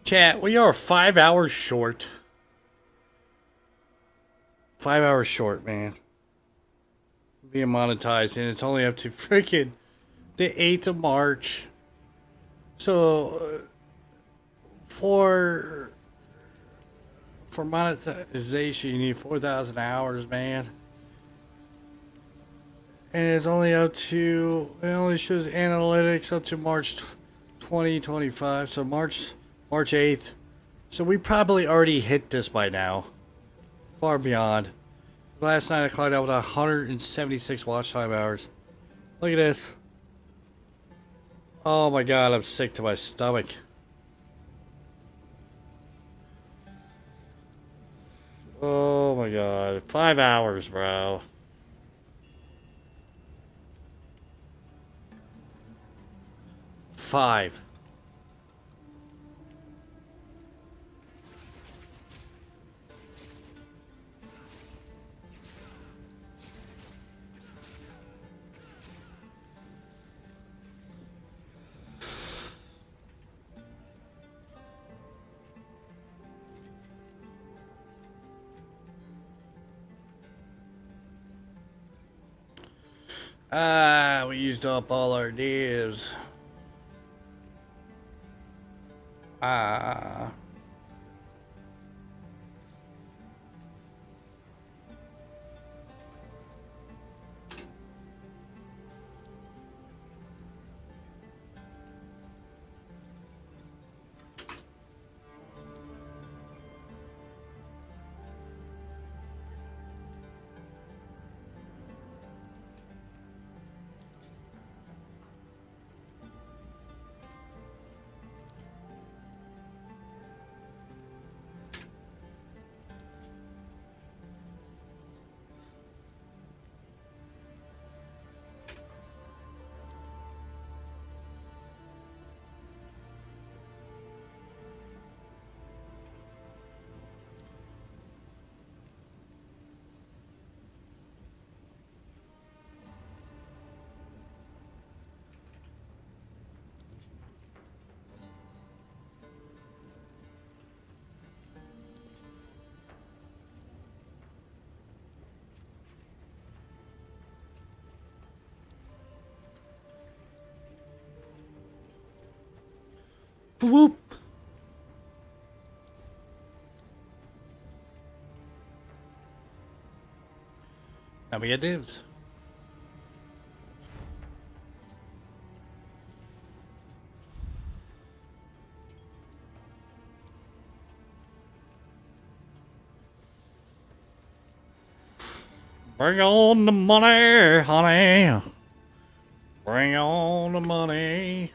Chat, we are 5 hours short. 5 hours short, man. Being monetized, and it's only up to freaking the 8th of March. So, for monetization, you need 4,000 hours, man. And it's only up to, it only shows analytics up to March 2025. So March 8th. So we probably already hit this by now. Far beyond. Last night I clocked out with 176 watch time hours. Look at this. Oh my god, I'm sick to my stomach. Oh my god. 5 hours, bro. 5. We used up all our divs. Whoop. Now we get dibs. Bring on the money, honey. Bring on the money.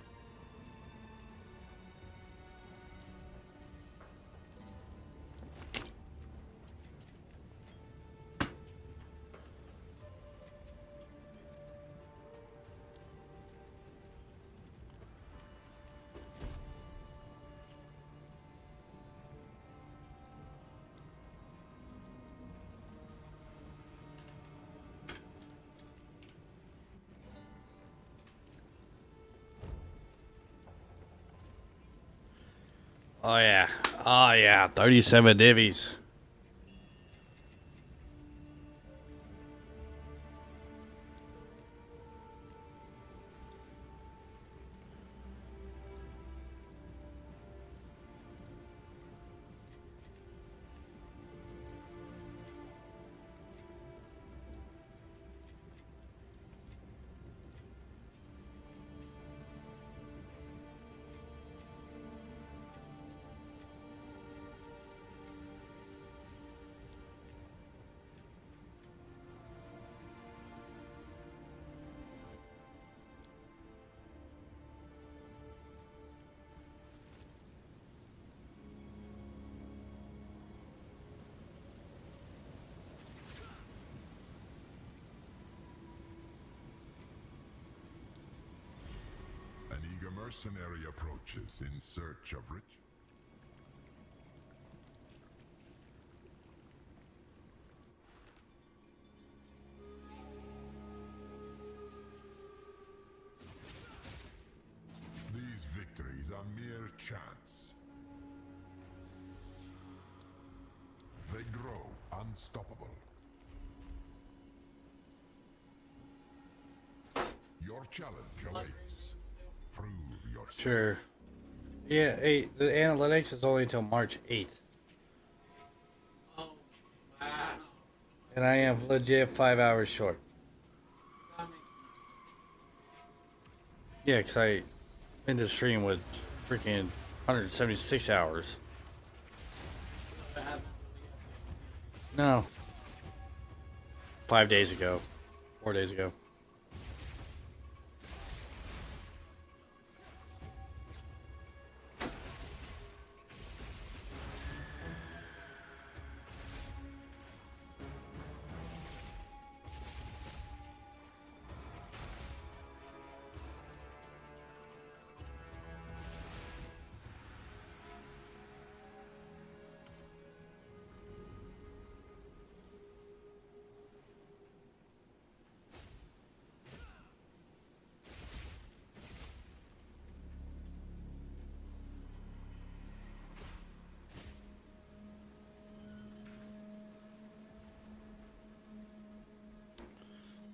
Oh yeah. Oh yeah. 37 divvies. An eager mercenary approaches in search of rich. These victories are mere chance. They grow unstoppable. Your challenge awaits. Prove yourself. Sure. Yeah, hey, the analytics is only until March 8th. And I am legit 5 hours short. Yeah, because I ended the stream with freaking 176 hours. No. 5 days ago. 4 days ago.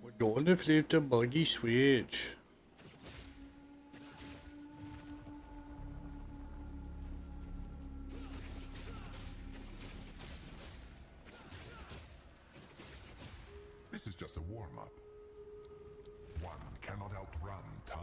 We're going to flip the buggy switch. This is just a warm-up. One cannot outrun time.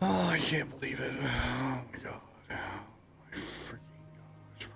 Oh, I can't believe it. Oh my god. My freaking gosh.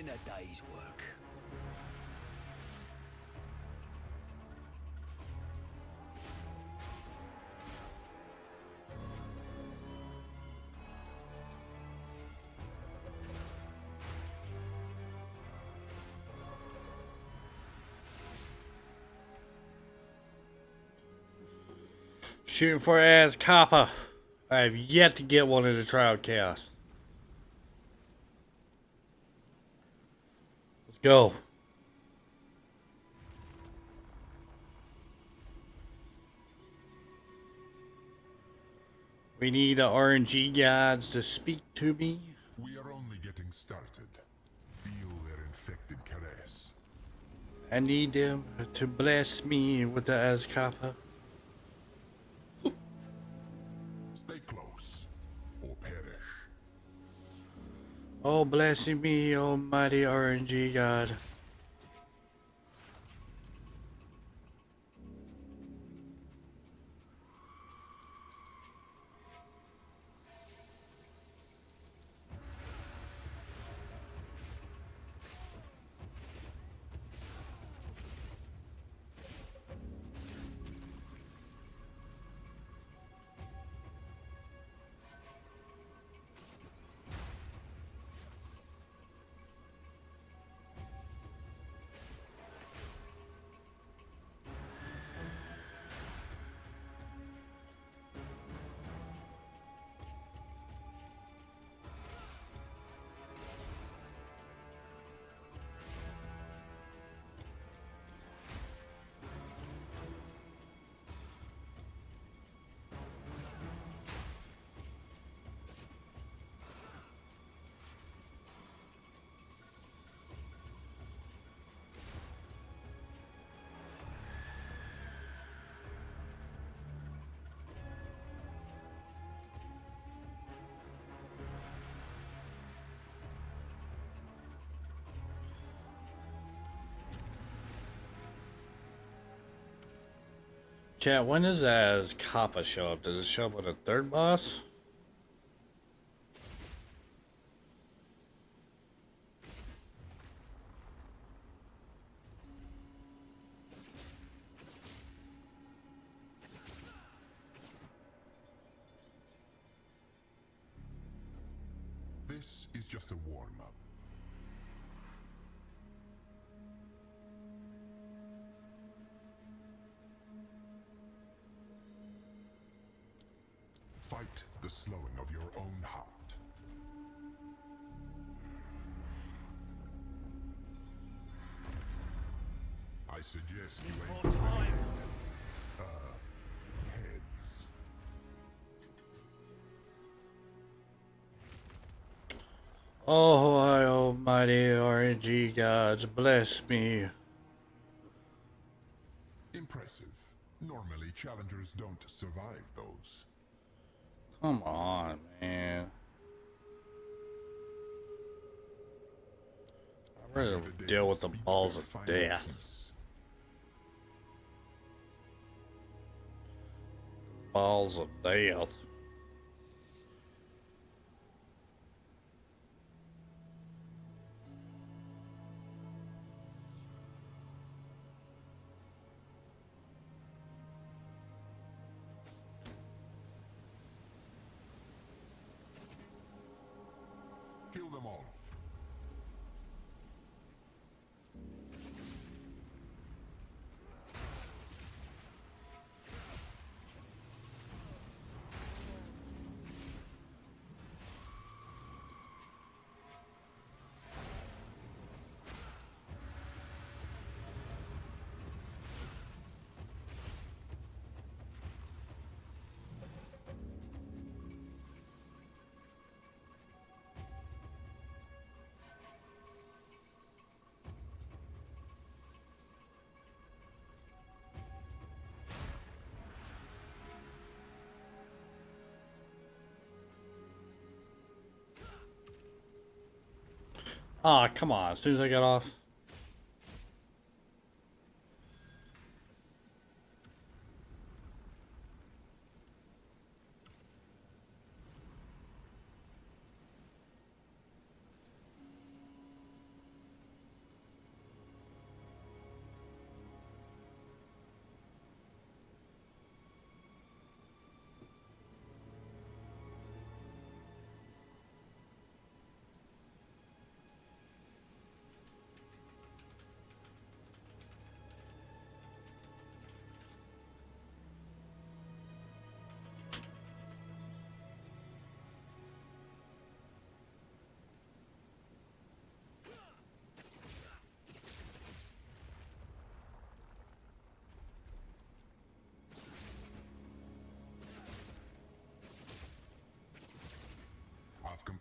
been a day's work. Shooting for as Kappa. I have yet to get one in the Trial Chaos. Let's go. We need RNG gods to speak to me. We are only getting started. Feel their infected caress. I need them to bless me with the Azkapa. Stay close, or perish. Oh, bless me, almighty RNG God. Chat, when does Azkapa show up? Does it show up with a third boss? This is just a warm-up. Fight the slowing of your own heart. I suggest you aim for heads. Oh, almighty RNG gods, bless me. Impressive. Normally, challengers don't survive those. Come on, man. I'm ready to deal with the balls of death. Balls of death. Kill them all. Ah, come on. As soon as I got off.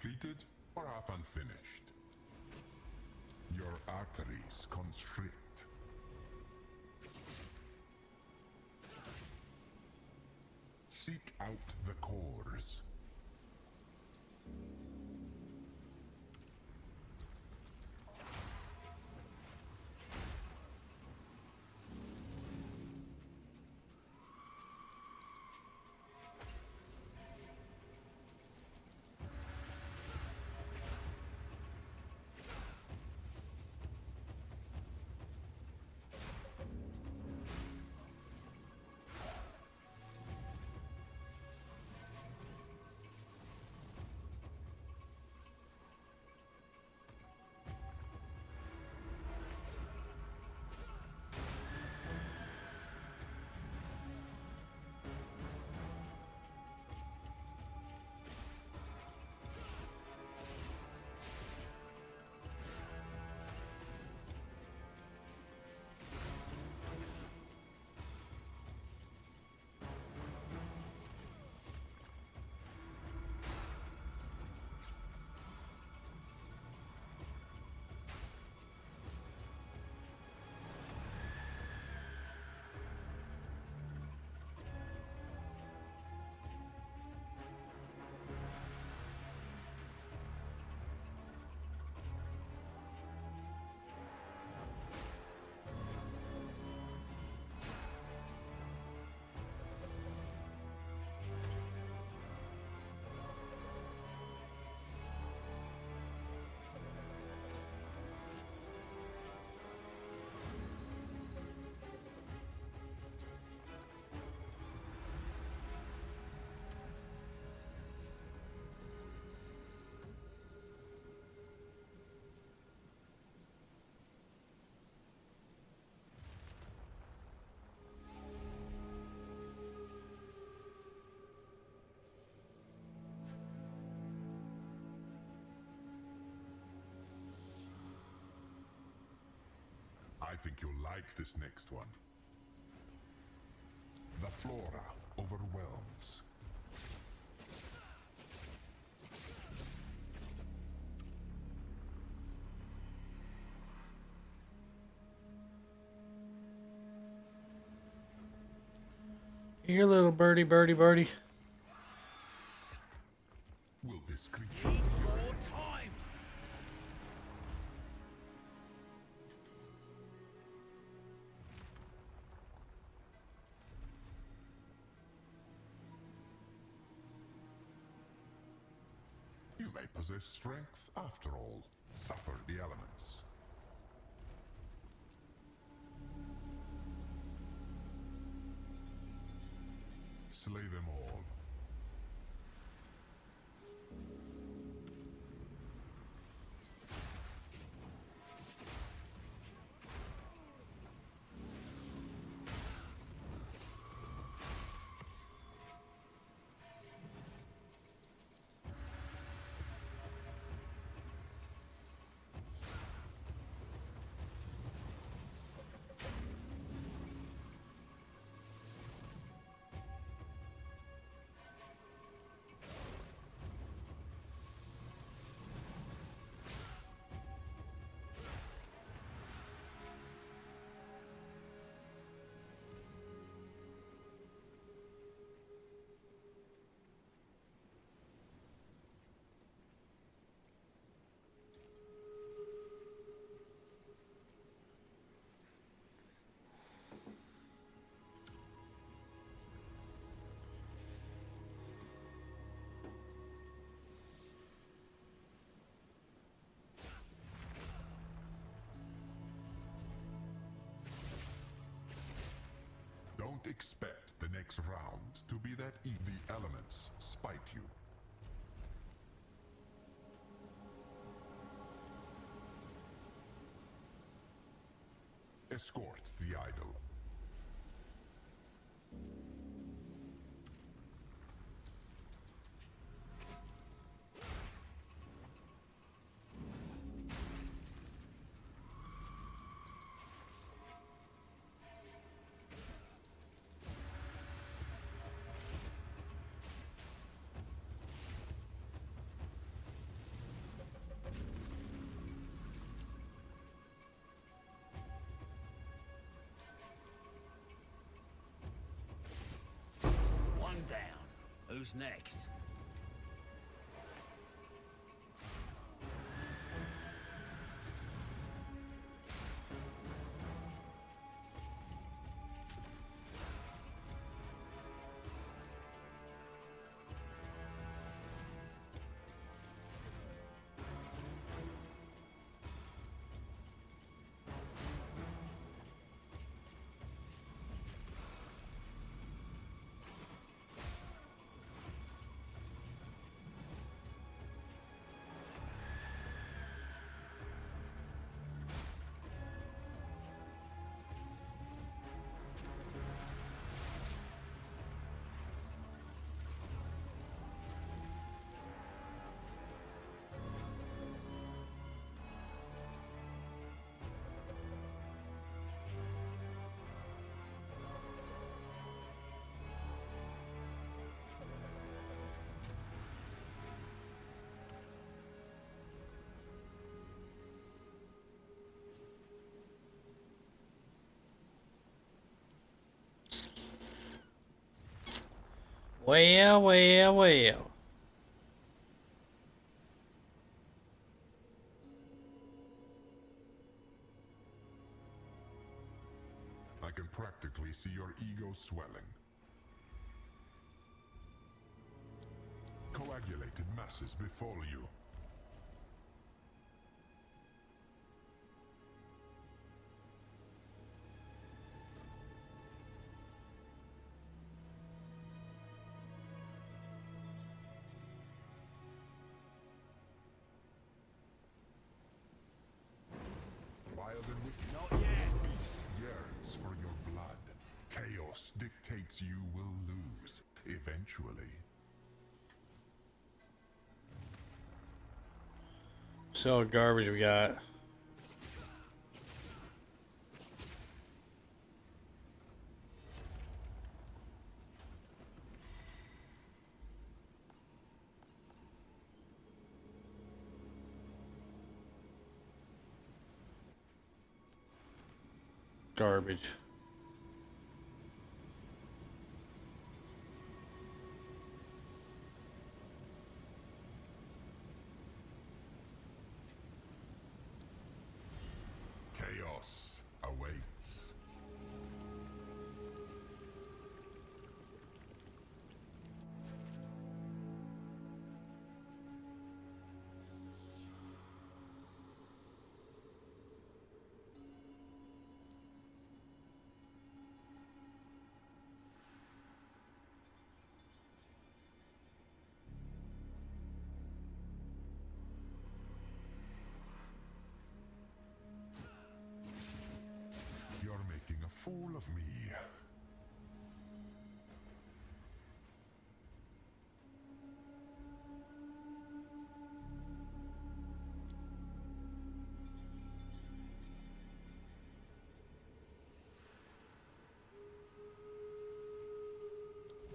completed or half unfinished. Your arteries constrict. Seek out the cores. I think you'll like this next one. The flora overwhelms. Here, little birdie, birdie, birdie. Will this creature... More time! You may possess strength after all. Suffer the elements. Slay them all. Don't expect the next round to be that easy. The elements spite you. Escort the idol. Who's next? Well, well, well. I can practically see your ego swelling. Coagulated masses befall you. Wild and wicked. Not yet. This beast yearns for your blood. Chaos dictates you will lose, eventually. So what garbage we got. Garbage. Chaos awaits. You're making a fool of me.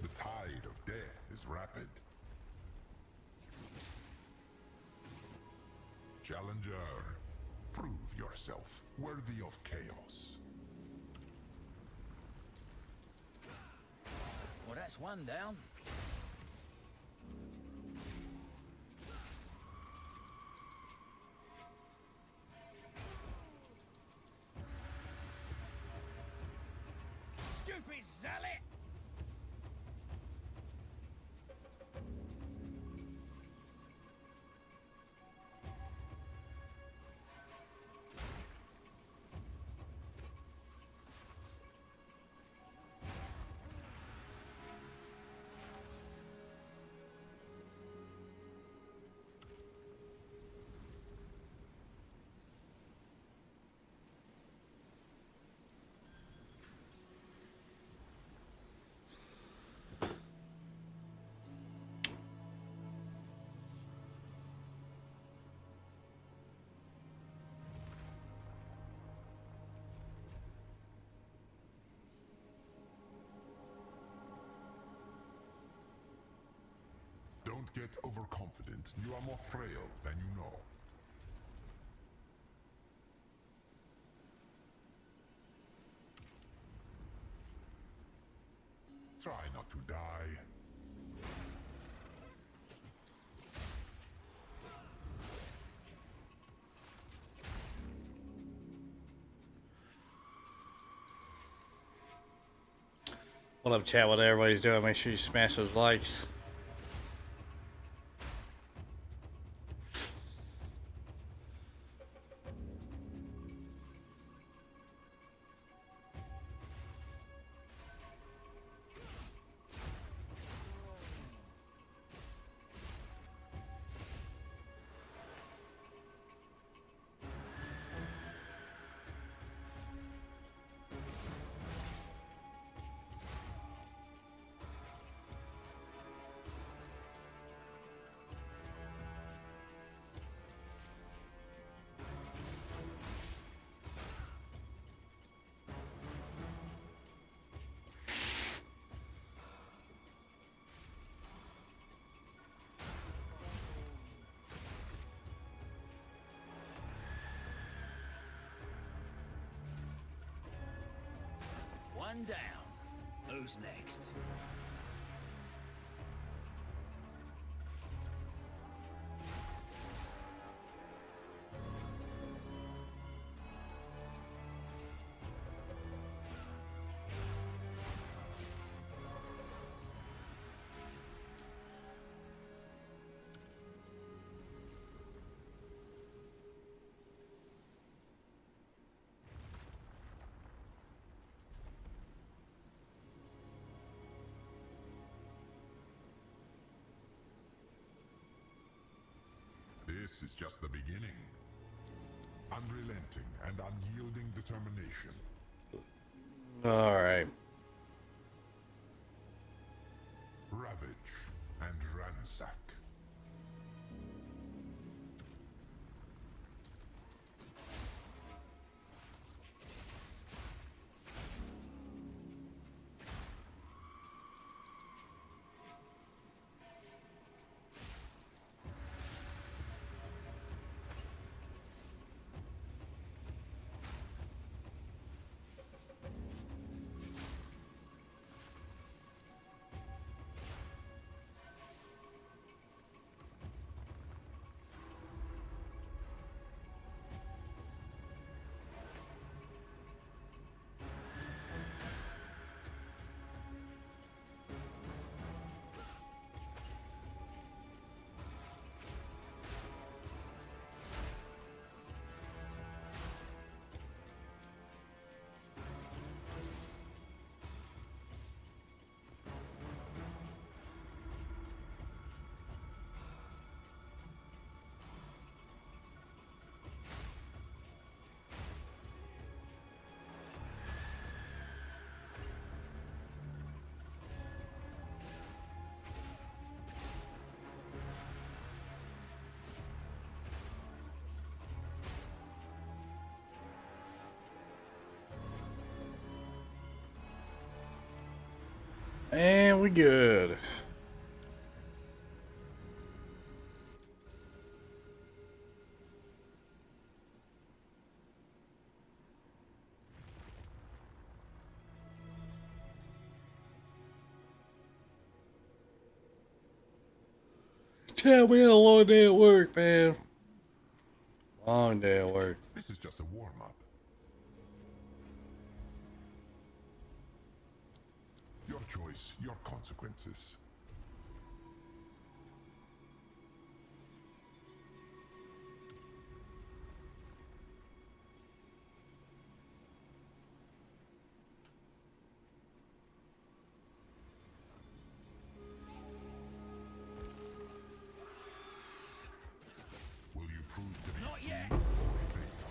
The tide of death is rapid. Challenger, prove yourself worthy of chaos. Well, that's one down. Stupid zealot! Don't get overconfident. You are more frail than you know. Try not to die. What up, chat? What everybody's doing? Make sure you smash those likes. One down. Who's next? This is just the beginning. Unrelenting and unyielding determination. All right. Ravage and ransack. And we good. Chat, we had a long day at work, man. Long day at work. This is just a warm-up. Your choice, your consequences. Will you prove to be Not yet. free or fatal?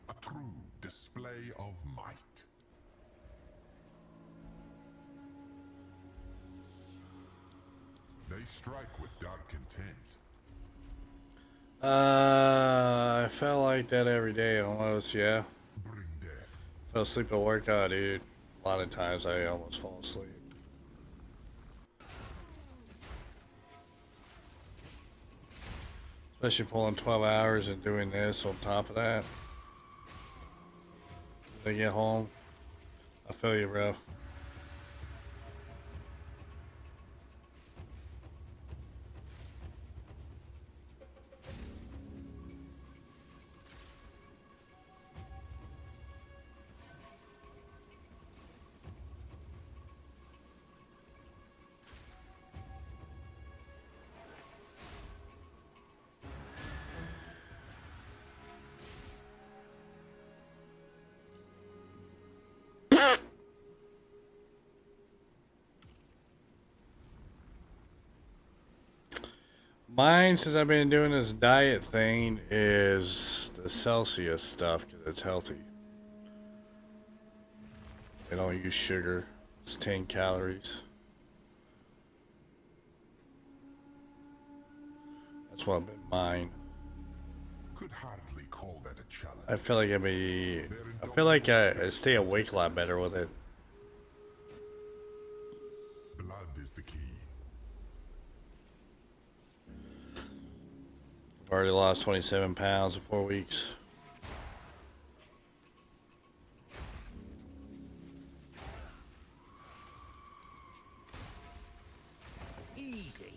A true display of might. They strike with dark intent. I felt like that every day almost, yeah. Bring death. Fell asleep at work, oh, dude. A lot of times I almost fall asleep. Especially pulling 12 hours and doing this on top of that. When I get home, I feel you, bro. Mine, since I've been doing this diet thing, is the Celsius stuff because it's healthy. They don't use sugar. It's 10 calories. That's what I've been mine. Could hardly call that a challenge. I feel like I feel like I stay awake a lot better with it. Blood is the key. I've already lost 27 pounds in 4 weeks. Easy.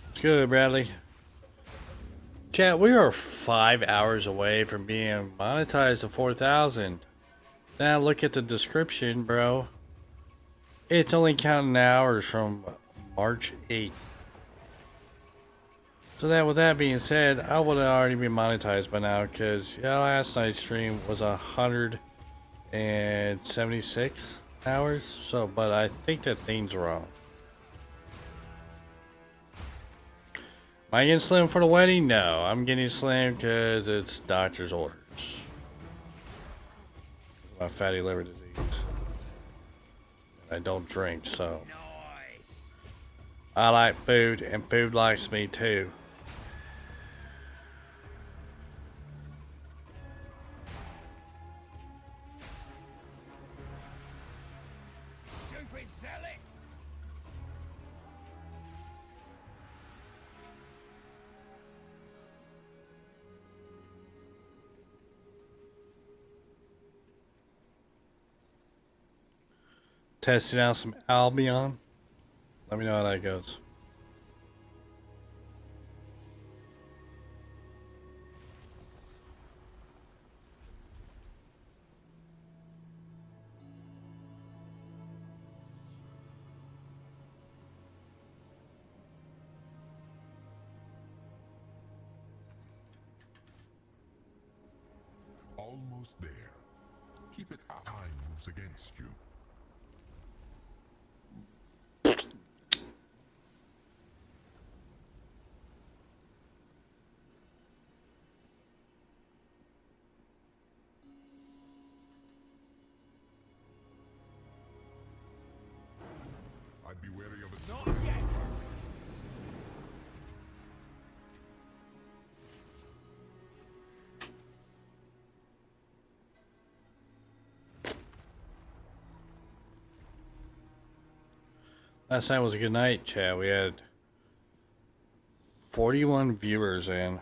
It's good, Bradley. Chat, we are 5 hours away from being monetized to 4,000. Now look at the description, bro. It's only counting hours from March 8th. So that, with that being said, I would have already been monetized by now because last night's stream was 176 hours. So, but I think that thing's wrong. Am I getting slim for the wedding? No, I'm getting slim because it's doctor's orders. My fatty liver disease. I don't drink, so Nice. I like food, and food likes me too. Stupid zealot. Testing out some Albion. Let me know how that goes. Almost there. Keep it up. Time moves against you. I'd be wary of it. Not yet. Last night was a good night, chat. We had 41 viewers in.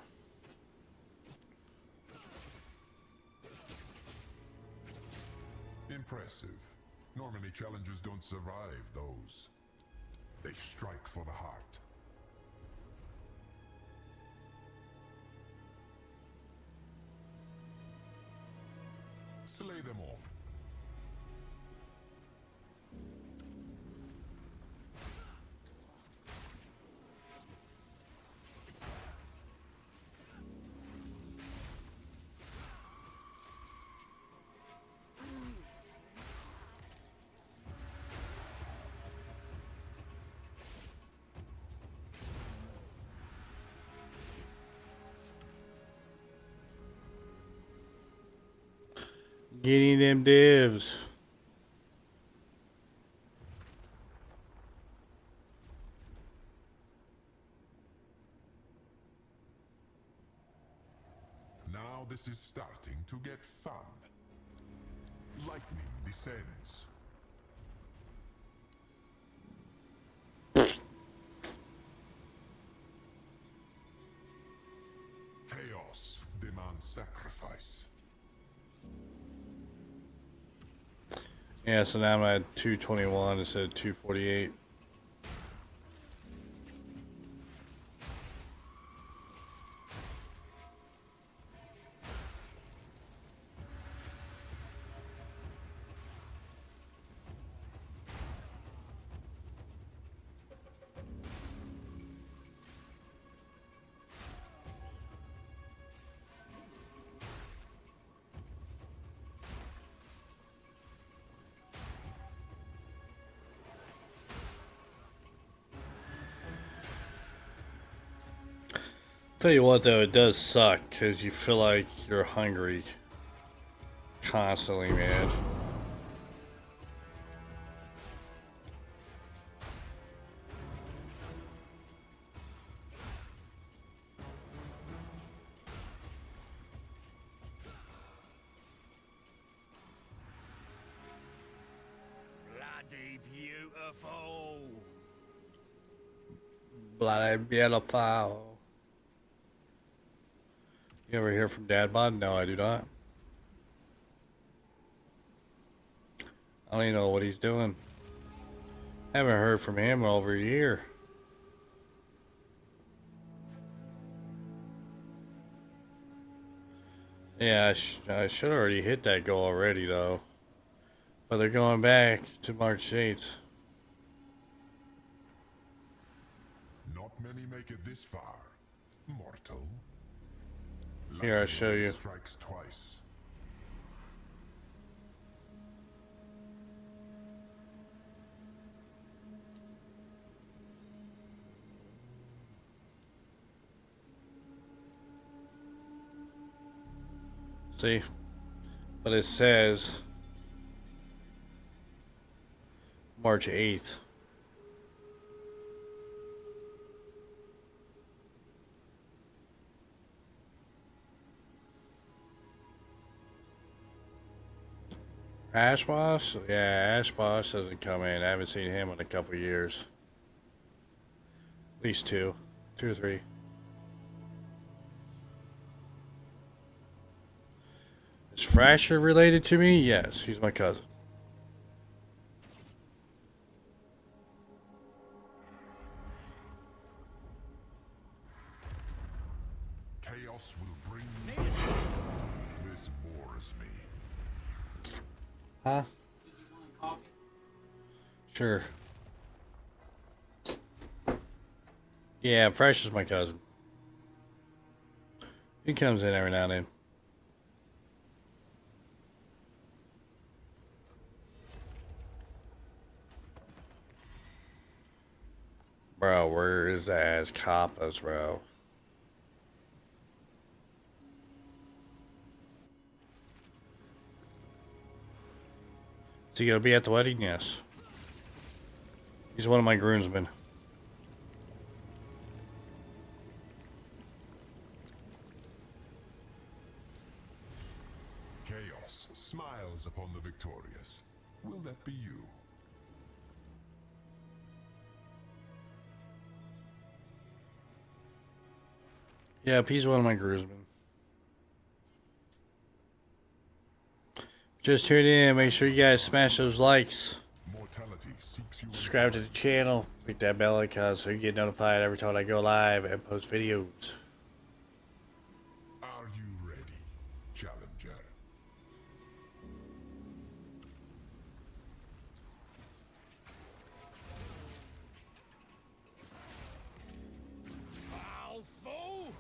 Impressive. Normally challengers don't survive those. They strike for the heart. Slay them all. Getting them divs. Now this is starting to get fun. Lightning descends. Chaos demands sacrifice. Yeah, so now I'm at 221 instead of 248. Tell you what though, it does suck because you feel like you're hungry constantly, man. Bloody beautiful. Bloody beautiful. You ever hear from Dad Bod? No, I do not. I don't even know what he's doing. Haven't heard from him in over a year. Yeah, I should already hit that goal already though. But they're going back to March 8th. Not many make it this far, mortal. Here, I'll show you. Strikes twice. See? But it says March 8th. Ash Boss? Yeah, Ash Boss doesn't come in. I haven't seen him in a couple years. At least two or three. Is Fracture related to me? Yes, he's my cousin. Chaos will bring you. This bores me. Huh? Sure. Yeah, Fresh is my cousin. He comes in every now and then. Bro, where is that ass Kappas, bro? Is he gonna be at the wedding? Yes. He's one of my groomsmen. Chaos smiles upon the victorious. Will that be you? Yep, he's one of my groomsmen. Just tune in. Make sure you guys smash those likes. Mortality seeks you. Subscribe to the channel. Click that bell icon so you get notified every time I go live and post videos. Are you ready, challenger? Foul fool.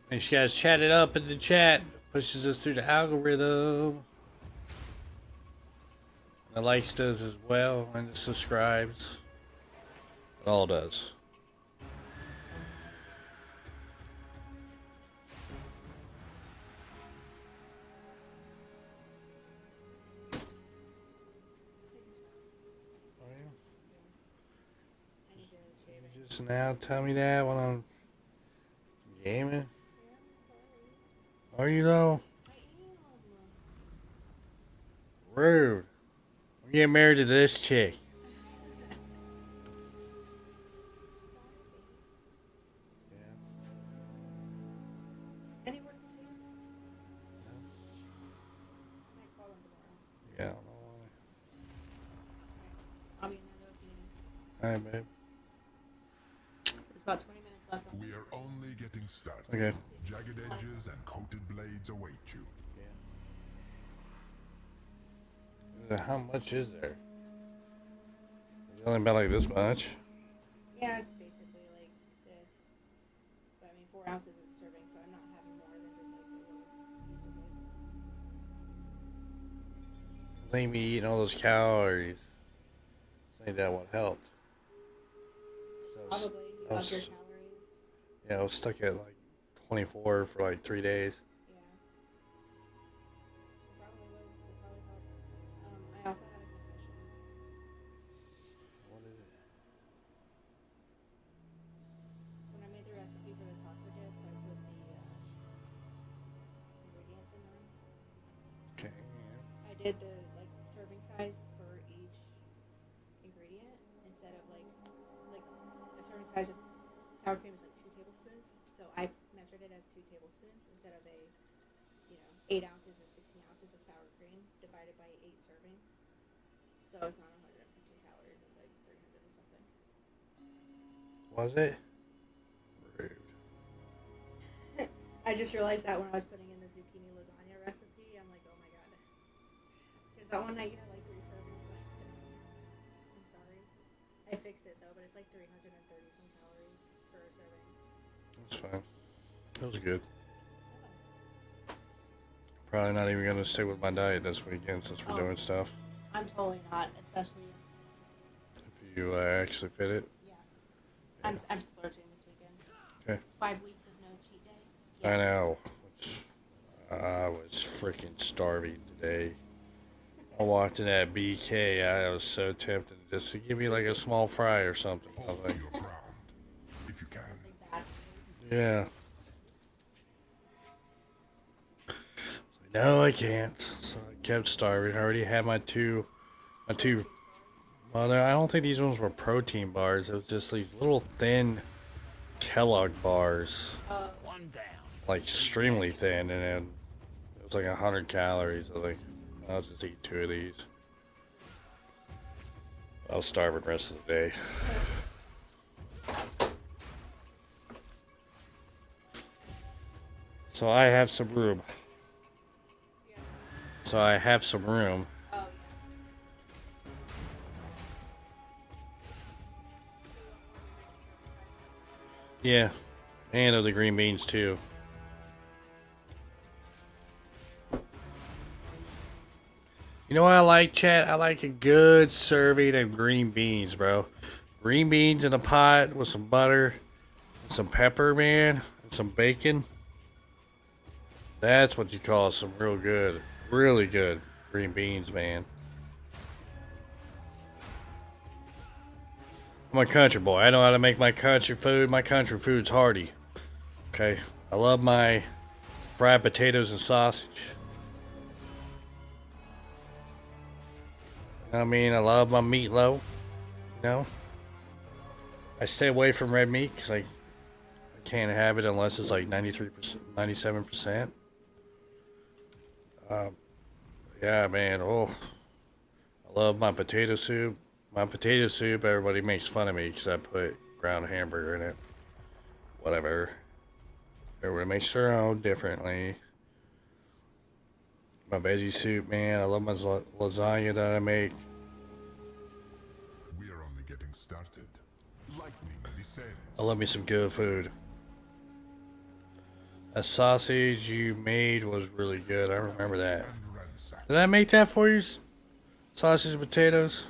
Make sure you guys chat it up in the chat. Pushes us through the algorithm. The likes does as well, and the subscribes. It all does. Just now tell me that when I'm gaming. Are you though? Rude. I'm getting married to this chick. Any work please? Might call him tomorrow. Yeah, I don't know I'll be in there if you need. why. Alright, babe. There's about 20 minutes left. We are only getting started. Okay. Jagged edges and coated blades await you. How much is there? It's only about like this much. Yeah, it's basically like this. But I mean, 4 ounces is a serving. I think me eating all those calories, I think that would help. Probably. You upped your calories. Yeah, I was stuck at like 24 for like 3 days. Yeah. It probably was. It probably helped. I also had a confession. What is it? When I made the recipe for the taco dip, I put the ingredients in them. Okay. I did the serving size for each ingredient instead of like a serving size of sour cream is like 2 tablespoons. So I measured it as 2 tablespoons instead of 8 ounces or 16 ounces of sour cream divided by 8 servings. So it's not 115 calories. It's like 300 or something. Was it? Rude. I just realized that when I was putting in the zucchini lasagna recipe, I'm like, oh my god. Because that one night you had like 3 servings left. I'm sorry. I fixed it though, but it's like 330 some calories per serving. That's fine. That was good. Probably not even gonna stick with my diet this weekend since we're doing stuff. I'm totally not, especially If you actually fit it. yeah. I'm splurging this weekend. Okay. 5 weeks of no cheat day. I know. I was freaking starving today. I walked in that BK. I was so tempted just to give me like a small fry or something. I was Hold like, your ground, if you can. Like that. yeah. No, I can't. So I kept starving. I already had my two. Well, I don't think these ones were protein bars. It was just these little thin Kellogg bars, One down. like extremely thin, and then it was like 100 calories. I was like, I'll just eat 2 of these. I was starving the rest of the day. So I have some room. So I have some room. Oh, Yeah. And of the green beans too. You know what I like, chat? I like a good serving of green beans, bro. Green beans in a pot with some butter, some pepper, man, and some bacon. That's what you call some real good, really good green beans, man. I'm a country boy. I know how to make my country food. My country food's hearty. Okay. I love my fried potatoes and sausage. I mean, I love my meatloaf. You know? I stay away from red meat because I can't have it unless it's like 93%, 97%. Yeah, man. Oh, I love my potato soup. My potato soup, everybody makes fun of me because I put ground hamburger in it. Whatever. Everybody makes their own differently. My veggie soup, man. I love my lasagna that I make. We are only getting started. Lightning descends. I love me some good food. That sausage you made was really good. I remember that. And ransack. Did I make that for you? Sausage and potatoes?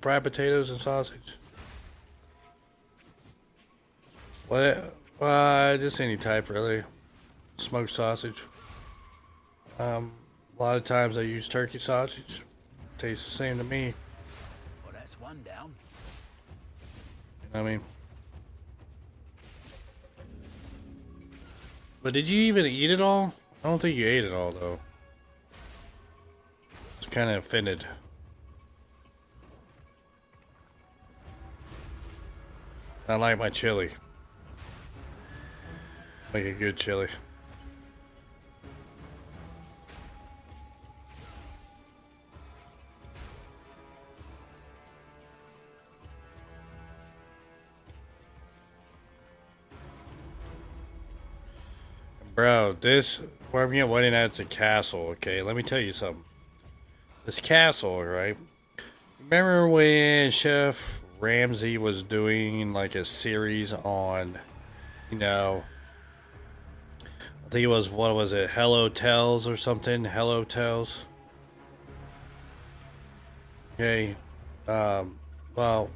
Fried potatoes and sausage? What? Just any type, really. Smoked sausage. A lot of times I use turkey sausage. Tastes the same to me. Well, that's one down. You know what I mean? But did you even eat it all? I don't think you ate it all, though. It's kind of offended. I like my chili. Make a good chili. Bro, where I'm getting wedding at, it's a castle, okay? Let me tell you something. This castle, right? Remember when Chef Ramsay was doing like a series on, you know, I think it was, what was it, Hello Tales or something? Hello Tales? Okay. Well,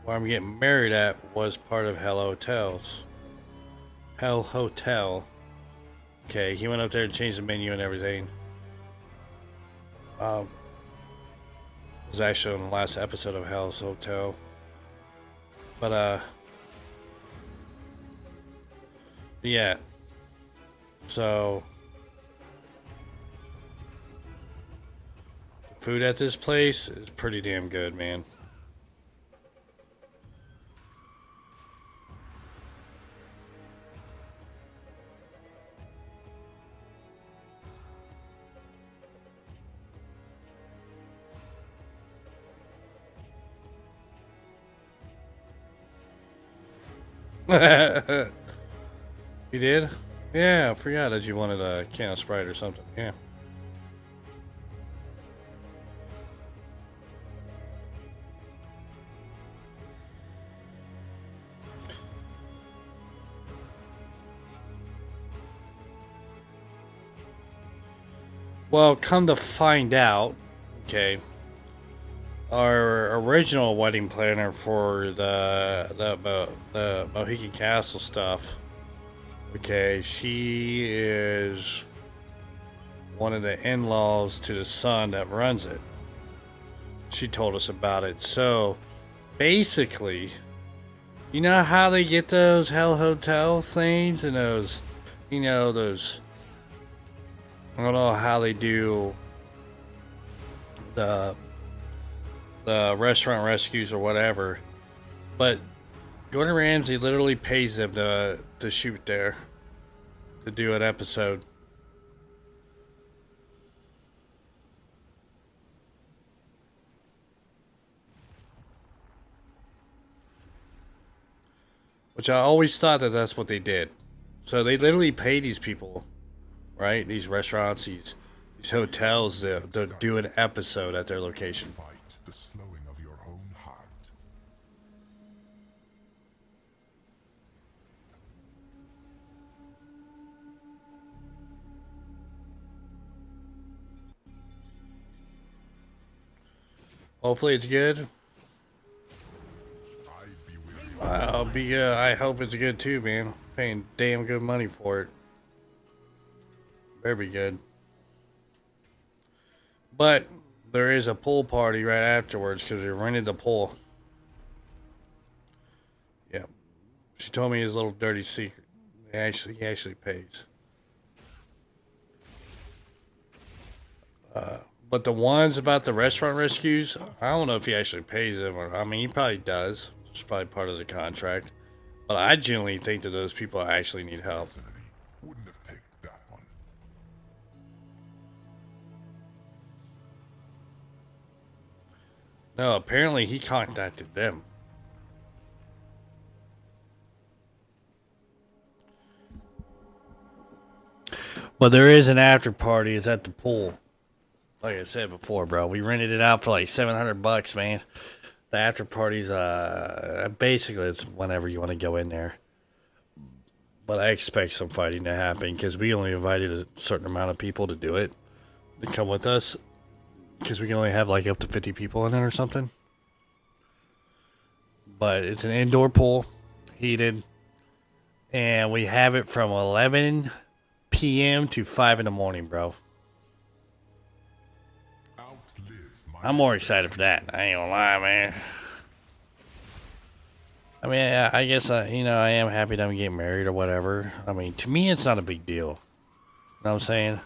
where I'm getting married at was part of Hell Hotels. Hell Hotel. Okay, he went up there and changed the menu and everything. It was actually on the last episode of Hell's Hotel. But, yeah. So, food at this place is pretty damn good, man. You did? Yeah, I forgot that you wanted a can of Sprite or something. Yeah. Well, come to find out, okay, our original wedding planner for the Mohican Castle stuff, okay, she is one of the in-laws to the son that runs it. She told us about it. So, basically, you know how they get those Hell Hotel things and those, you know, those, I don't know how they do the restaurant rescues or whatever, but Gordon Ramsay literally pays them to shoot there, to do an episode. Which I always thought that that's what they did. So they literally pay these people, right? These restaurants, these hotels to do an episode at their location. Fight the slowing of your own heart. Hopefully it's good. I'd be with you. I'll be. I hope it's good too, man. Paying damn good money for it. Very good. But there is a pool party right afterwards because we rented the pool. Yeah, she told me his little dirty secret. He actually pays. But the ones about the restaurant rescues, I don't know if he actually pays them or, I mean, he probably does. It's probably part of the contract. But I genuinely think that those people actually need help. Wouldn't have picked that one. No, apparently he contacted them. But there is an after party. It's at the pool. Like I said before, bro, we rented it out for like $700, man. The after party's basically it's whenever you want to go in there. But I expect some fighting to happen because we only invited a certain amount of people to do it, to come with us, because we can only have like up to 50 people in it or something. But it's an indoor pool, heated, and we have it from 11 p.m. to 5 in the morning, bro. I'm more excited for that. I ain't gonna lie, man. I mean, I guess, you know, I am happy that I'm getting married or whatever. I mean, to me, it's not a big deal. You know what I'm saying?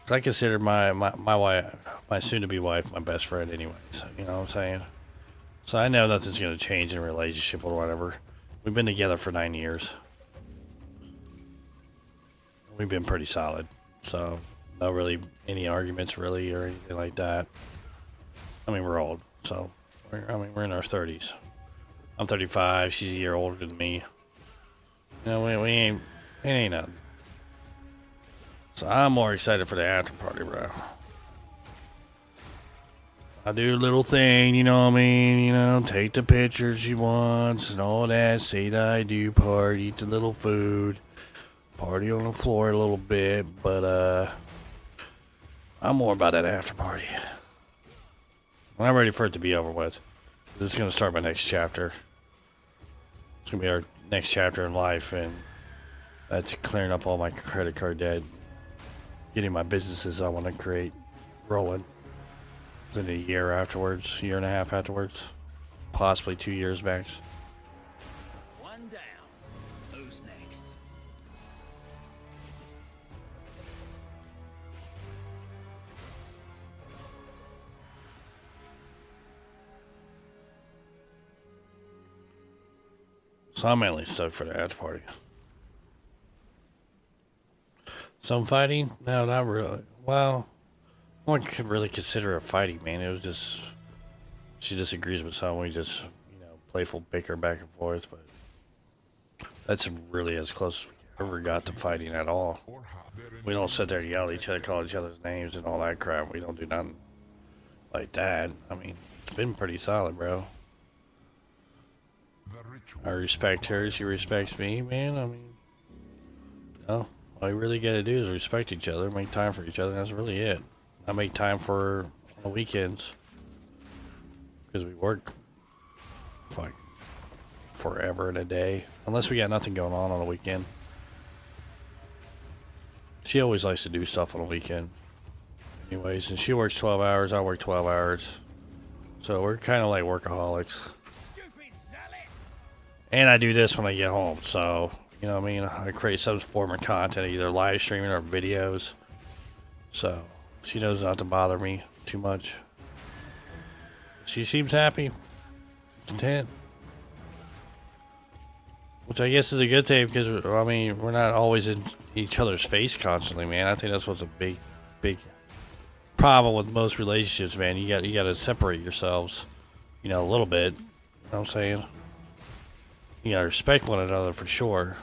'Cause I consider my wife, my soon-to-be wife, my best friend anyways. You know what I'm saying? So I know nothing's going to change in a relationship or whatever. We've been together for 9 years. We've been pretty solid. So, no really any arguments really or anything like that. I mean, we're old. So, we're in our 30s. I'm 35. She's a year older than me. You know, we ain't, it ain't nothing. So I'm more excited for the after party, bro. I do a little thing, you know what I mean? You know, take the pictures she wants and all that. Say the I do part, eat the little food, party on the floor a little bit. But I'm more about that after party. I'm ready for it to be over with. This is going to start my next chapter. It's going to be our next chapter in life, and that's clearing up all my credit card debt. Getting my businesses I want to create rolling. Within a year afterwards, year and a half afterwards. Possibly 2 years max. One down. Who's next? So I'm mainly stoked for the after party. Some fighting? No, not really. Well, no one could really consider it fighting, man. It was just, she disagrees with someone. We just, you know, playful bicker back and forth. But that's really as close as we ever got to fighting at all. We don't sit there and yell at each other, call each other's names and all that crap. We don't do nothing like that. I mean, it's been pretty solid, bro. I respect her, she respects me, man. I mean, you know, all you really gotta do is respect each other, make time for each other, and that's really it. I make time for her on the weekends because we work like forever in a day, unless we got nothing going on the weekend. She always likes to do stuff on the weekend anyways, and she works 12 hours, I work 12 hours, so we're kind of like workaholics. And I do this when I get home, so, you know what I mean? I create some form of content, either live streaming or videos. So, she knows not to bother me too much. She seems happy, content. Which I guess is a good thing, because, I mean, we're not always in each other's face constantly, man. I think that's what's a big problem with most relationships, man. You got to separate yourselves, you know, a little bit. You know what I'm saying? You gotta respect one another for sure.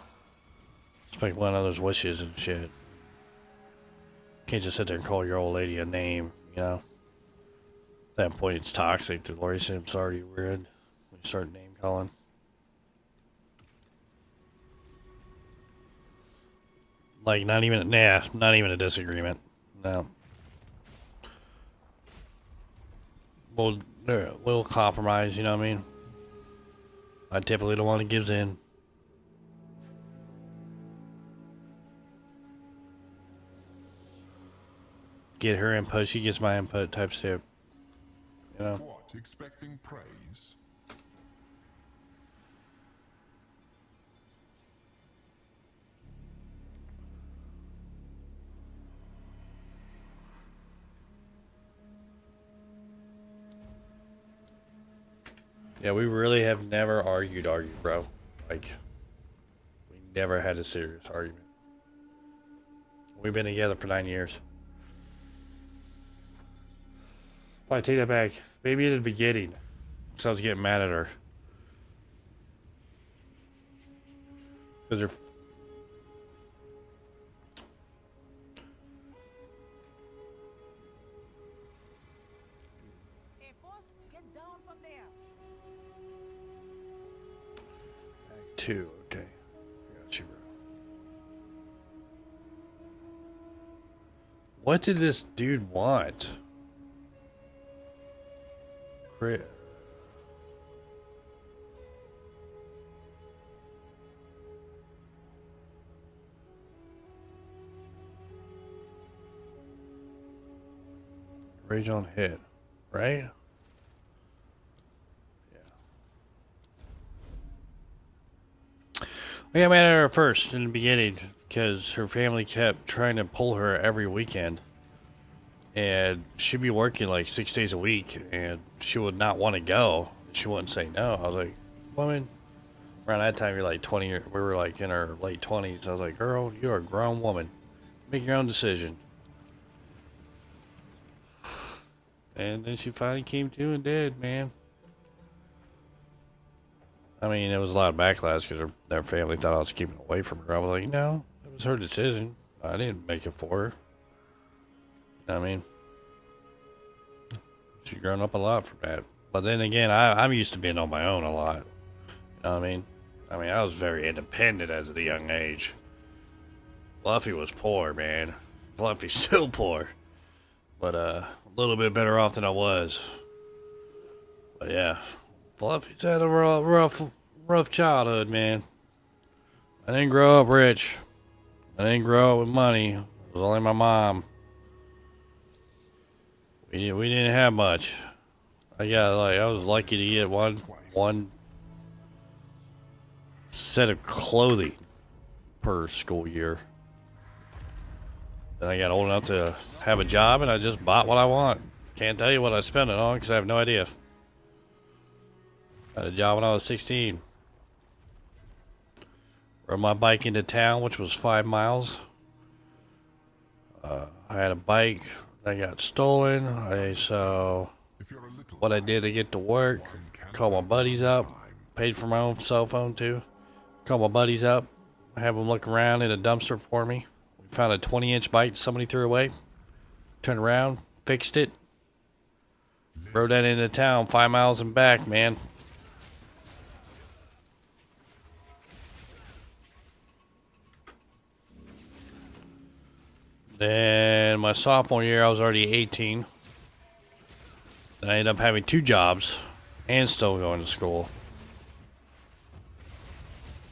Respect one another's wishes and shit. Can't just sit there and call your old lady a name, you know? At that point, it's toxic. The Lori Sims already weird when you start name calling. Like, not even a disagreement. No. We'll compromise, you know what I mean? I typically don't want to give in. Get her input, she gets my input type shit. You know? What, expecting praise? Yeah, we really have never argued, bro. Like, we never had a serious argument. We've been together for 9 years. Well, I take that back. Maybe in the beginning, because I was getting mad at her. Because her... Hey, boss, get down from there. Act 2, okay. I got you, bro. What did this dude want? Rage on hit, right? Yeah. I got mad at her first in the beginning because her family kept trying to pull her every weekend. And she'd be working like 6 days a week, and she would not want to go. She wouldn't say no. I was like, woman, around that time, you're like 20, we were like in our late 20s. I was like, girl, you're a grown woman. Make your own decision. And then she finally came to and did, man. I mean, it was a lot of backlash because their family thought I was keeping away from her. I was like, no, it was her decision. I didn't make it for her. You know what I mean? She's grown up a lot from that. But then again, I'm used to being on my own a lot. You know what I mean? I was very independent as at a young age. Fluffy was poor, man. Fluffy's still poor. But a little bit better off than I was. But yeah, Fluffy's had a rough childhood, man. I didn't grow up rich. I didn't grow up with money. It was only my mom. We didn't have much. I was lucky to get one set of clothing per school year. Then I got old enough to have a job, and I just bought what I want. Can't tell you what I spent it on because I have no idea. I had a job when I was 16. Rode my bike into town, which was 5 miles. I had a bike that got stolen. So what I did to get to work, call my buddies up, paid for my own cell phone too. Call my buddies up, have them look around in a dumpster for me. We found a 20-inch bike somebody threw away. Turned around, fixed it. Rode that into town 5 miles and back, man. Then my sophomore year, I was already 18. Then I ended up having 2 jobs and still going to school.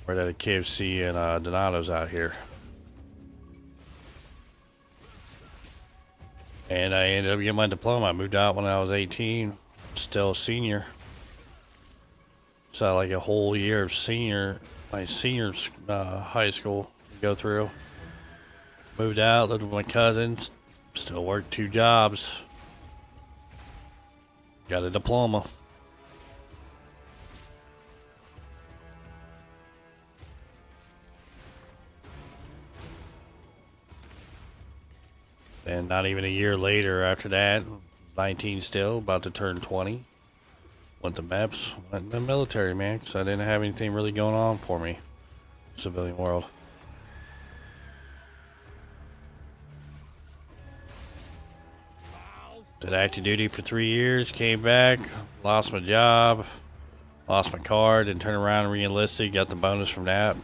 Worked at a KFC and Donato's out here. And I ended up getting my diploma. I moved out when I was 18. Still a senior. So like a whole year of my senior high school to go through. Moved out, lived with my cousins. Still worked 2 jobs. Got a diploma. And not even a year later after that, 19 still, about to turn 20. Went to MEPS, went in the military, man, because I didn't have anything really going on for me. Civilian world. Did active duty for 3 years, came back, lost my job, lost my card, and turned around and re-enlisted, got the bonus from that.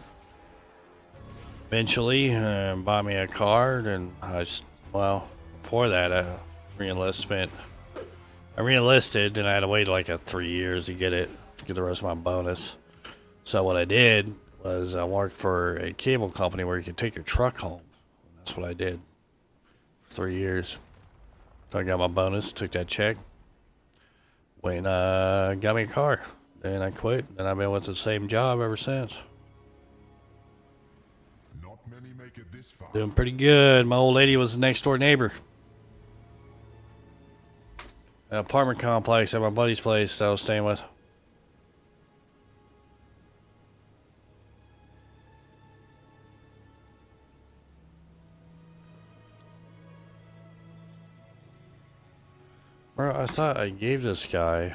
Eventually, bought me a card, and before that, I re-enlisted, and I had to wait like 3 years to get the rest of my bonus. So what I did was I worked for a cable company where you could take your truck home. That's what I did for 3 years. So I got my bonus, took that check, went got me a car. Then I quit, and I've been with the same job ever since. Not many make it this far. Doing pretty good. My old lady was the next door neighbor. An apartment complex at my buddy's place that I was staying with. Bro, I thought I gave this guy.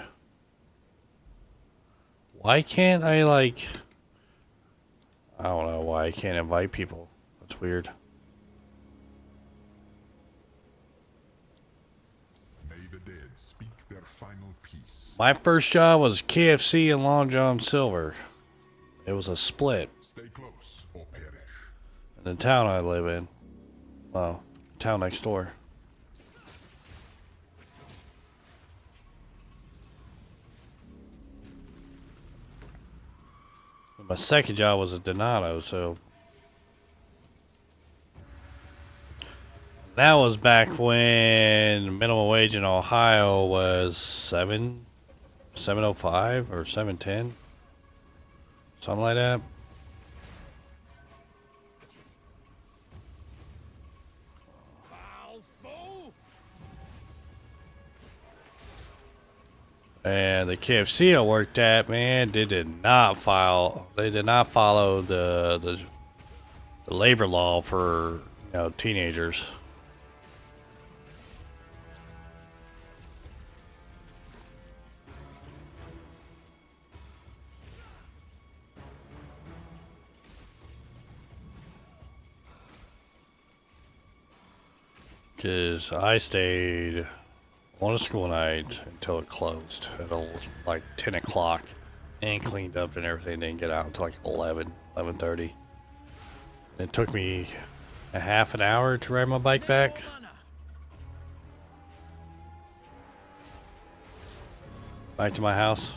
Why can't I, I don't know why I can't invite people. That's weird. May the dead speak their final piece. My first job was KFC and Long John Silver. It was a split Stay close or perish. in the town I live in. Well, town next door. My second job was at Donato, so that was back when minimum wage in Ohio was $7.05 or $7.10, something like that. And the KFC I worked at, man, they did not follow the labor law for, teenagers. Because I stayed on a school night until it closed at like 10 o'clock and cleaned up and everything. Didn't get out until like 11:30. It took me a half an hour to ride my bike back. Back to my house.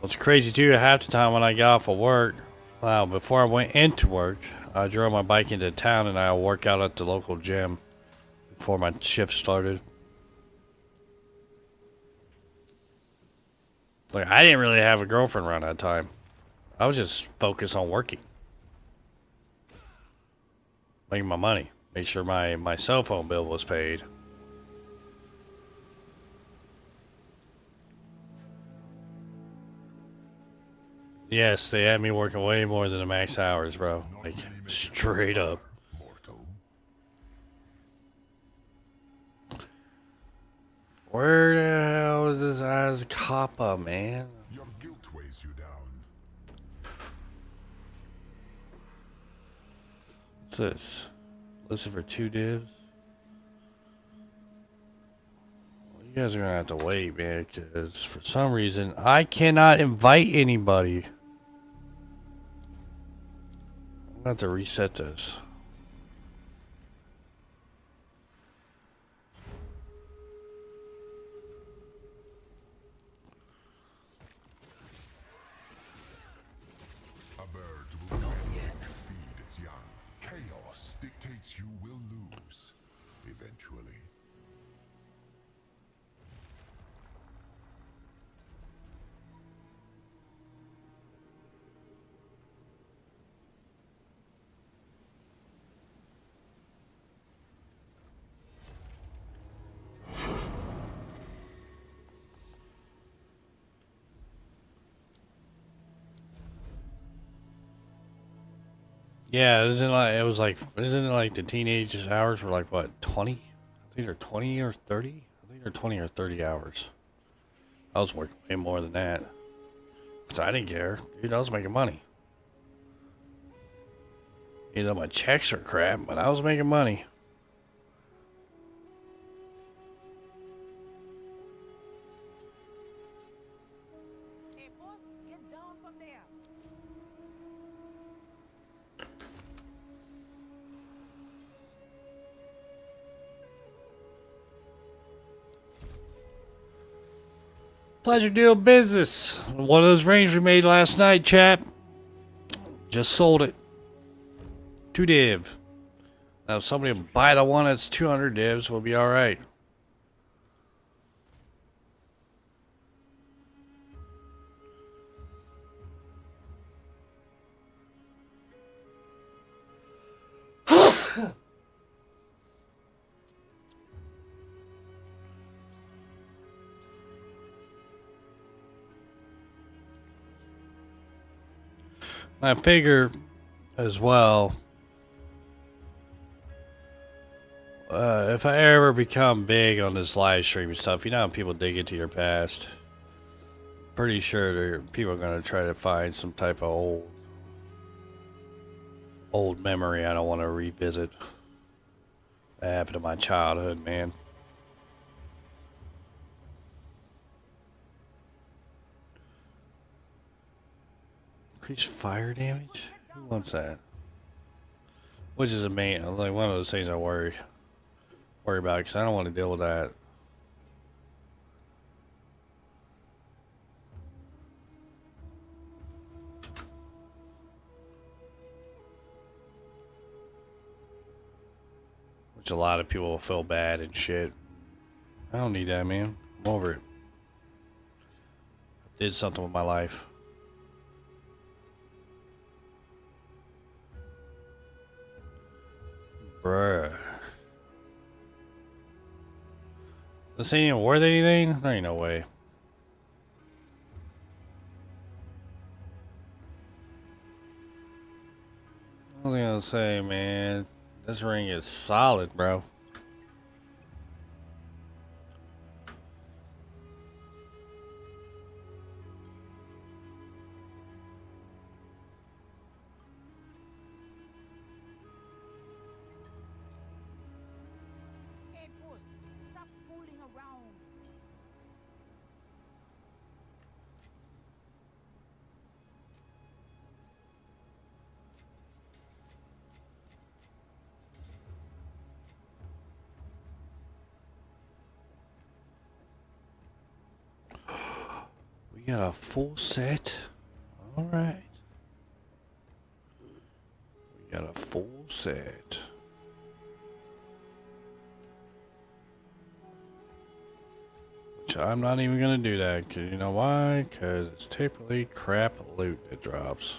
What's crazy too, half the time when I got off of work, wow, before I went into work, I drove my bike into town and I work out at the local gym before my shift started. Like, I didn't really have a girlfriend around that time. I was just focused on working. Making my money. Make sure my cell phone bill was paid. Yes, they had me working way more than the max hours, bro. Like, straight up. Mortal. Where the hell is this Azkapa, man? Your guilt weighs you down. What's this? Listen for 2 divs? Well, you guys are gonna have to wait, man, because for some reason, I cannot invite anybody. I'm gonna have to reset this. A bird will never feed its young. Chaos dictates you will lose. Eventually. Yeah, isn't it like the teenage hours were like what, 20? I think they're 20 or 30. I think they're 20 or 30 hours. I was working way more than that. So I didn't care. Dude, I was making money. Even though my checks are crap, but I was making money. Hey, boss, get down from there. Pleasure doing business. One of those rings we made last night, chap. Just sold it. 2 div. Now if somebody will buy the one that's 200 divs, we'll be alright. I figure as well, if I ever become big on this live stream and stuff, you know how people dig into your past. Pretty sure people are going to try to find some type of old memory I don't want to revisit. That happened to my childhood, man. Increase fire damage? Who wants that? Which is like one of those things I worry about because I don't want to deal with that. Which a lot of people will feel bad and shit. I don't need that, man. I'm over it. I did something with my life. Bruh. This ain't even worth anything? There ain't no way. I was gonna say, man, this ring is solid, bro. Hey, boss, stop fooling around. got a full set. All right. We got a full set. Which I'm not even going to do that, because you know why? Because it's typically crap loot that drops.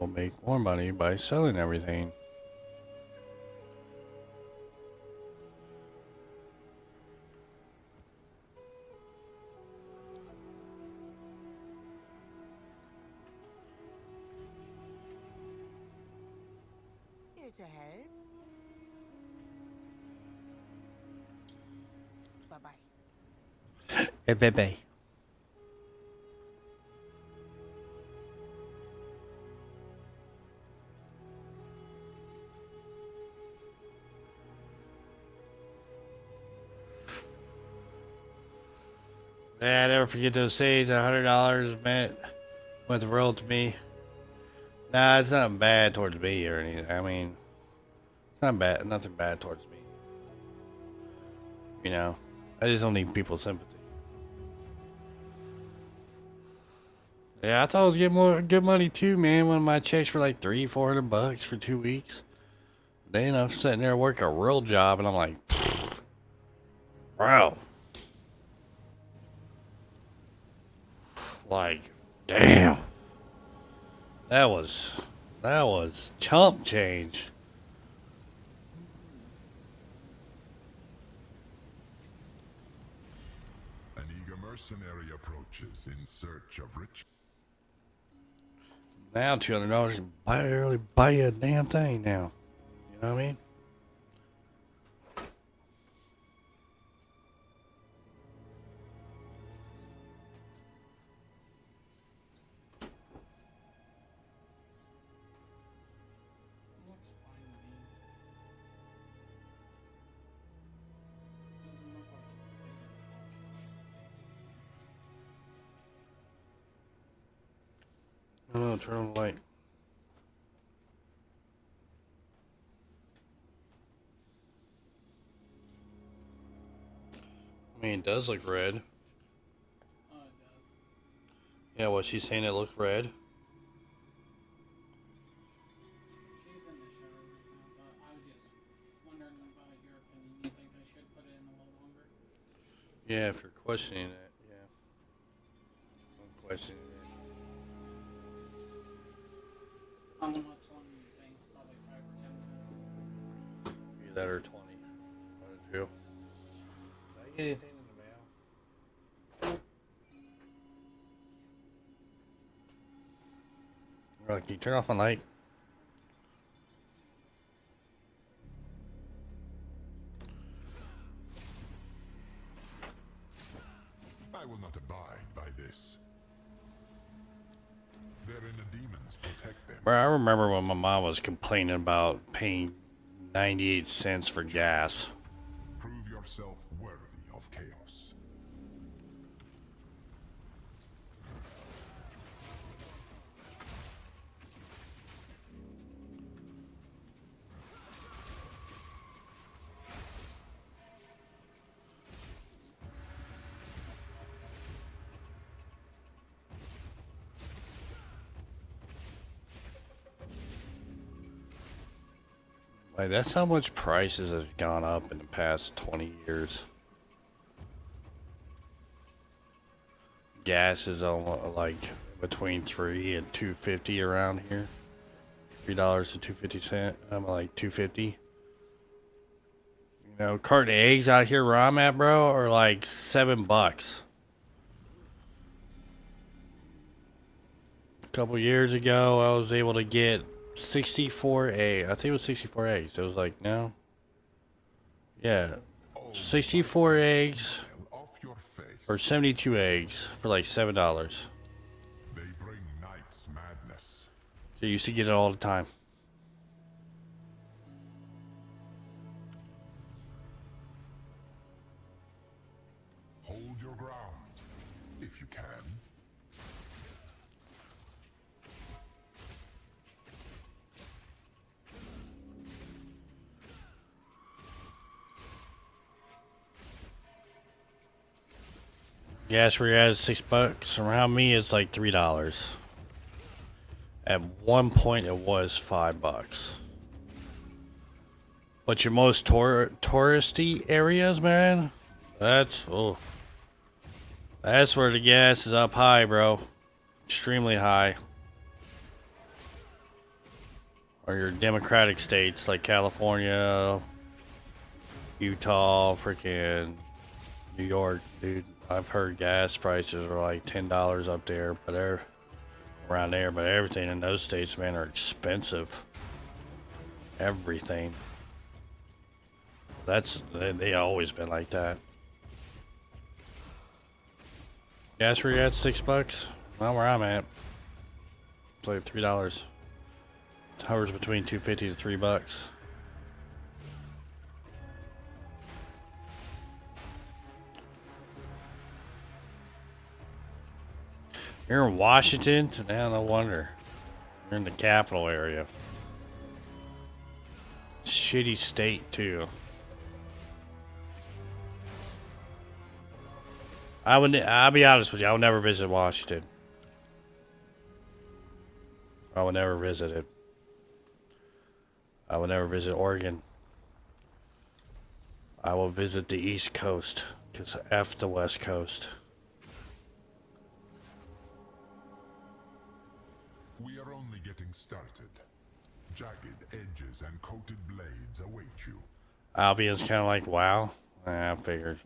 We'll make more money by selling everything. Here to help. Bye-bye. Hey, baby. Yeah, I never forget those days. $100 meant the world to me. Nah, it's not bad towards me or anything. I mean, it's not bad. Nothing bad towards me. You know, I just don't need people's sympathy. Yeah, I thought I was getting more good money too, man. One of my checks were like $300-400 for 2 weeks. Then I'm sitting there working a real job, and I'm like, bro. Like, damn. That was chump change. An eager mercenary approaches in search of rich. Now $200 can barely buy you a damn thing now. You know what I mean? Oh, turn on the light. I mean, it does look red. Oh, it does. Yeah, what she's saying, it looks red. She's in the shower right now, but I was just wondering about your opinion. You think I should put it in a little longer? Yeah, if you're questioning it, yeah. I'm questioning it. How much longer do you think? Probably 5 or 10 minutes. Either that or 20. One or two. Did I get anything in the mail? Bro, can you turn off my light? I will not abide by this. Their inner demons protect them. Bro, I remember when my mom was complaining about paying 98 cents for gas. Prove yourself worthy of chaos. Like, that's how much prices have gone up in the past 20 years. Gas is almost like between $3 and $2.50 around here. $3 to 2.50 cents. I'm like $2.50. You know, carton of eggs out here where I'm at, bro, are like $7. A couple years ago, I was able to get 64 eggs. I think it was 64 eggs. It was like, no. Yeah. 64 eggs Off your face. or 72 eggs for like $7. They bring night's madness. You used to get it all the time. Hold your ground, if you can. Gas where you're at is $6. Around me, it's like $3. At one point, it was $5. But your most touristy areas, man, that's that's where the gas is up high, bro. Extremely high. Or your democratic states like California, Utah, freaking New York, dude. I've heard gas prices are like $10 up there, but they're around there. But everything in those states, man, are expensive. Everything. They always been like that. Gas where you at $6? Not where I'm at. It's like $3. It hovers between $2.50 to $3. You're in Washington? Yeah, no wonder. You're in the capital area. Shitty state, too. I'll be honest with you, I would never visit Washington. I would never visit it. I would never visit Oregon. I will visit the East Coast, because F the West Coast. We are only getting started. Jagged edges and coated blades await you. Albion's kind of like, wow. I figured.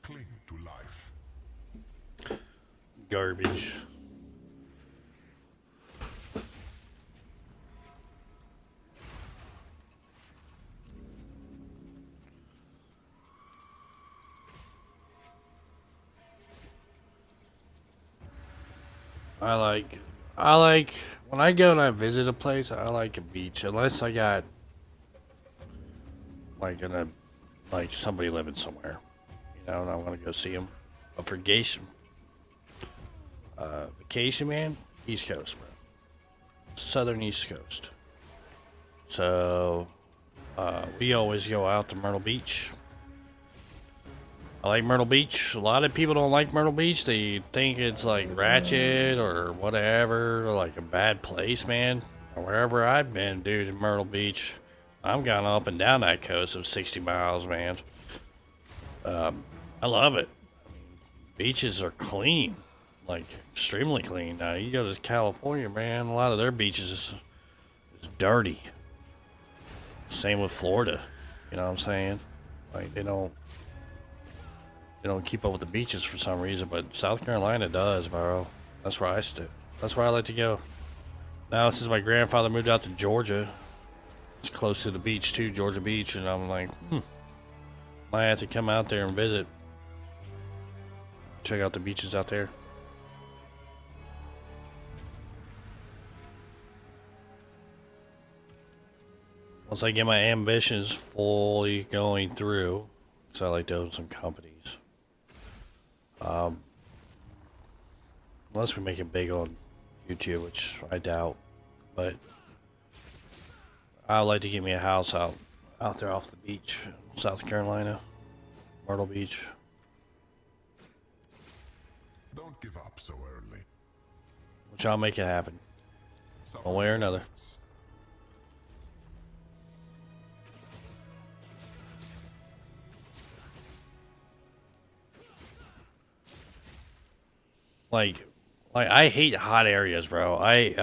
Cling to life. Garbage. I like when I go and I visit a place, I like a beach, unless I got like somebody living somewhere, you know, and I want to go see them. But for vacation, man, East Coast, bro, Southern East Coast. So we always go out to Myrtle Beach. I like Myrtle Beach. A lot of people don't like Myrtle Beach. They think it's like ratchet or whatever, or like a bad place, man. Or wherever I've been, dude, in Myrtle Beach, I'm gone up and down that coast of 60 miles, man. I love it. I mean, beaches are clean, like extremely clean. Now you go to California, man, a lot of their beaches is dirty. Same with Florida. You know what I'm saying? Like they don't keep up with the beaches for some reason, but South Carolina does, bro. That's where I stay. That's where I like to go. Now, since my grandfather moved out to Georgia, it's close to the beach too, Georgia Beach, and I'm like, might have to come out there and visit. Check out the beaches out there. Once I get my ambitions fully going through, because I like to own some companies. Unless we make it big on YouTube, which I doubt, but I'd like to get me a house out there off the beach, South Carolina, Myrtle Beach. Don't give up so early. Which I'll make it happen, one way or another. Like I hate hot areas, bro. I've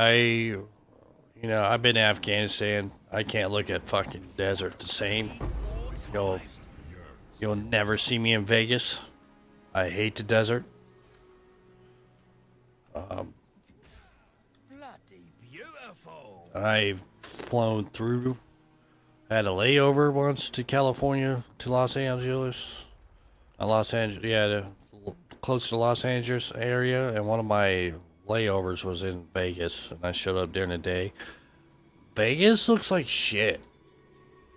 been to Afghanistan. I can't look at fucking desert the same. You'll never see me in Vegas. I hate the desert. Bloody beautiful. I've flown through. I had a layover once to California to Los Angeles. Close to the Los Angeles area, and one of my layovers was in Vegas, and I showed up during the day. Vegas looks like shit.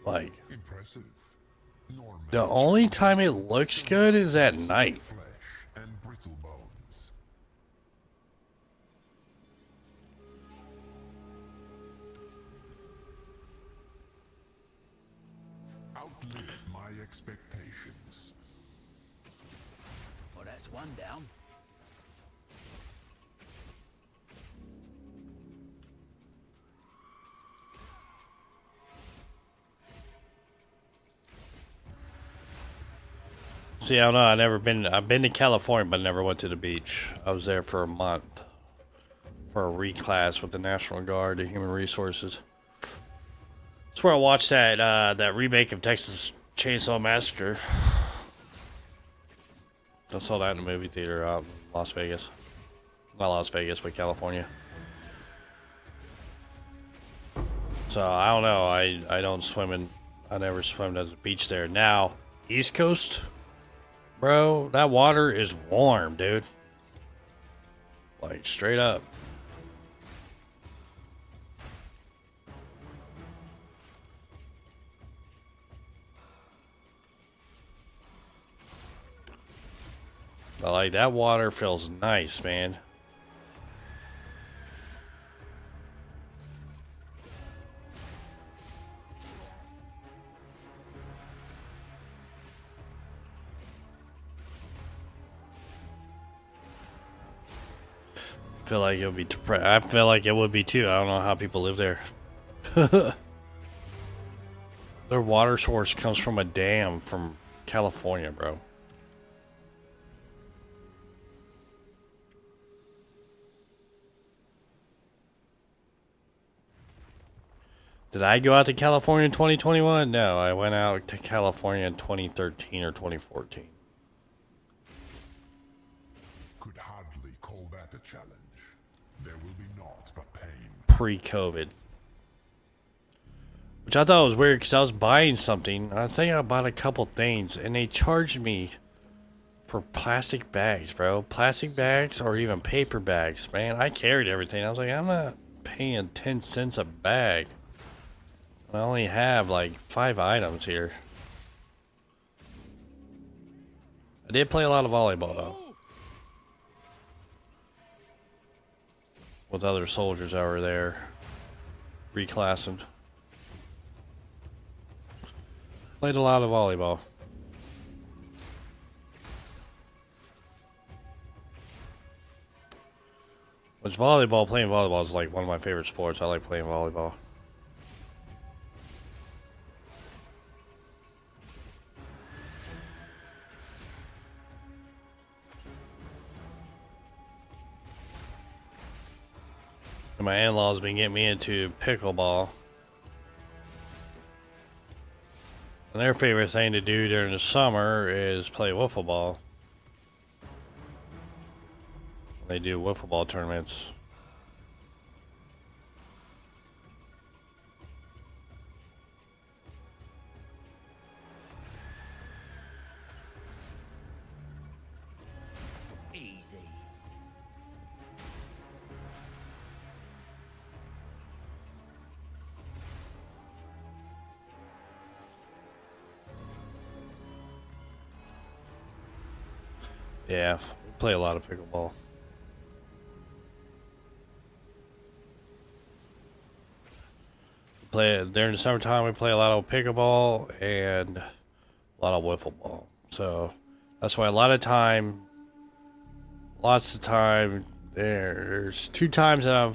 Like, Impressive. the only time it looks good is at night. Flesh and brittle bones. Outlive my expectations. That's one down. See, I don't know. I've been to California, but never went to the beach. I was there for a month for a reclass with the National Guard, the Human Resources. That's where I watched that remake of Texas Chainsaw Massacre. I saw that in the movie theater out in Las Vegas. Not Las Vegas, but California. So I don't know. I don't swim in. I never swam at the beach there. Now, East Coast, bro, that water is warm, dude. Like straight up. But like that water feels nice, man. I feel like it would be. I feel like it would be too. I don't know how people live there. Their water source comes from a dam from California, bro. Did I go out to California in 2021? No, I went out to California in 2013 or 2014. Could hardly call that a challenge. There will be naught but pain. Pre-COVID. Which I thought was weird because I was buying something. I think I bought a couple things and they charged me for plastic bags, bro. Plastic bags or even paper bags. Man, I carried everything. I was like, I'm not paying 10 cents a bag. I only have like 5 items here. I did play a lot of volleyball though. With other soldiers over there. Reclassing. Played a lot of volleyball. Which playing volleyball is like one of my favorite sports. I like playing volleyball. And my in-laws been getting me into pickleball. And their favorite thing to do during the summer is play wiffle ball. They do wiffle ball tournaments. Easy. Yeah, we play a lot of pickleball. During the summertime, we play a lot of pickleball and a lot of wiffle ball. So that's why lots of time, there's 2 times that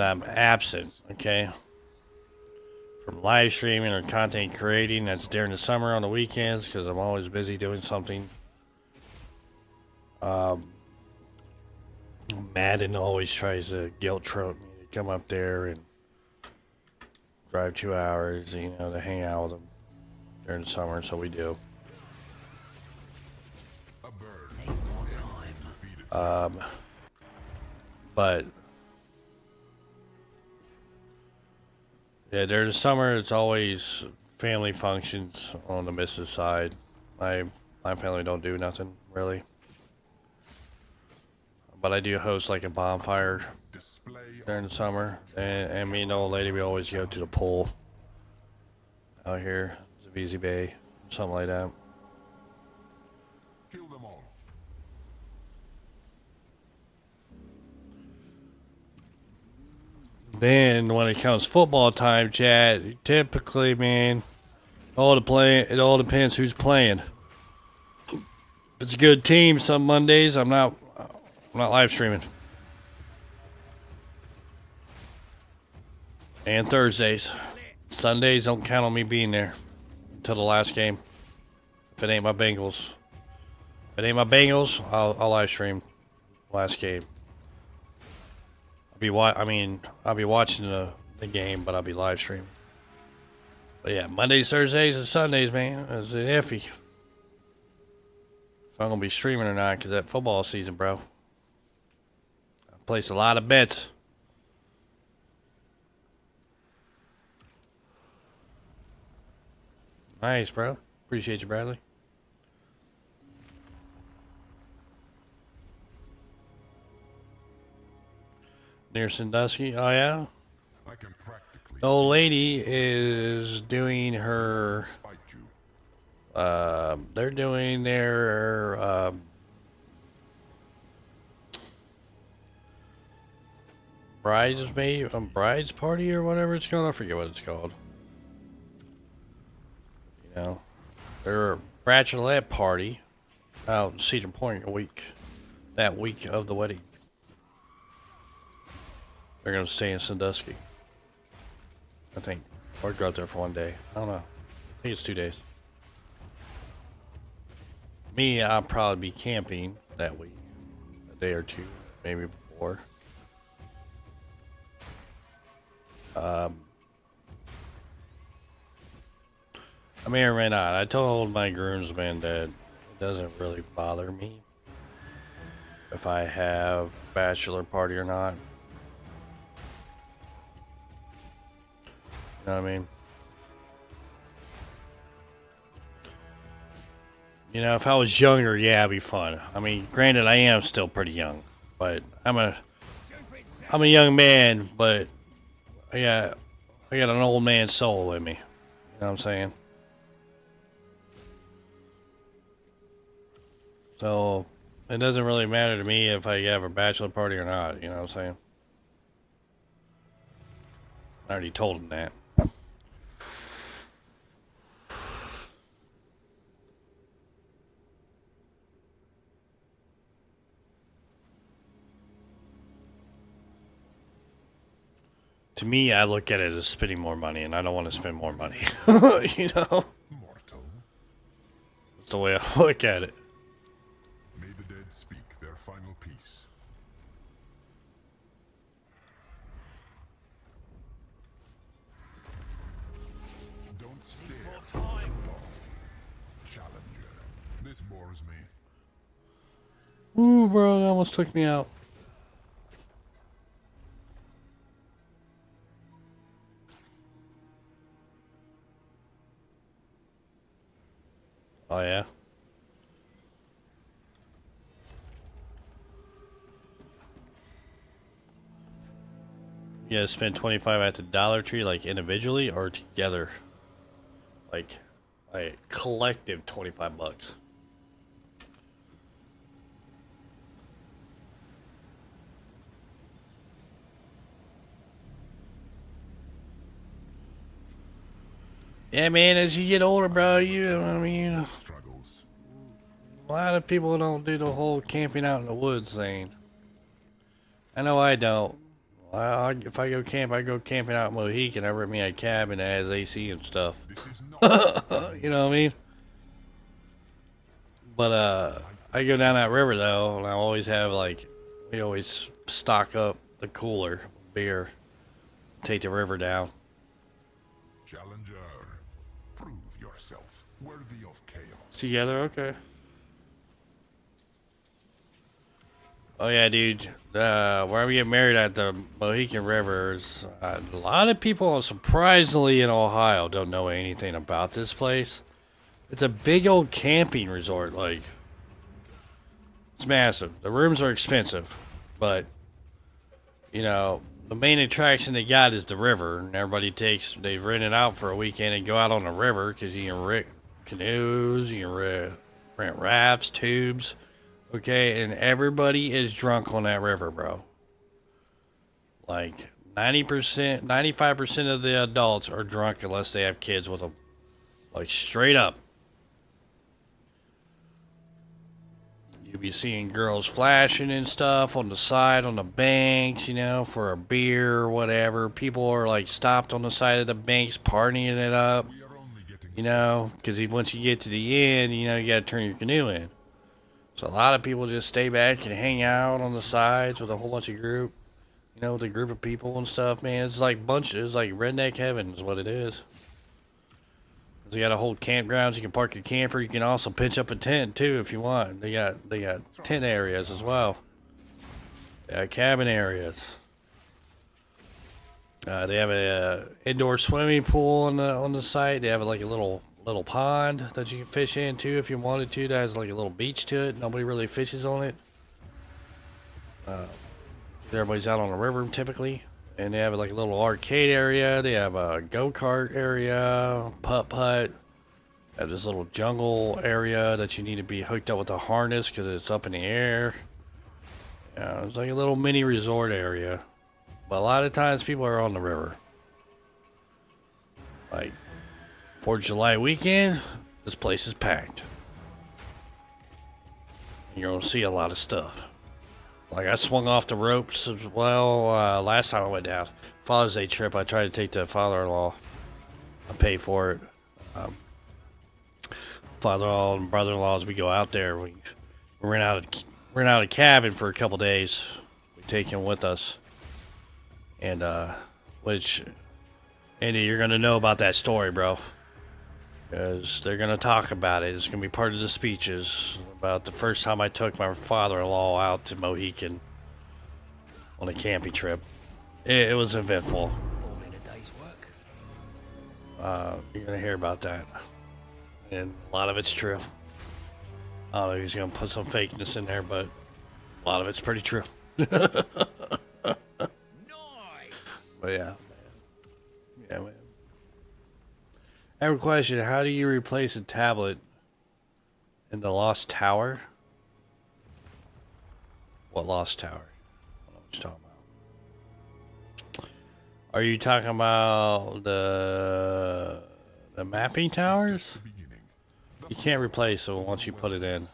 I'm absent, okay? From live streaming or content creating. That's during the summer on the weekends because I'm always busy doing something. Madden always tries to guilt trip me to come up there and drive 2 hours, you know, to hang out with them during the summer, so we do. A bird. But yeah, during the summer, it's always family functions on the missus side. My family don't do nothing really, but I do host like a bonfire during the summer, and me and the old lady, we always go to the pool out here, Zavisi Bay, something like that. Kill them all. Then when it comes football time, chat, typically, man, it all depends who's playing. If it's a good team, some Mondays I'm not live streaming. And Thursdays. Sundays don't count on me being there until the last game. If it ain't my Bengals. If it ain't my Bengals, I'll live stream last game. I'll be watching the game, but I'll be live streaming. But yeah, Mondays, Thursdays, and Sundays, man, is iffy. If I'm gonna be streaming or not, because that football season, bro. I placed a lot of bets. Nice, bro. Appreciate you, Bradley. Near Sandusky. Oh, yeah? I can practically The old lady is doing her... spite you. they're doing their... bride's party or whatever it's called. I forget what it's called. You know, their bachelorette party out in Cedar Point that week of the wedding. They're gonna stay in Sandusky, I think, or go out there for one day. I don't know. I think it's 2 days. Me, I'll probably be camping that week, a day or two, maybe before. I may or may not. I told my groomsmen that it doesn't really bother me if I have a bachelor party or not. You know what I mean? You know, if I was younger, yeah, it'd be fun. I mean, granted, I am still pretty young, but I'm a young man, but I got an old man soul in me. You know what I'm saying? So it doesn't really matter to me if I have a bachelor party or not. You know what I'm saying? I already told him that. To me, I look at it as spending more money, and I don't want to spend more money. You know? Mortal, That's the way I look at it. may the dead speak their final piece. Don't stare too long. Challenger, this bores me. Ooh, bro, that almost took me out. Oh, yeah? You gotta spend 25 at the Dollar Tree, like individually or together? Like collective 25 bucks. Yeah, man, as you get older, bro, Struggles. a lot of people don't do the whole camping out in the woods thing. I know I don't. If I go camp, I go camping out in Mohican. I rent me a cabin that has AC and stuff. This is not You know what I mean? But I go down that river though, and I always have we always stock up the cooler with beer. Take the river down. Challenger, prove yourself worthy of chaos. Together, okay. Oh yeah, dude. Where we get married at the Mohican Rivers, a lot of people, surprisingly in Ohio, don't know anything about this place. It's a big old camping resort. Like, it's massive. The rooms are expensive, but you know, the main attraction they got is the river, and they rent it out for a weekend and go out on the river because you can rent canoes, you can rent rafts, tubes. Okay, and everybody is drunk on that river, bro. Like 90%, 95% of the adults are drunk unless they have kids with them. Like straight up. You'll be seeing girls flashing and stuff on the side, on the banks, you know, for a beer or whatever. People are like stopped on the side of the banks, partying it up, We are only getting you know, because once you get to the end, you know, you got to turn your canoe in. So a lot of people just stay back and hang out on the sides with a whole bunch of group, you know, with a group of people and stuff, man. It's like bunches, like redneck heaven is what it is. They got a whole campgrounds. You can park your camper. You can also pitch up a tent too if you want. They got tent areas as well. Cabin areas. They have a indoor swimming pool on the site. They have like a little pond that you can fish in too if you wanted to. That has like a little beach to it. Nobody really fishes on it. Everybody's out on the river typically. And they have like a little arcade area. They have a go-kart area, putt-putt. They have this little jungle area that you need to be hooked up with a harness because it's up in the air. Yeah, it's like a little mini resort area. But a lot of times people are on the river. Like 4th of July weekend, this place is packed. You're going to see a lot of stuff. Like, I swung off the ropes as well last time I went down. Father's Day trip, I tried to take the father-in-law. I paid for it. Father-in-law and brother-in-laws, we go out there. We rent out a cabin for a couple days. We take him with us. And, which, Andy, you're going to know about that story, bro. Because they're going to talk about it. It's going to be part of the speeches about the first time I took my father-in-law out to Mohican on a camping trip. It was eventful. All in a day's work. You're going to hear about that. And a lot of it's true. I don't know if he's going to put some fakeness in there, but a lot of it's pretty true. Nice. But yeah. Yeah, man. I have a question. How do you replace a tablet in the Lost Tower? What Lost Tower? I don't know what you're talking about. Are you talking about the mapping towers? the beginning. You can't replace it once you put it in.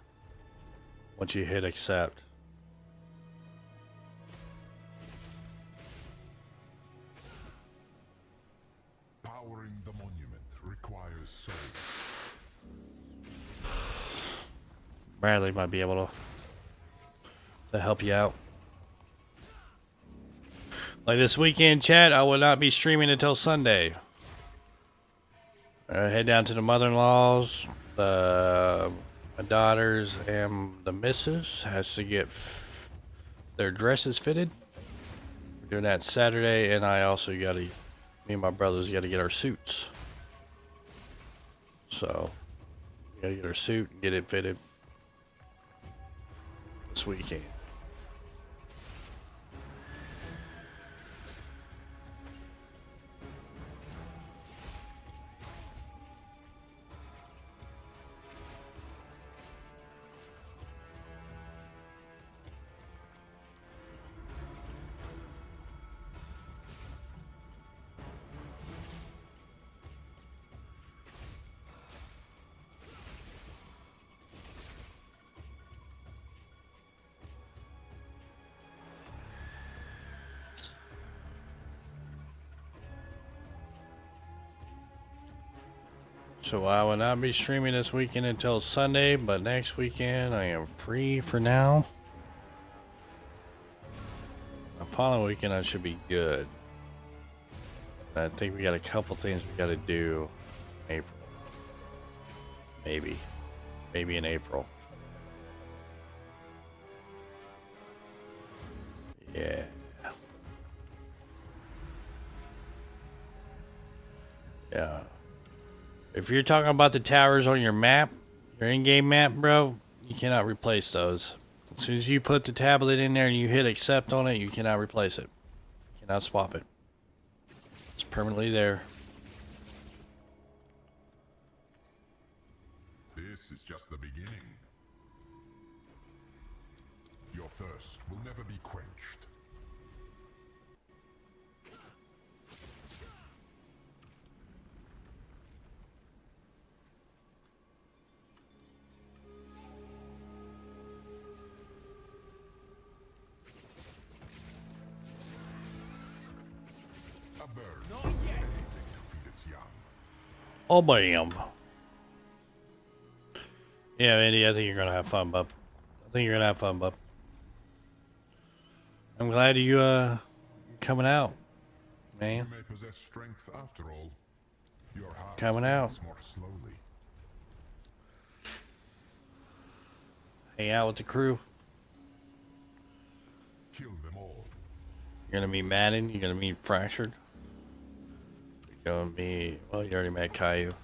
Once you hit accept. Powering the monument requires souls. Bradley might be able to help you out. Like this weekend, chat, I will not be streaming until Sunday. Head down to the mother-in-law's, my daughters, and the missus has to get their dresses fitted. We're doing that Saturday, and I also got to, me and my brothers got to get our suits. So, we got to get our suit and get it fitted this weekend. So I will not be streaming this weekend until Sunday, but next weekend I am free for now. The following weekend I should be good. I think we got a couple things we got to do in April. Maybe in April. Yeah. Yeah. If you're talking about the towers on your map, your in-game map, bro, you cannot replace those. As soon as you put the tablet in there and you hit accept on it, you cannot replace it. You cannot swap it. It's permanently there. This is just the beginning. Your thirst will never be quenched. bird will do anything to feed its young. Oh, bam. Yeah, Andy, I think you're gonna have fun, bub. I think you're gonna have fun, bub. I'm glad you coming out, man. You may possess strength after all. Your heart Coming out. beats more slowly. Hang out with the crew. Kill them all. You're gonna meet Madden. You're gonna meet Fractured. You're gonna be, well, you already met Caillou.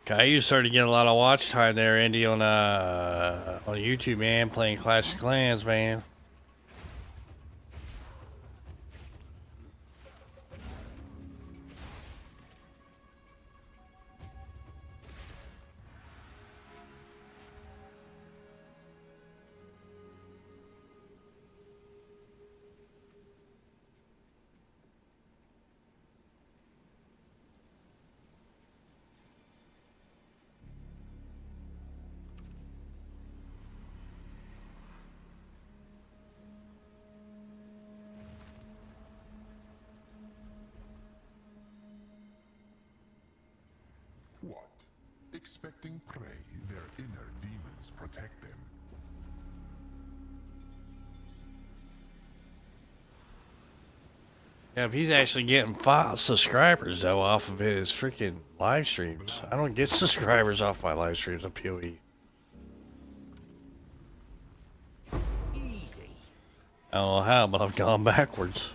Caillou started getting a lot of watch time there, Andy, on YouTube, man, playing Clash of Clans, man. What? Expecting prey, their inner demons protect them. Yeah, if he's actually getting 5 subscribers, though, off of his freaking live streams. I don't get subscribers off my live streams of PoE. Easy. I don't know how, but I've gone backwards.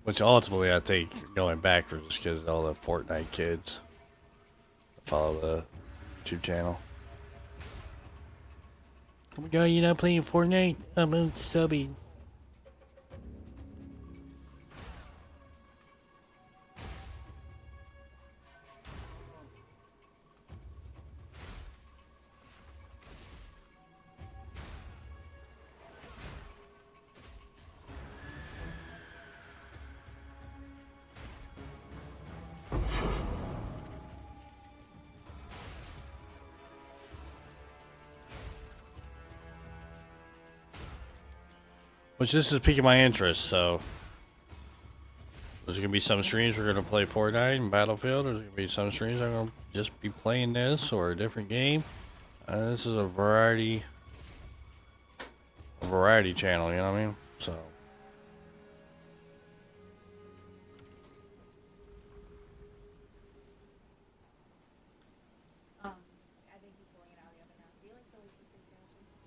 Which ultimately I think going backwards because all the Fortnite kids follow the YouTube channel. Oh my god, you're not playing Fortnite? I'm unsubbing. Which this is piquing my interest, so there's gonna be some streams we're gonna play Fortnite and Battlefield. There's gonna be some streams I'm gonna just be playing this or a different game. This is a variety channel, you know what I mean? So I think he's pulling it out the other now. Do you like Philly cheesesteak sandwiches?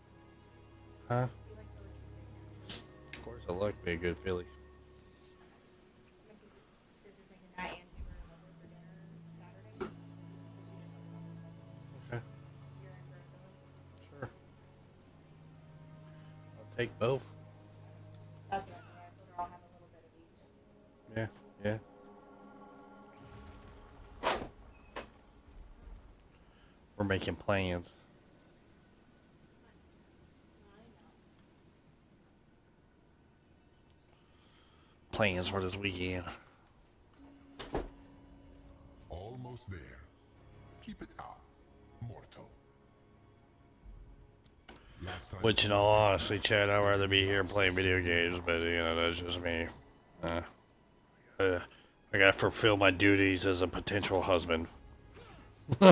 huh? Do you like Philly cheesesteak sandwiches? Of course I like to be a good Philly. My sister's making that and hamburger and for dinner Saturday. So she just Okay. you're in for a Philly. Sure. I'll take both. That's what I told her. I told her I'll have a little bit of each. Yeah, yeah. We're making plans. Plans for this weekend. Almost there. Keep it up, mortal. Last time Which, in all honesty, Chad, I'd rather be here playing video games, but, you know, that's just me. I gotta fulfill my duties as a potential husband. the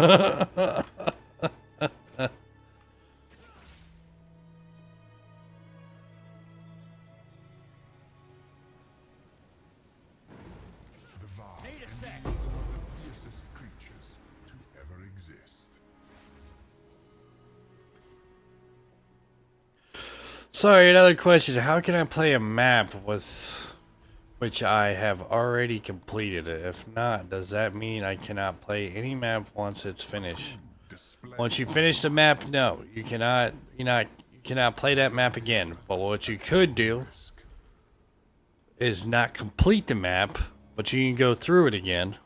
Var Need a sec. is one of the fiercest creatures to ever exist. Sorry, another question. How can I play a map with which I have already completed it? If not, does that mean I cannot play any map once it's finished? Display Once you finish the map, no, you cannot. You cannot play that map again. But what you could do risk. is not complete the map, but you can go through it again.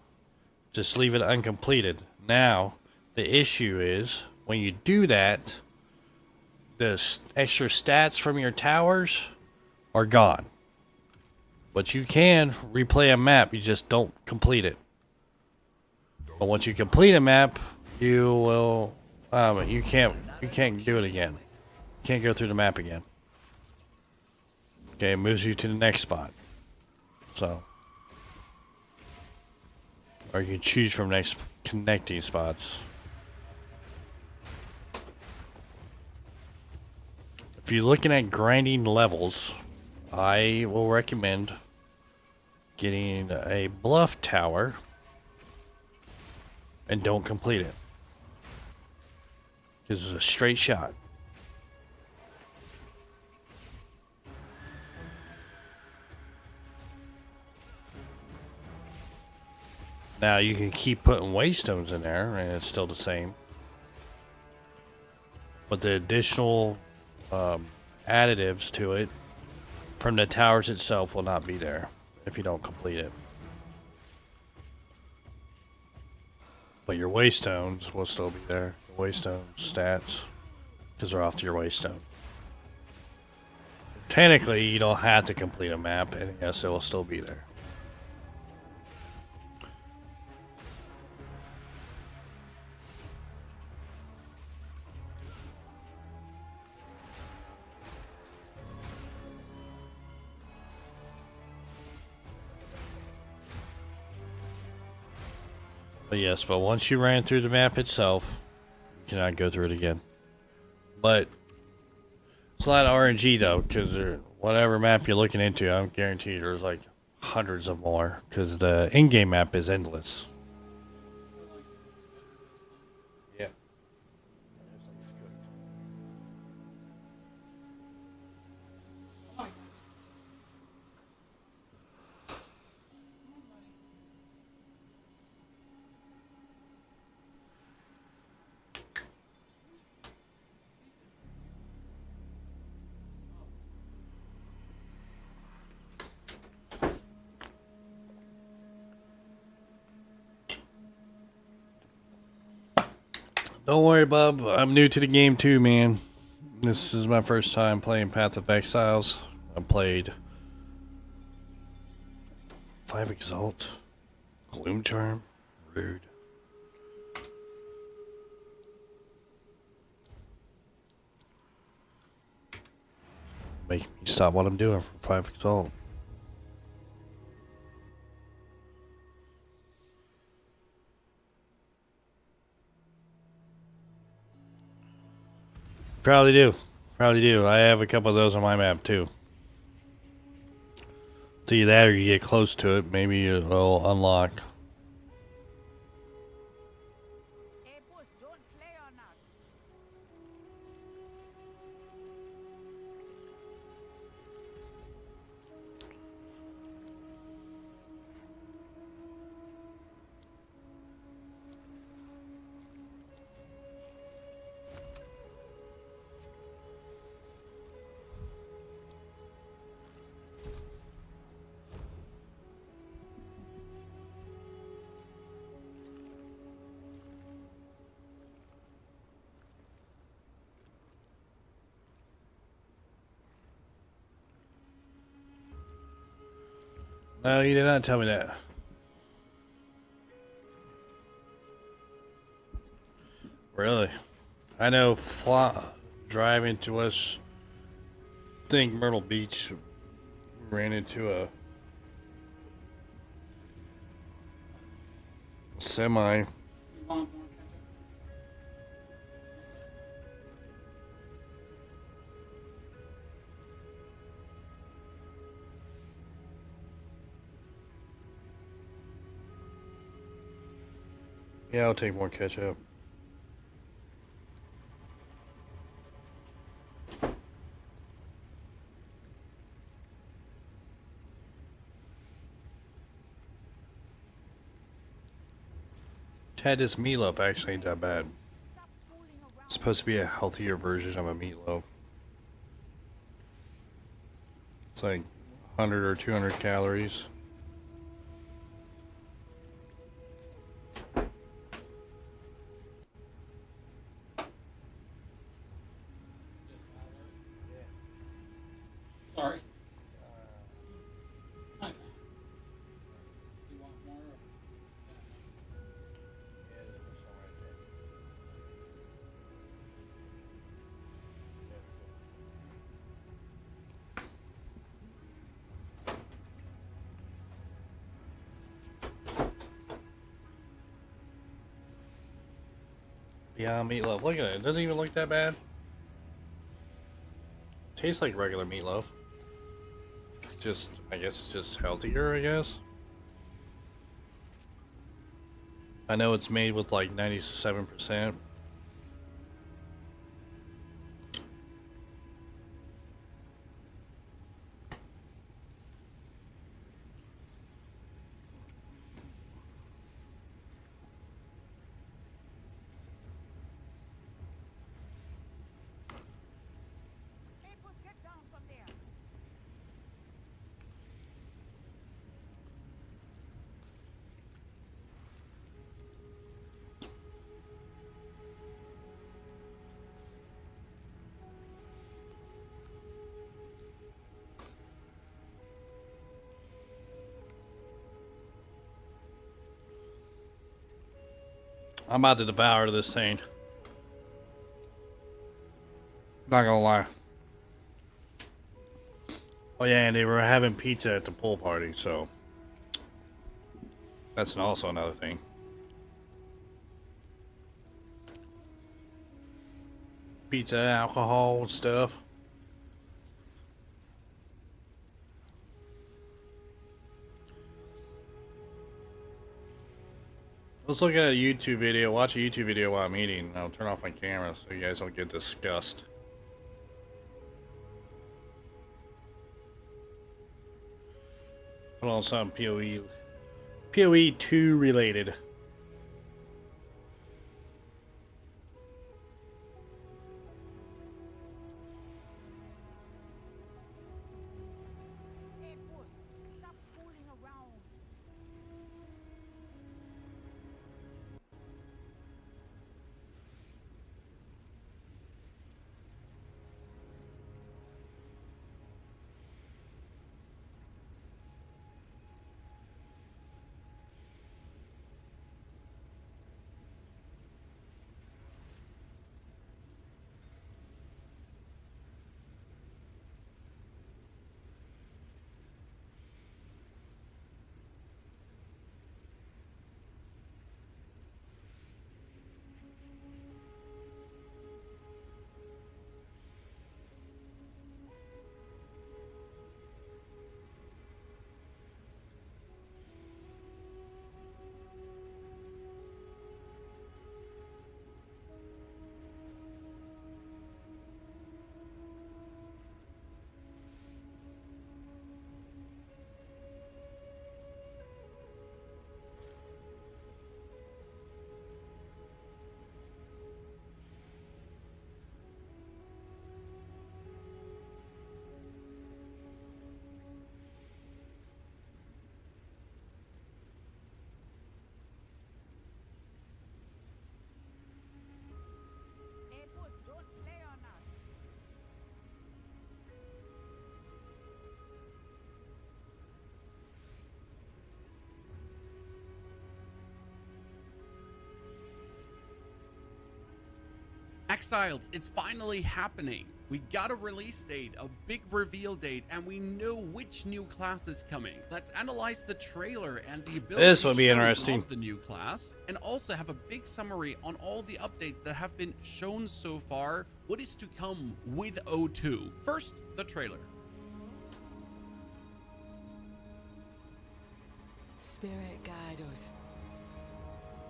Just leave it uncompleted. Now, the issue is when you do that, the extra stats from your towers are gone. But you can replay a map, you just don't complete it. But once you complete a map, you will You can't do it again. You can't go through the map again. Okay, it moves you to the next spot. So, or you can choose from next connecting spots. If you're looking at grinding levels, I will recommend getting a bluff tower and don't complete it. Because it's a straight shot. Now you can keep putting waystones in there and it's still the same. But the additional additives to it from the towers itself will not be there if you don't complete it. But your waystones will still be there. The waystone stats, because they're off to your waystone. Technically, you don't have to complete a map, and yes, it will still be there. But yes, but once you ran through the map itself, you cannot go through it again. But it's a lot of RNG though, because whatever map you're looking into, I'm guaranteed there's like hundreds of more, because the in-game map is endless. Yeah. Don't worry, bub. I'm new to the game too, man. This is my first time playing Path of Exiles. I played 5 Exalt, Gloom Charm, Rude. Making me stop what I'm doing for 5 Exalt. Probably do. Probably do. I have a couple of those on my map too. It's either that or you get close to it, maybe it'll unlock. Hey, boss, don't play or not. No, you did not tell me that. Really? I know driving to us, think Myrtle Beach, ran into a semi. You want more ketchup? Yeah, I'll take more ketchup. Had this meatloaf actually ain't that bad. Stop fooling around. It's supposed to be a healthier version of a meatloaf. It's like 100 or 200 calories. Sorry. Okay. You want more? Or? Yeah, meatloaf. Look at it. It doesn't even look that bad. Tastes like regular meatloaf. Just, I guess it's just healthier, I guess. I know it's made with like 97%. Capos, get down from there. I'm about to devour this thing. Not gonna lie. Oh yeah, and they were having pizza at the pool party, so that's also another thing. Pizza, alcohol, and stuff. Let's look at a YouTube video. Watch a YouTube video while I'm eating. I'll turn off my camera so you guys don't get disgusted. Put on some PoE 2 related. Hey, boss, stop fooling around. Hey, boss, don't play on us. Exiles, it's finally happening. We got a release date, a big reveal date, and we know which new class is coming. Let's analyze the trailer and the ability This would be interesting. of the new class, and also have a big summary on all the updates that have been shown so far, what is to come with O2. First, the trailer. Spirit guide us.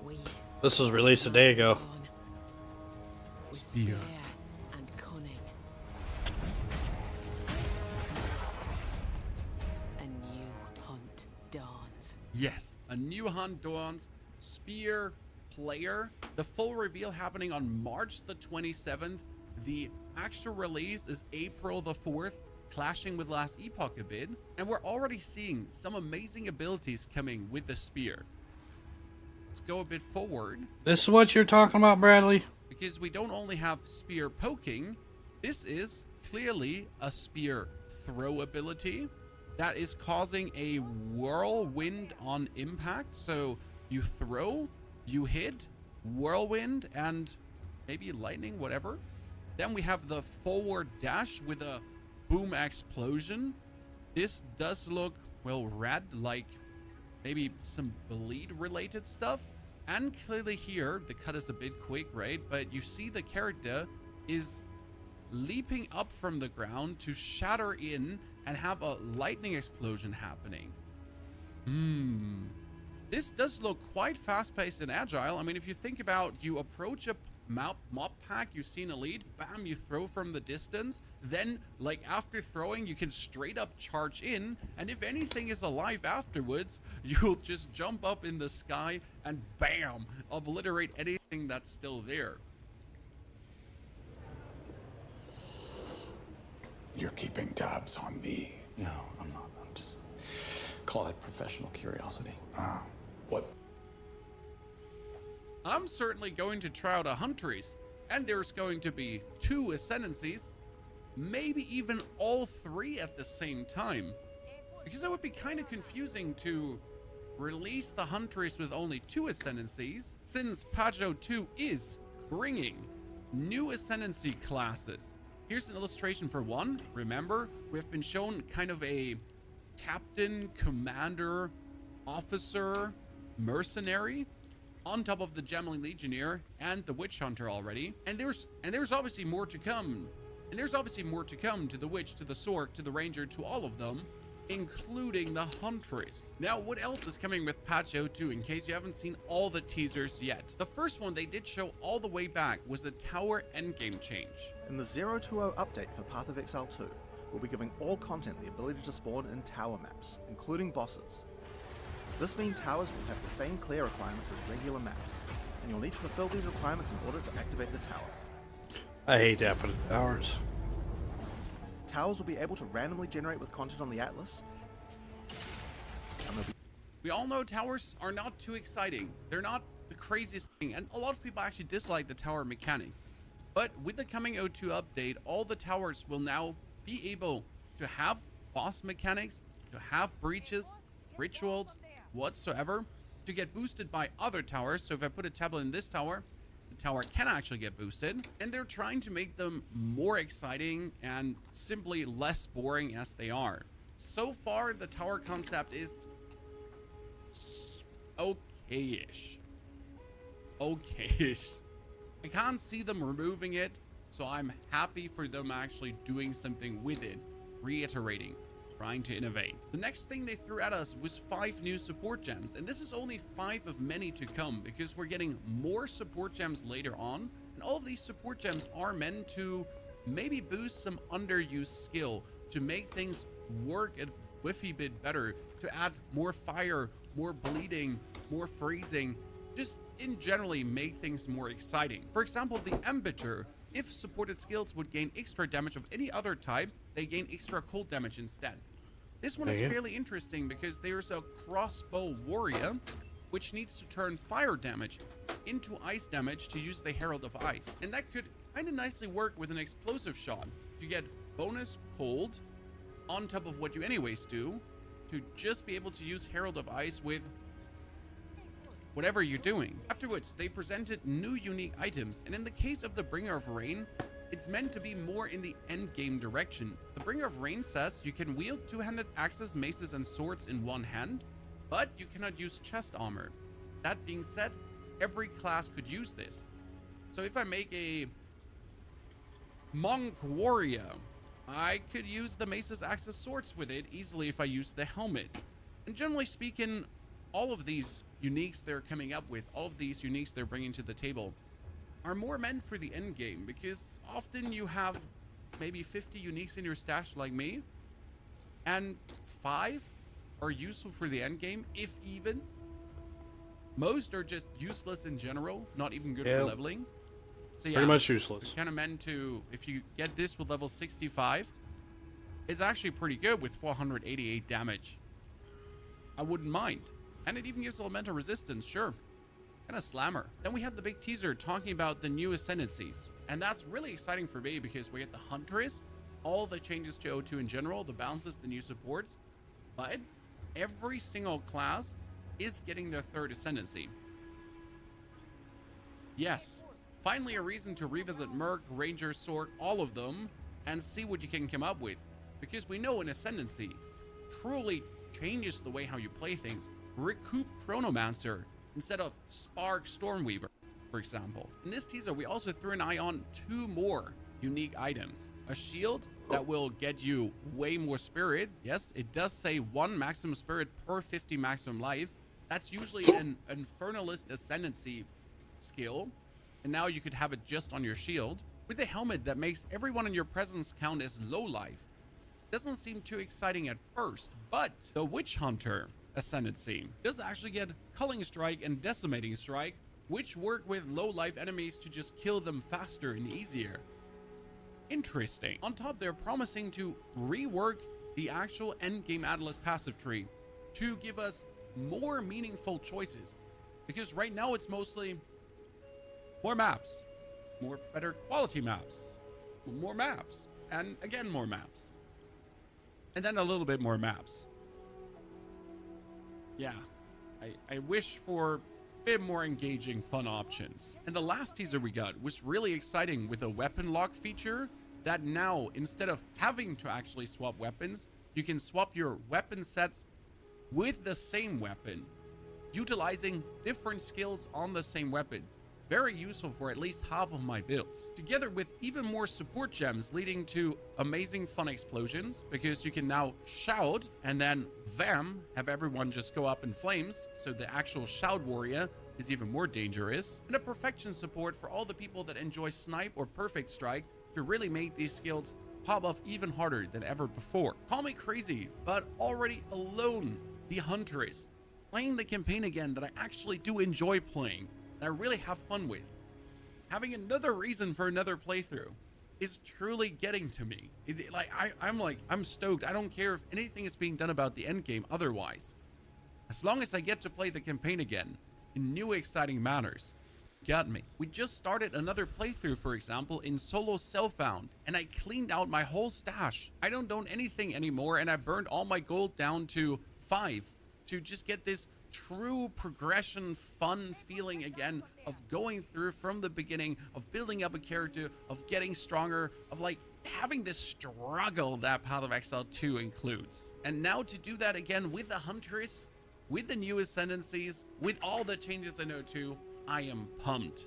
We This was released a day ago. with Spear. spear and cunning. A new hunt dawns. Yes, a new hunt dawns. Spear player. The full reveal happening on March the 27th. The actual release is April the 4th, clashing with Last Epoch a bit. And we're already seeing some amazing abilities coming with the spear. Let's go a bit forward, This is what you're talking about, Bradley? because we don't only have spear poking. This is clearly a spear throw ability that is causing a whirlwind on impact. So you throw, you hit, whirlwind, and maybe lightning, whatever. Then we have the forward dash with a boom explosion. This does look, well, rad, like maybe some bleed related stuff. And clearly here, the cut is a bit quick, right? But you see the character is leaping up from the ground to shatter in and have a lightning explosion happening. This does look quite fast-paced and agile. I mean, if you think about, you approach a mob pack, you see an elite, bam, you throw from the distance, then like after throwing you can straight up charge in, and if anything is alive afterwards, you'll just jump up in the sky and bam, obliterate anything that's still there. You're keeping tabs on me. No, I'm not. I'm just call it professional curiosity. What? I'm certainly going to try out a Huntress, and there's going to be 2 Ascendancies, maybe even all 3 at the same time, because it would be kind of confusing to release the Huntress with only 2 Ascendancies, since Pajo 2 is bringing new Ascendancy classes. Here's an illustration for one. Remember, we've been shown kind of a captain, commander, officer, mercenary on top of the Gemling Legionnaire and the Witch Hunter already. And there's obviously more to come. And there's obviously more to come to the Witch, to the Sork, to the Ranger, to all of them, including the Huntress. Now, what else is coming with patch 02 in case you haven't seen all the teasers yet? The first one they did show all the way back was the tower endgame change. In the 020 update for Path of Exile 2, we'll be giving all content the ability to spawn in tower maps, including bosses. This means towers will have the same clear requirements as regular maps, and you'll need to fulfill these requirements in order to activate the tower. I hate that for the towers. Towers will be able to randomly generate with content on the Atlas, and they'll be... We all know towers are not too exciting. They're not the craziest thing, and a lot of people actually dislike the tower mechanic. But with the coming 02 update, all the towers will now be able to have boss mechanics, to have breaches, rituals, whatsoever, to get boosted by other towers. So if I put a tablet in this tower, the tower can actually get boosted, and they're trying to make them more exciting and simply less boring as they are. So far, the tower concept is okay-ish. Okay-ish. I can't see them removing it, so I'm happy for them actually doing something with it, reiterating, trying to innovate. The next thing they threw at us was 5 new support gems, and this is only 5 of many to come because we're getting more support gems later on, and all of these support gems are meant to maybe boost some underused skill, to make things work a whiffy bit better, to add more fire, more bleeding, more freezing, just in generally make things more exciting. For example, the Embiter, if supported skills would gain extra damage of any other type, they gain extra cold damage instead. This one is fairly interesting because there's a crossbow warrior which needs to turn fire damage into ice damage to use the Herald of Ice, and that could kind of nicely work with an explosive shot to get bonus cold on top of what you anyways do, to just be able to use Herald of Ice with whatever you're doing. Afterwards, they presented new unique items, and in the case of the Bringer of Rain, it's meant to be more in the end game direction. The Bringer of Rain says you can wield two-handed axes, maces, and swords in one hand, but you cannot use chest armor. That being said, every class could use this. So if I make a monk warrior, I could use the maces, axes, swords with it easily if I use the helmet. And generally speaking, all of these uniques they're coming up with, all of these uniques they're bringing to the table, are more meant for the end game, because often you have maybe 50 uniques in your stash like me, and 5 are useful for the end game, if even. Most are just useless in general, not even good for leveling. So yeah, pretty much useless. Kind of meant to, if you get this with level 65, it's actually pretty good with 488 damage. I wouldn't mind. And it even gives elemental resistance, sure. Kind of slammer. Then we had the big teaser talking about the new ascendancies. And that's really exciting for me because we get the Huntress, all the changes to O2 in general, the bounces, the new supports. But every single class is getting their 3rd ascendancy. Yes, finally a reason to revisit Merc, Ranger, Sork, all of them, and see what you can come up with. Because we know an ascendancy truly changes the way how you play things. Recoup Chronomancer instead of Spark Stormweaver, for example. In this teaser, we also threw an eye on 2 more unique items. A shield that will get you way more spirit. Yes, it does say 1 maximum spirit per 50 maximum life. That's usually an Infernalist Ascendancy skill, and now you could have it just on your shield. With a helmet that makes everyone in your presence count as low life. Doesn't seem too exciting at first, but the Witch Hunter Ascendancy does actually get Culling Strike and Decimating Strike, which work with low life enemies to just kill them faster and easier. Interesting. On top, they're promising to rework the actual endgame Atlas passive tree to give us more meaningful choices, because right now it's mostly more maps, more better quality maps, more maps, and again more maps, and then a little bit more maps. Yeah, I wish for a bit more engaging, fun options. And the last teaser we got was really exciting, with a weapon lock feature that now, instead of having to actually swap weapons, you can swap your weapon sets with the same weapon, utilizing different skills on the same weapon. Very useful for at least half of my builds, together with even more support gems, leading to amazing fun explosions, because you can now shout and then vam, have everyone just go up in flames, so the actual shout warrior is even more dangerous. And a perfection support for all the people that enjoy snipe or perfect strike to really make these skills pop off even harder than ever before. Call me crazy, but already alone, the Huntress, playing the campaign again that I actually do enjoy playing, that I really have fun with, having another reason for another playthrough, is truly getting to me. I'm stoked. I don't care if anything is being done about the end game otherwise. As long as I get to play the campaign again in new exciting manners, got me. We just started another playthrough, for example, in solo self-found, and I cleaned out my whole stash. I don't own anything anymore, and I burned all my gold down to 5 to just get this true progression, fun feeling again of going through from the beginning, of building up a character, of getting stronger, of like having this struggle that Path of Exile 2 includes. And now to do that again with the Huntress, with the new ascendancies, with all the changes in O2, I am pumped.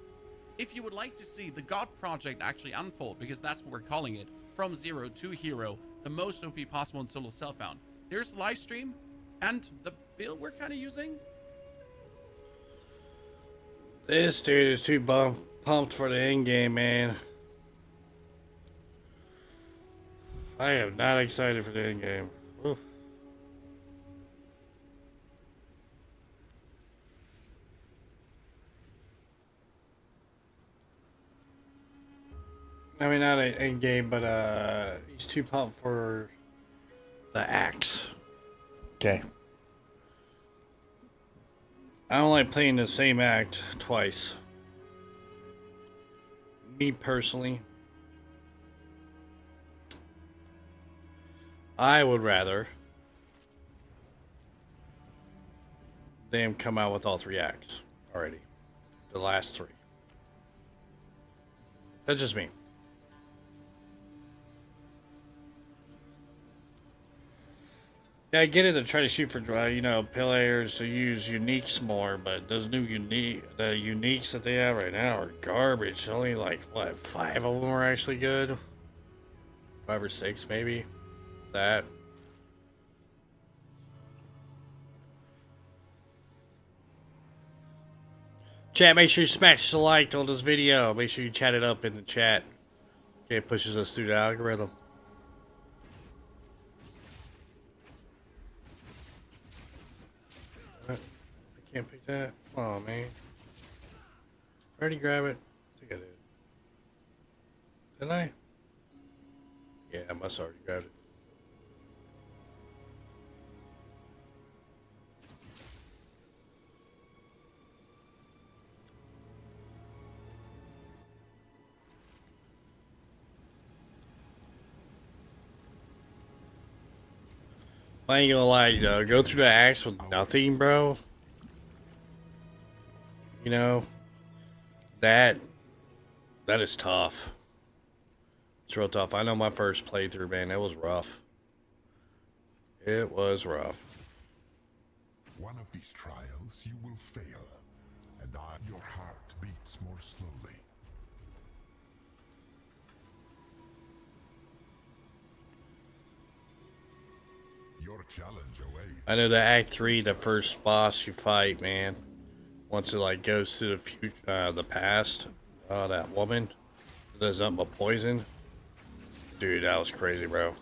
If you would like to see the God Project actually unfold, because that's what we're calling it, from zero to hero, the most OP possible in solo self-found, there's the live stream and the build we're kind of using. This dude is too pumped for the end game, man. I am not excited for the end game. Oof. I mean, not an end game, but he's too pumped for the axe. Okay. I don't like playing the same act twice. Me personally, I would rather them come out with all 3 acts already. The last 3. That's just me. Yeah, I get it to try to shoot for, players to use uniques more, but those new the uniques that they have right now are garbage. Only like, what, 5 of them are actually good? 5 or 6 maybe? That. Chat, make sure you smash the like on this video. Make sure you chat it up in the chat. Okay, it pushes us through the algorithm. Can't pick that. Oh man. Already grab it. I think I did. Didn't I? Yeah, I must have already grabbed it. I ain't gonna lie, go through the axe with nothing, bro. You know, that is tough. It's real tough. I know my first playthrough, man, that was rough. It was rough. One of these trials you will fail. and your heart beats more slowly. Your challenge awaits. I know the Act 3, the first boss you fight, man. Once it like goes to the future, the past, that woman does nothing but poison. Dude, that was crazy, bro.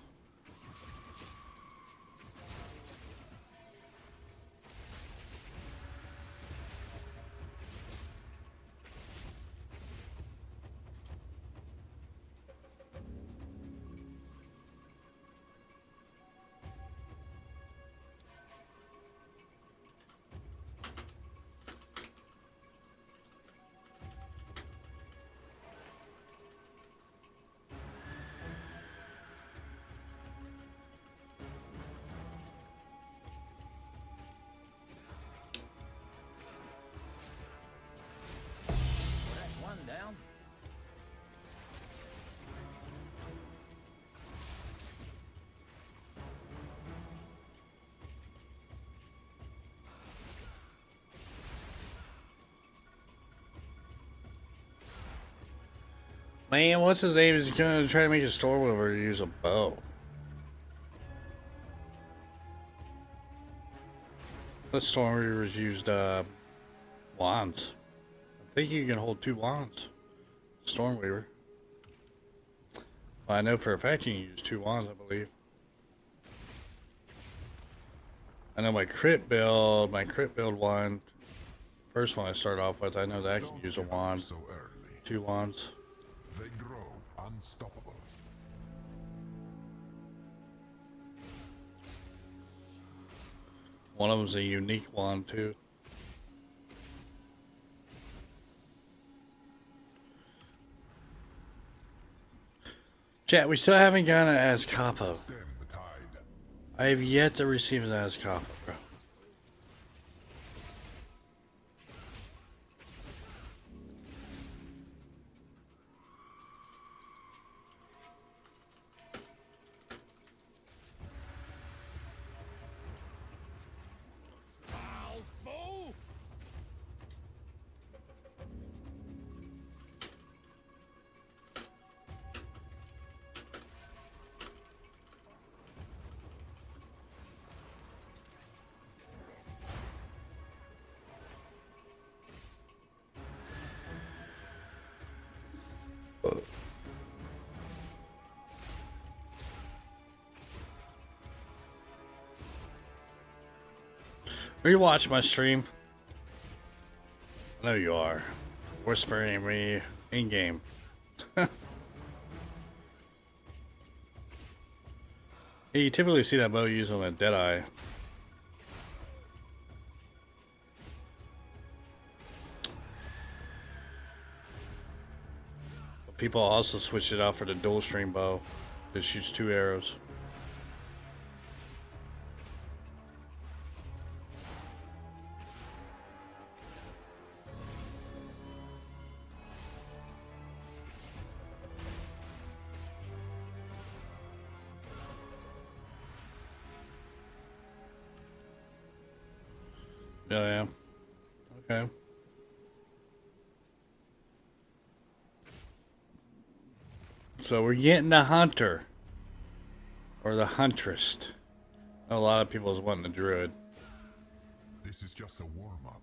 Man, what's his name? Is going to try to make a Stormweaver use a bow? The Stormweavers used wands. I think you can hold 2 wands. Stormweaver. Well, I know for a fact you can use 2 wands, I believe. I know my crit build one, first one I start off with, I know that I can use a wand. So early. 2 wands. They grow unstoppable. One of them's a unique wand too. Chat, we still haven't gotten an Azcapo. Stem the tide. I have yet to receive an Azcapo, bro. Are you watching my stream? I know you are. Whispering me in game. You typically see that bow used on a Deadeye. But people also switch it out for the dual string bow that shoots 2 arrows. Yeah. Okay. So we're getting the hunter. Or the huntress. I know a lot of people is wanting a druid. This is just a warm-up.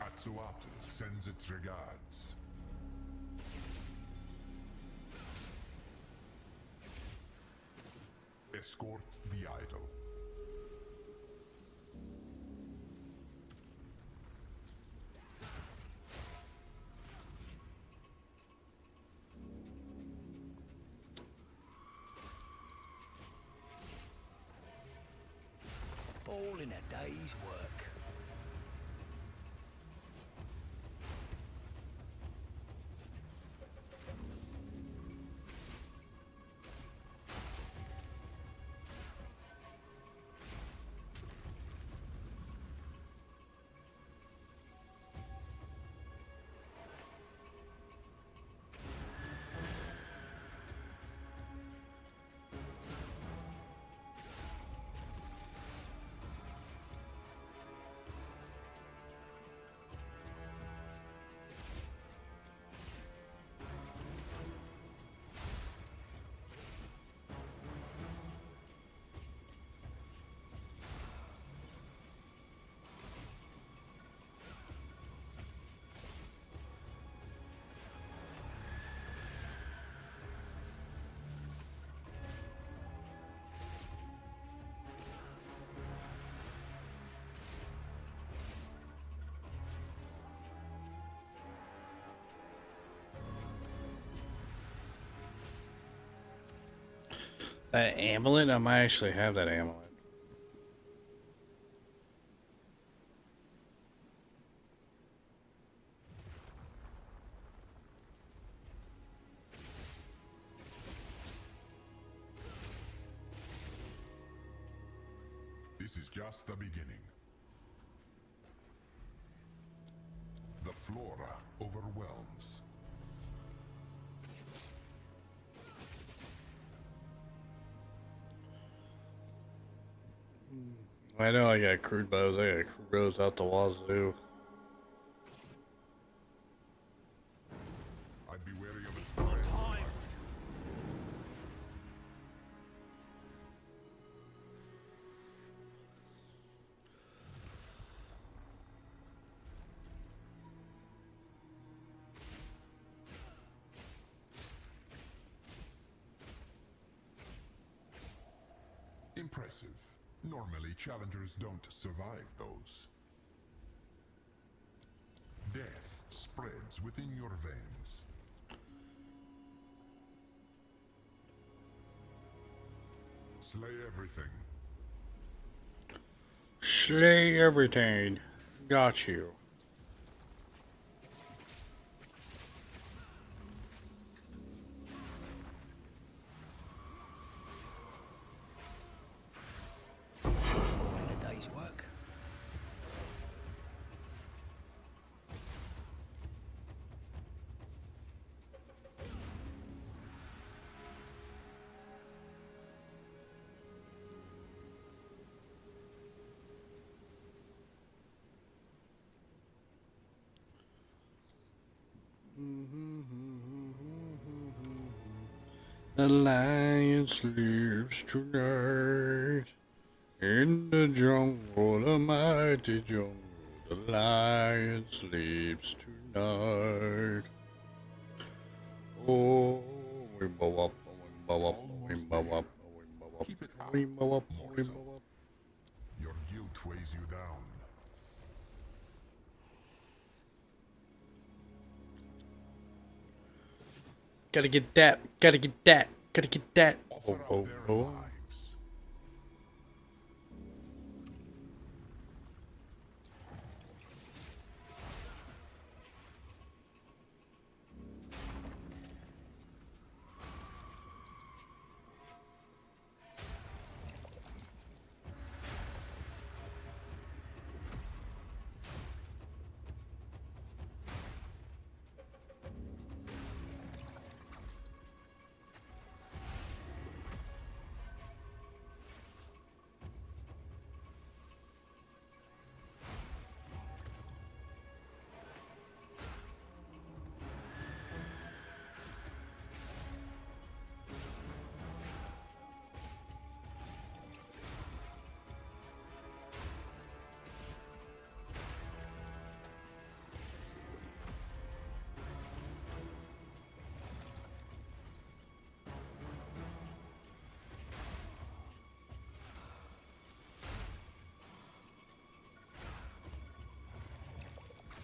Atsuatu sends its regards. Escort the idol. All in a day's work. That amulet? I might actually have that amulet. This is just the beginning. The flora overwhelms. I know I got crude bows. I got crude bows out the wazoo. I'd be wary of its prey. Impressive. Normally, challengers don't survive those. Death spreads within your veins. Slay everything. Slay everything. Got you. In a day's work. The lion sleeps tonight in the jungle, the mighty jungle. The lion sleeps tonight. Oh, we bow up, we bow up, we bow up, we bow up, Keep it up, we bow up, we mortal. bow up. Your guilt weighs you down. Gotta get that, gotta get that, gotta get that. Offer Oh, up their oh. lives.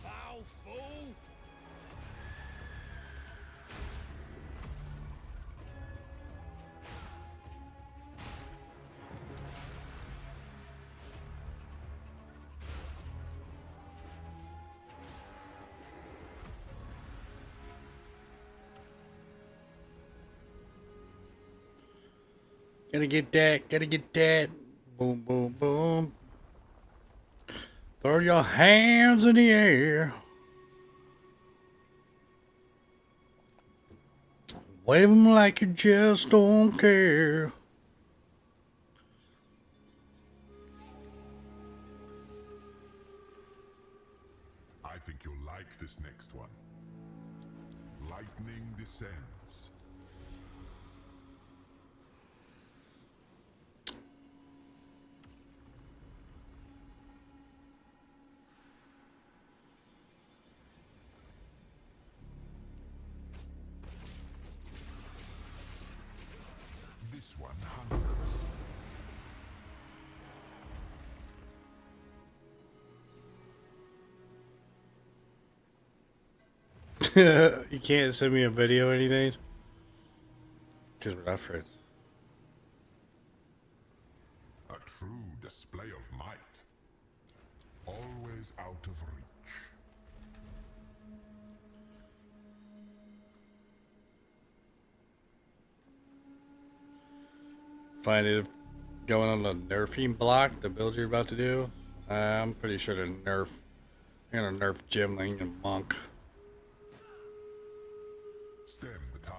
Foul fool! Gotta get that, gotta get that. Boom, boom, boom. Throw your hands in the air. Wave them like you just don't care. I think you'll like this next one. Lightning descends. This one hungers. You can't send me a video or anything? Because we're not friends. display of might. Always out of reach. Find it going on the nerfing block, the build you're about to do. I'm pretty sure the nerf. You're gonna nerf Gimling and Monk. Stem the tide.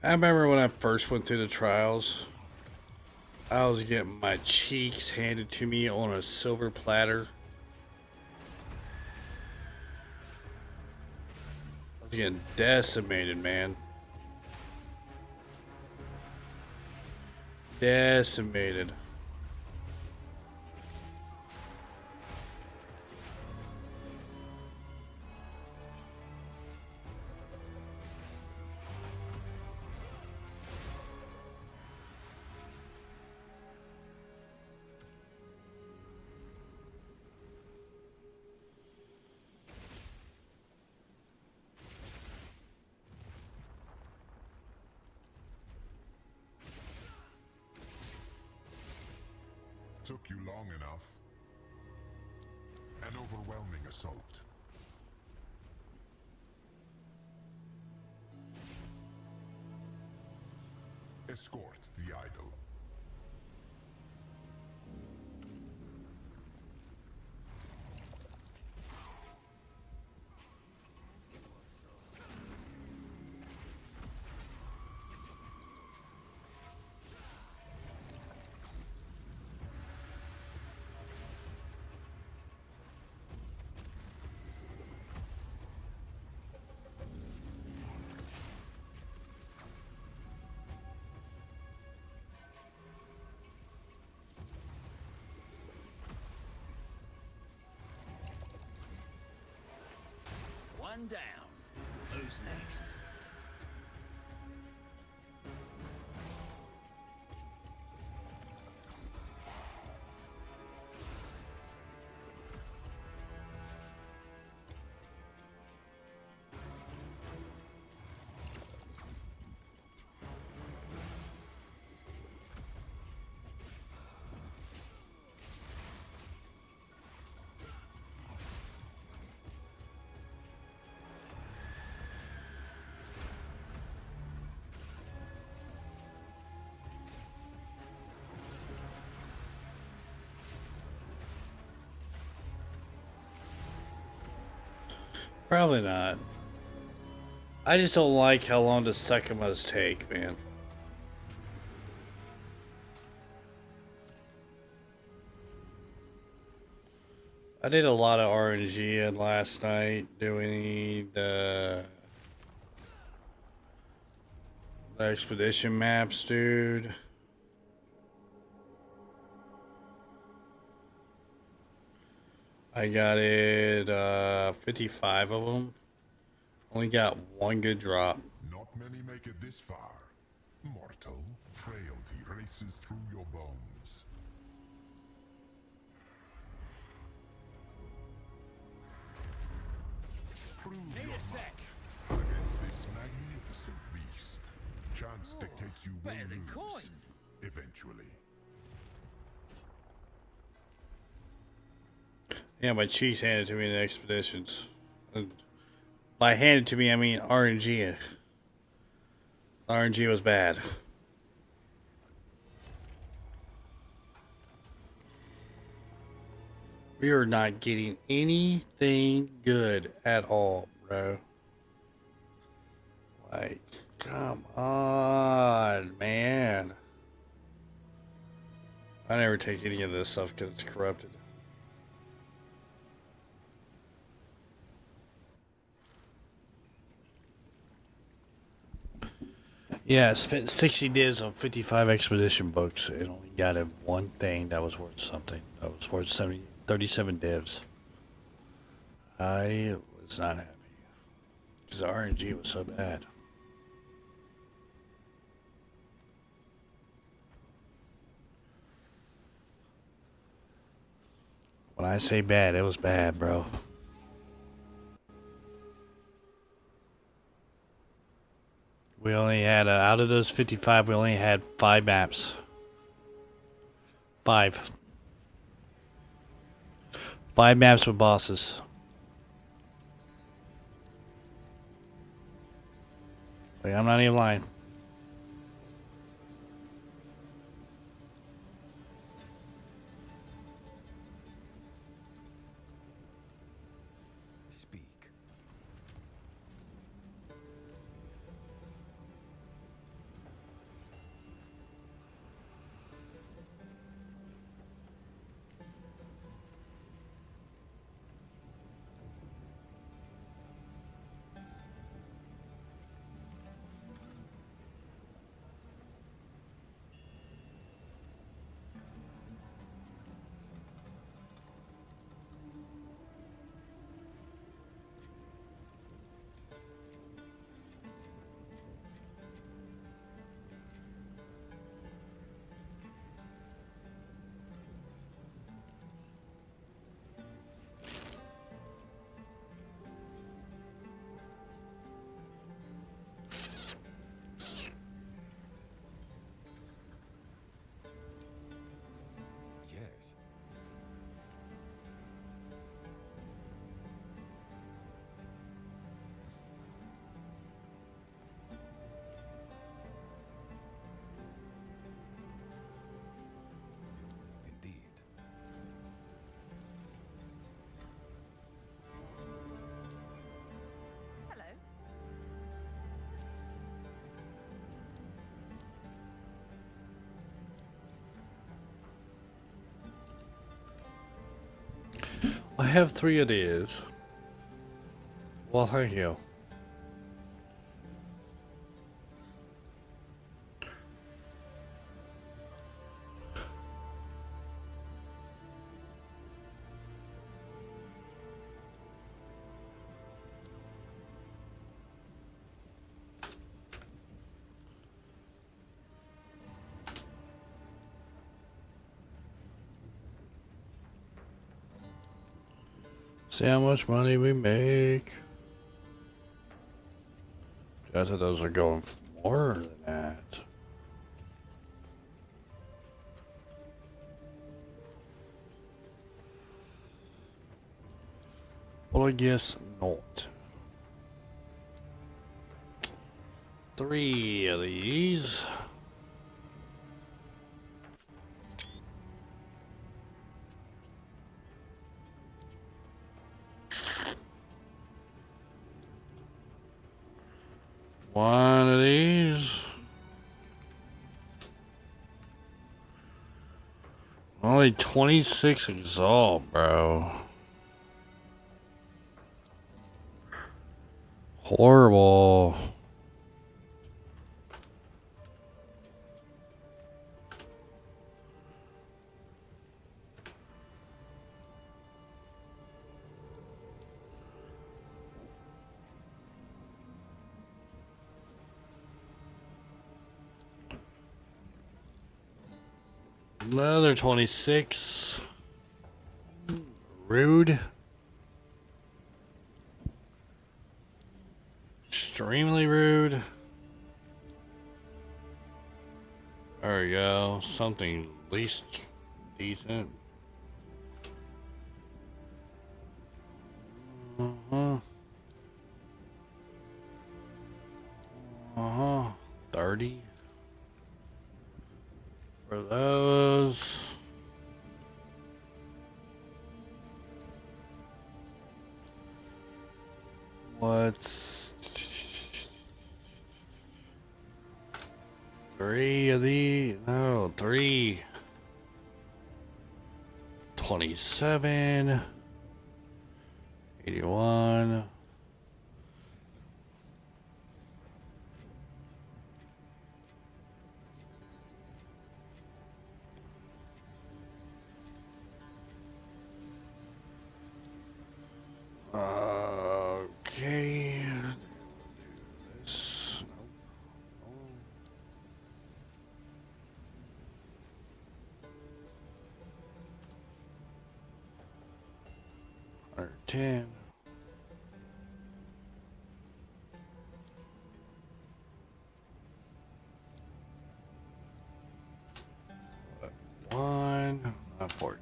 I remember when I first went through the trials, I was getting my cheeks handed to me on a silver platter. I was getting decimated, man. Decimated. Took you long enough. An overwhelming assault. Escort the idol. One down. Who's next? Probably not. I just don't like how long the Sekimas take, man. I did a lot of RNG in last night doing the expedition maps, dude. I got it 55 of them. Only got one good drop. Not many make it this far. Mortal frailty races through your bones. Prove your might against this magnificent beast. Chance dictates you will better than lose. coin. Eventually. Yeah, my cheese handed to me in the expeditions. By handed to me, I mean RNG. RNG was bad. We are not getting anything good at all, bro. Like, come on, man. I never take any of this stuff because it's corrupted. Yeah, I spent 60 divs on 55 expedition books and only got him one thing that was worth something. That was worth 37 divs. I was not happy because the RNG was so bad. When I say bad, it was bad, bro. We only had, out of those 55, we only had 5 maps. 5. 5 maps with bosses. Like, I'm not even lying. Speak. Yes. Indeed. Hello. I have 3 of these. Well, thank you. See how much money we make. I thought those are going for more than that. Well, I guess not. 3 of these. One of these. Only 26 exalt, bro. Horrible. Another 26. Rude. Extremely rude. There we go. Something at least decent. Uh-huh. 30. For those. What's 3 of the? No, 3. 27. 81. Okay. This. Or 10. One, not 14.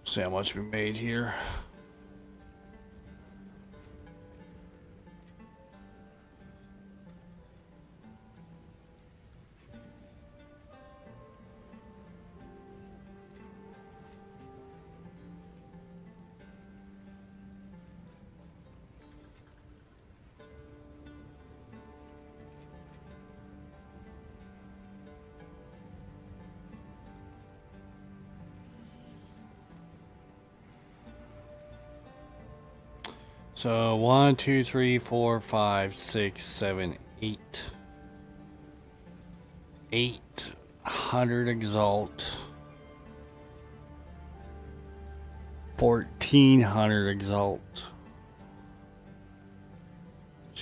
See how much we made here. So 1, 2, 3, 4, 5, 6, 7, 8. 800 exalt. 1400 exalt.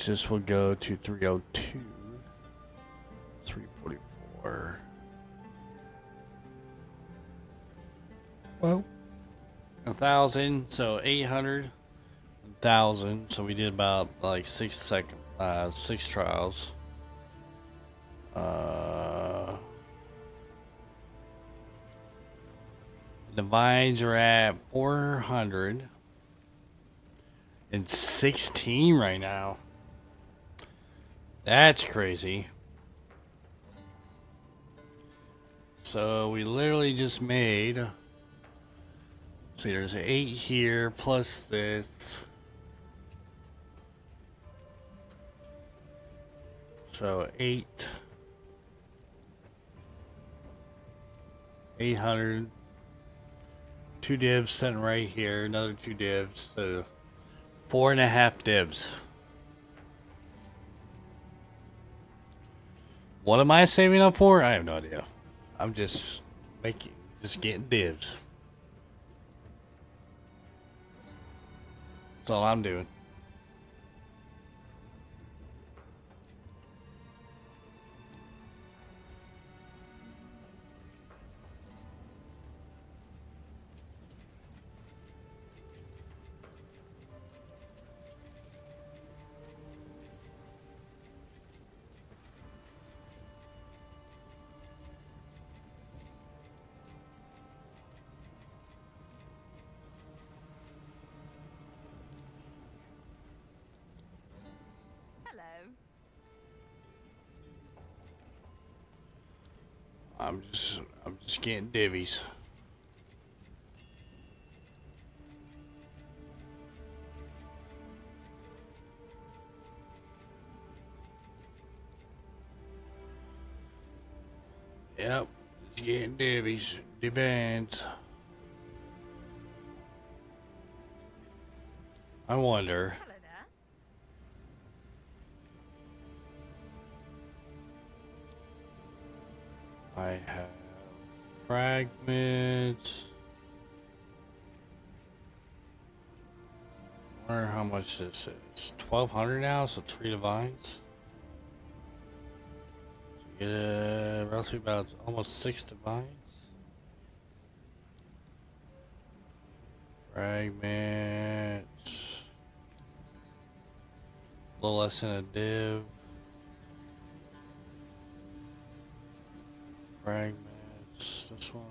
This will go to 302. 344. Well, 1,000. So 800. 1,000. So we did about like 6 trials. The vines are at 416 right now. That's crazy. So we literally just made. See, there's 8 here plus this. So 800. 2 divs sitting right here. Another 2 divs. So 4.5 divs. What am I saving up for? I have no idea. I'm just getting divs. That's all I'm doing. I'm just getting divvies. Yep, just getting divvies, divans. I wonder. I have fragments. I wonder how much this is. 1,200 now, so 3 divines. So you get roughly about almost 6 divines. Fragments. A little less than a div. Fragments, this one,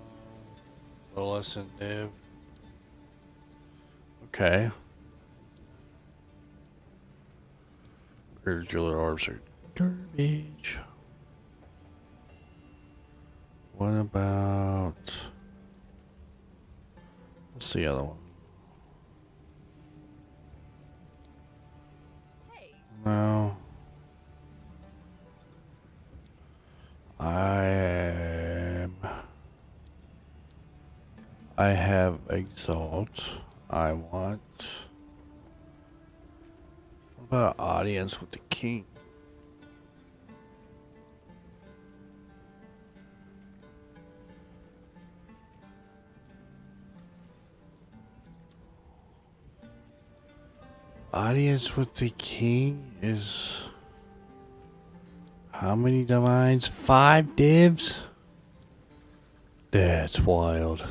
a little less than div. Okay. Greater Driller Orbs are garbage. What about... What's the other one? No. I have Exalt. I want... What about Audience with the King? Audience with the King is... How many divines? 5 divs? That's wild.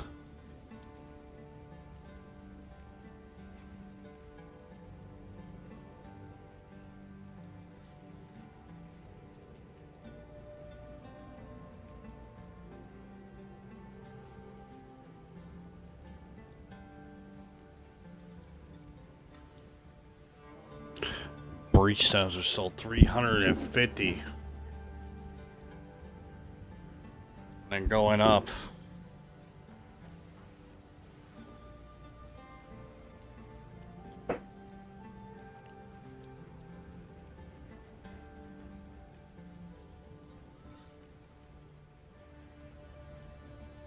Breach stones are sold 350. And going up.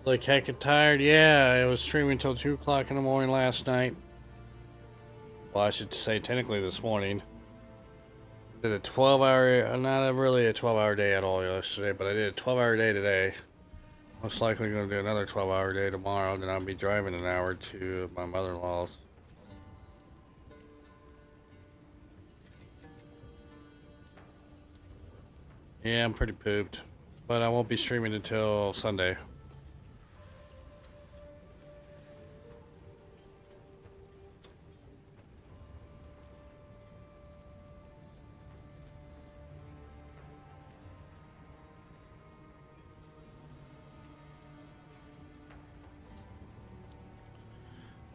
Like heck and tired? Yeah, I was streaming until 2 o'clock in the morning last night. Well, I should say technically this morning. Did a 12-hour, not really a 12-hour day at all yesterday, but I did a 12-hour day today. Most likely going to do another 12-hour day tomorrow, then I'll be driving an hour to my mother-in-law's. Yeah, I'm pretty pooped, but I won't be streaming until Sunday.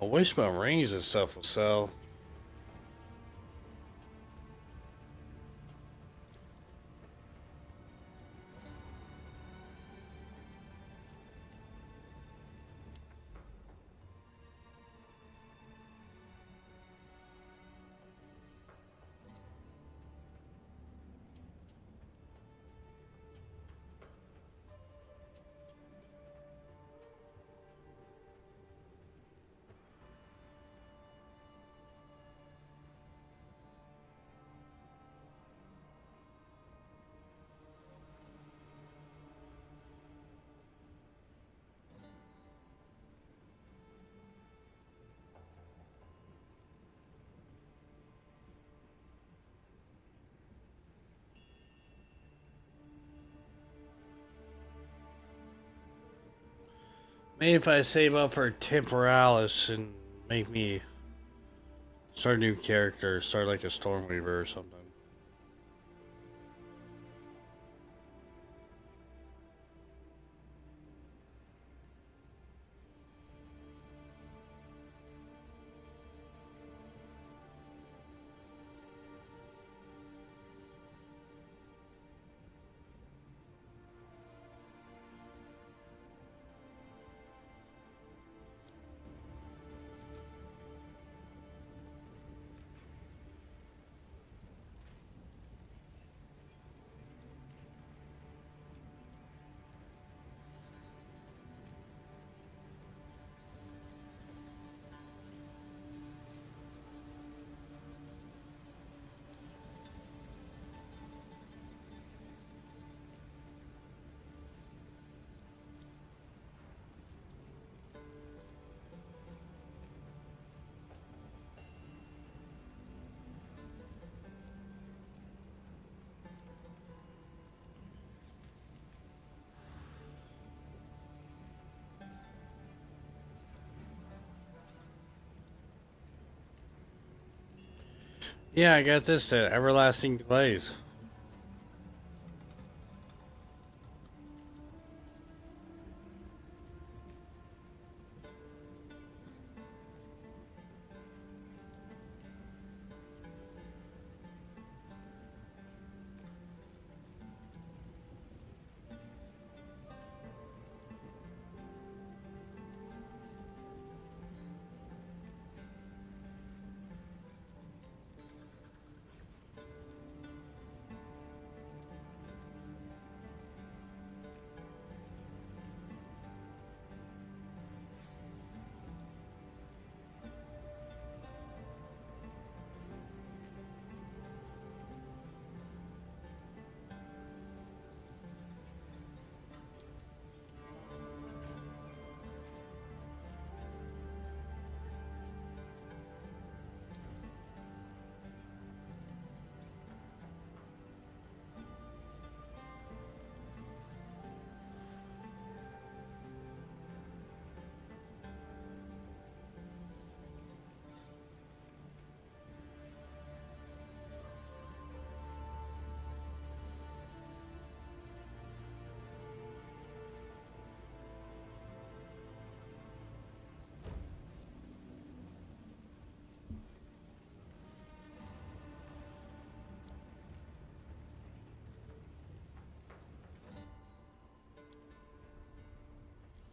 I wish my rings and stuff would sell. Maybe if I save up for Temporalis and make me start a new character, start like a Stormweaver or something. Yeah, I got this Everlasting Glaze.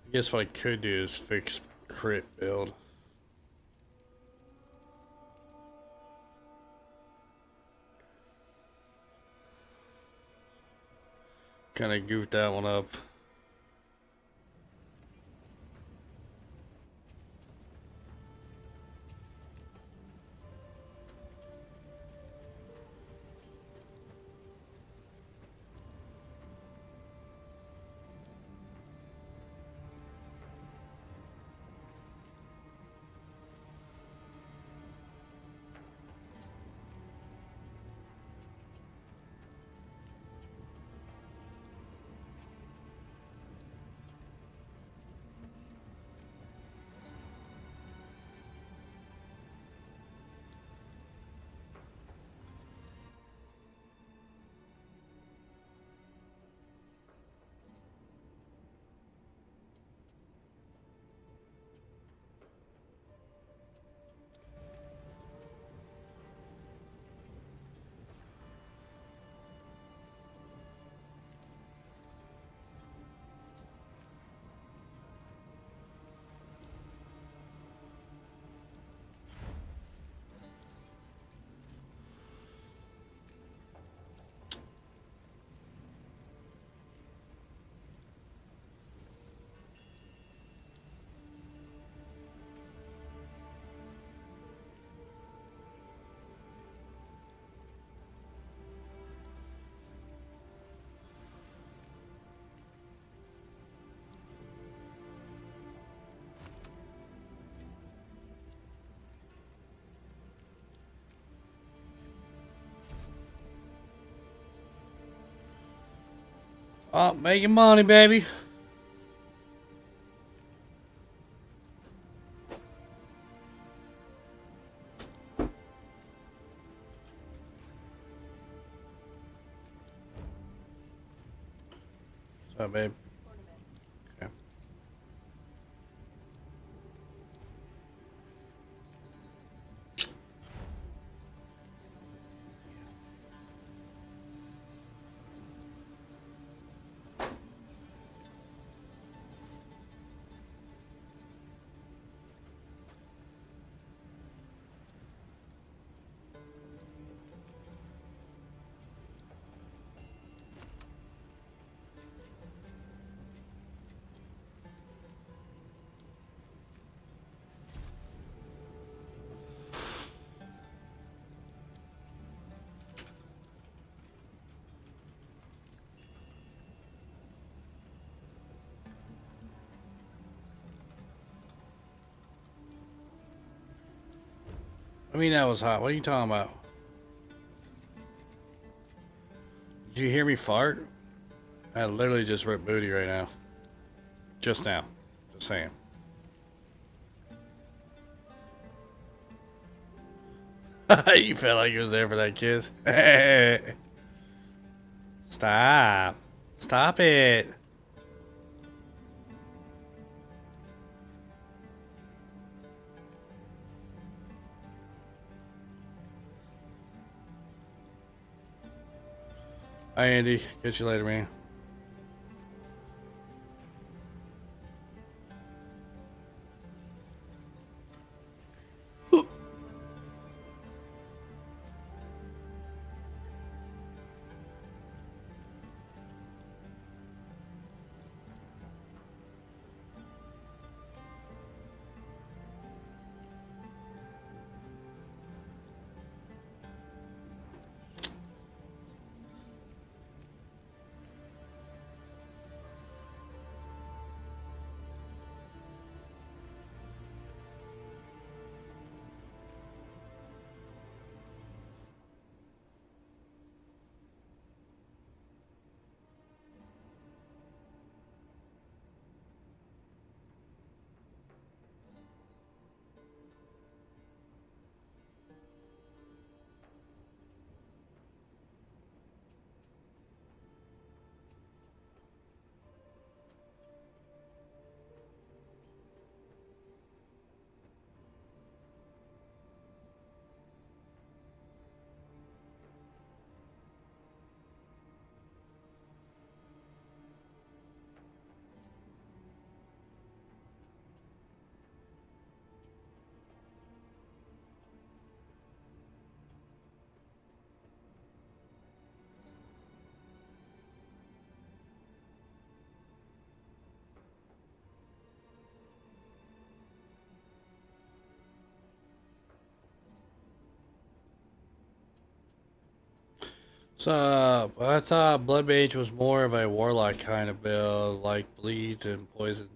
I guess what I could do is fix crit build. Kind of goofed that one up. Oh, making money, baby. What's up, babe? Okay. I mean, that was hot. What are you talking about? Did you hear me fart? I literally just ripped booty right now. Just now. Just saying. You felt like you was there for that kiss. Stop. Stop it. Hi, Andy. Catch you later, man. So I thought Blood Mage was more of a warlock kind of build, like bleeds and poisons.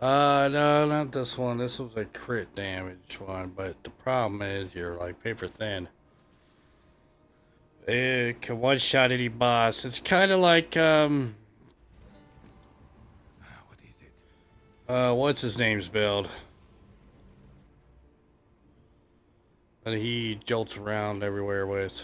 No, not this one. This was a crit damage one, but the problem is you're like paper thin. It can one shot any boss. It's kind of like What is it? what's his name's build? That he jolts around everywhere with.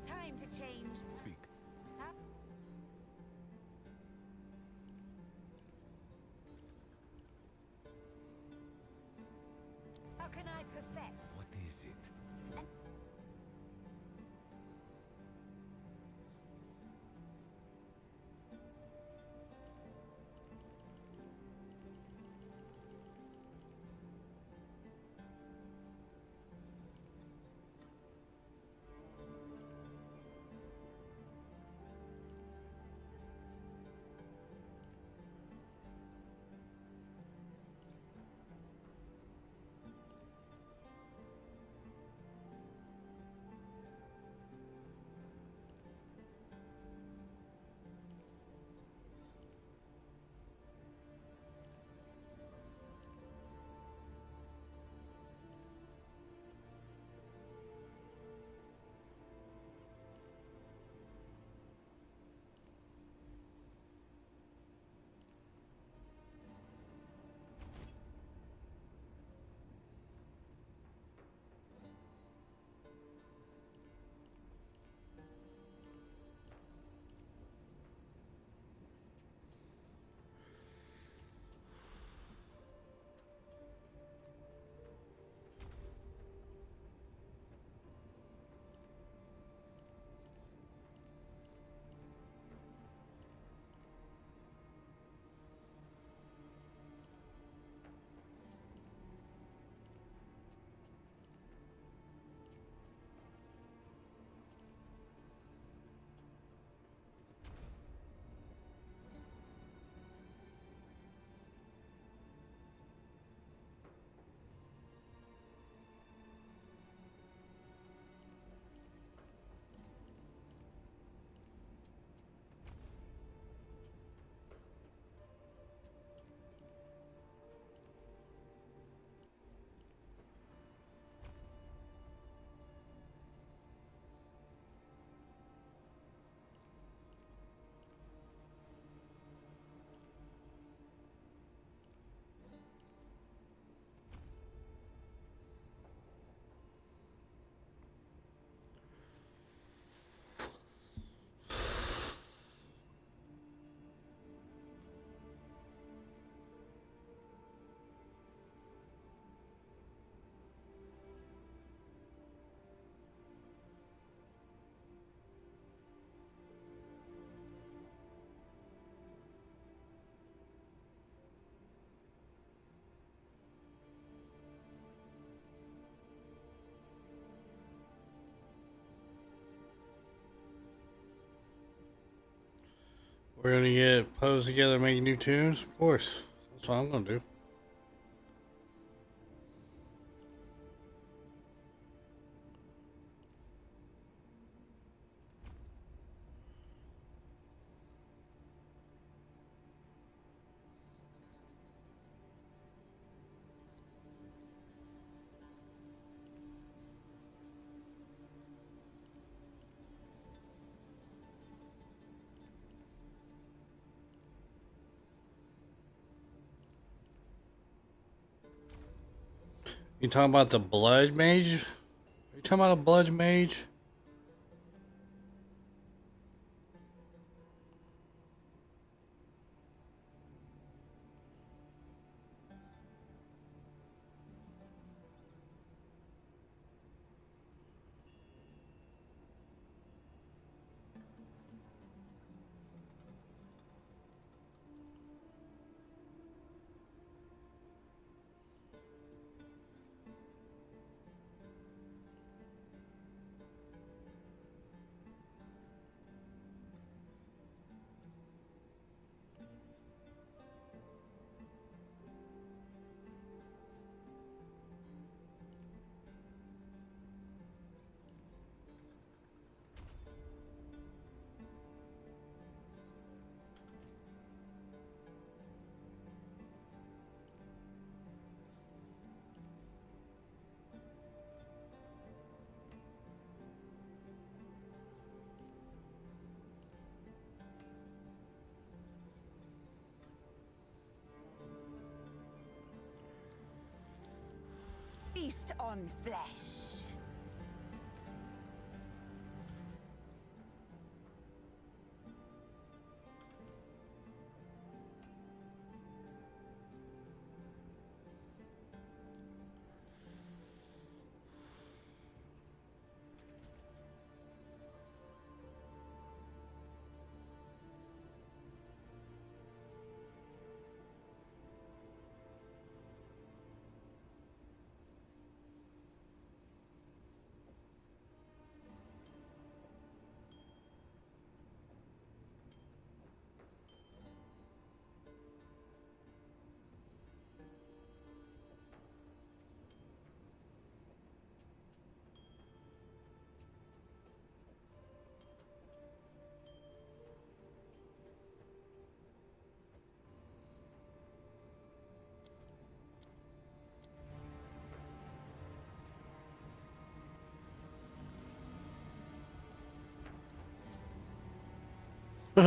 Time to change. Speak. How can I perfect? What is it? We're gonna get posed together, make new tunes. Of course, that's what I'm gonna do. You talking about the blood mage? Are you talking about a blood mage? Feast on flesh. I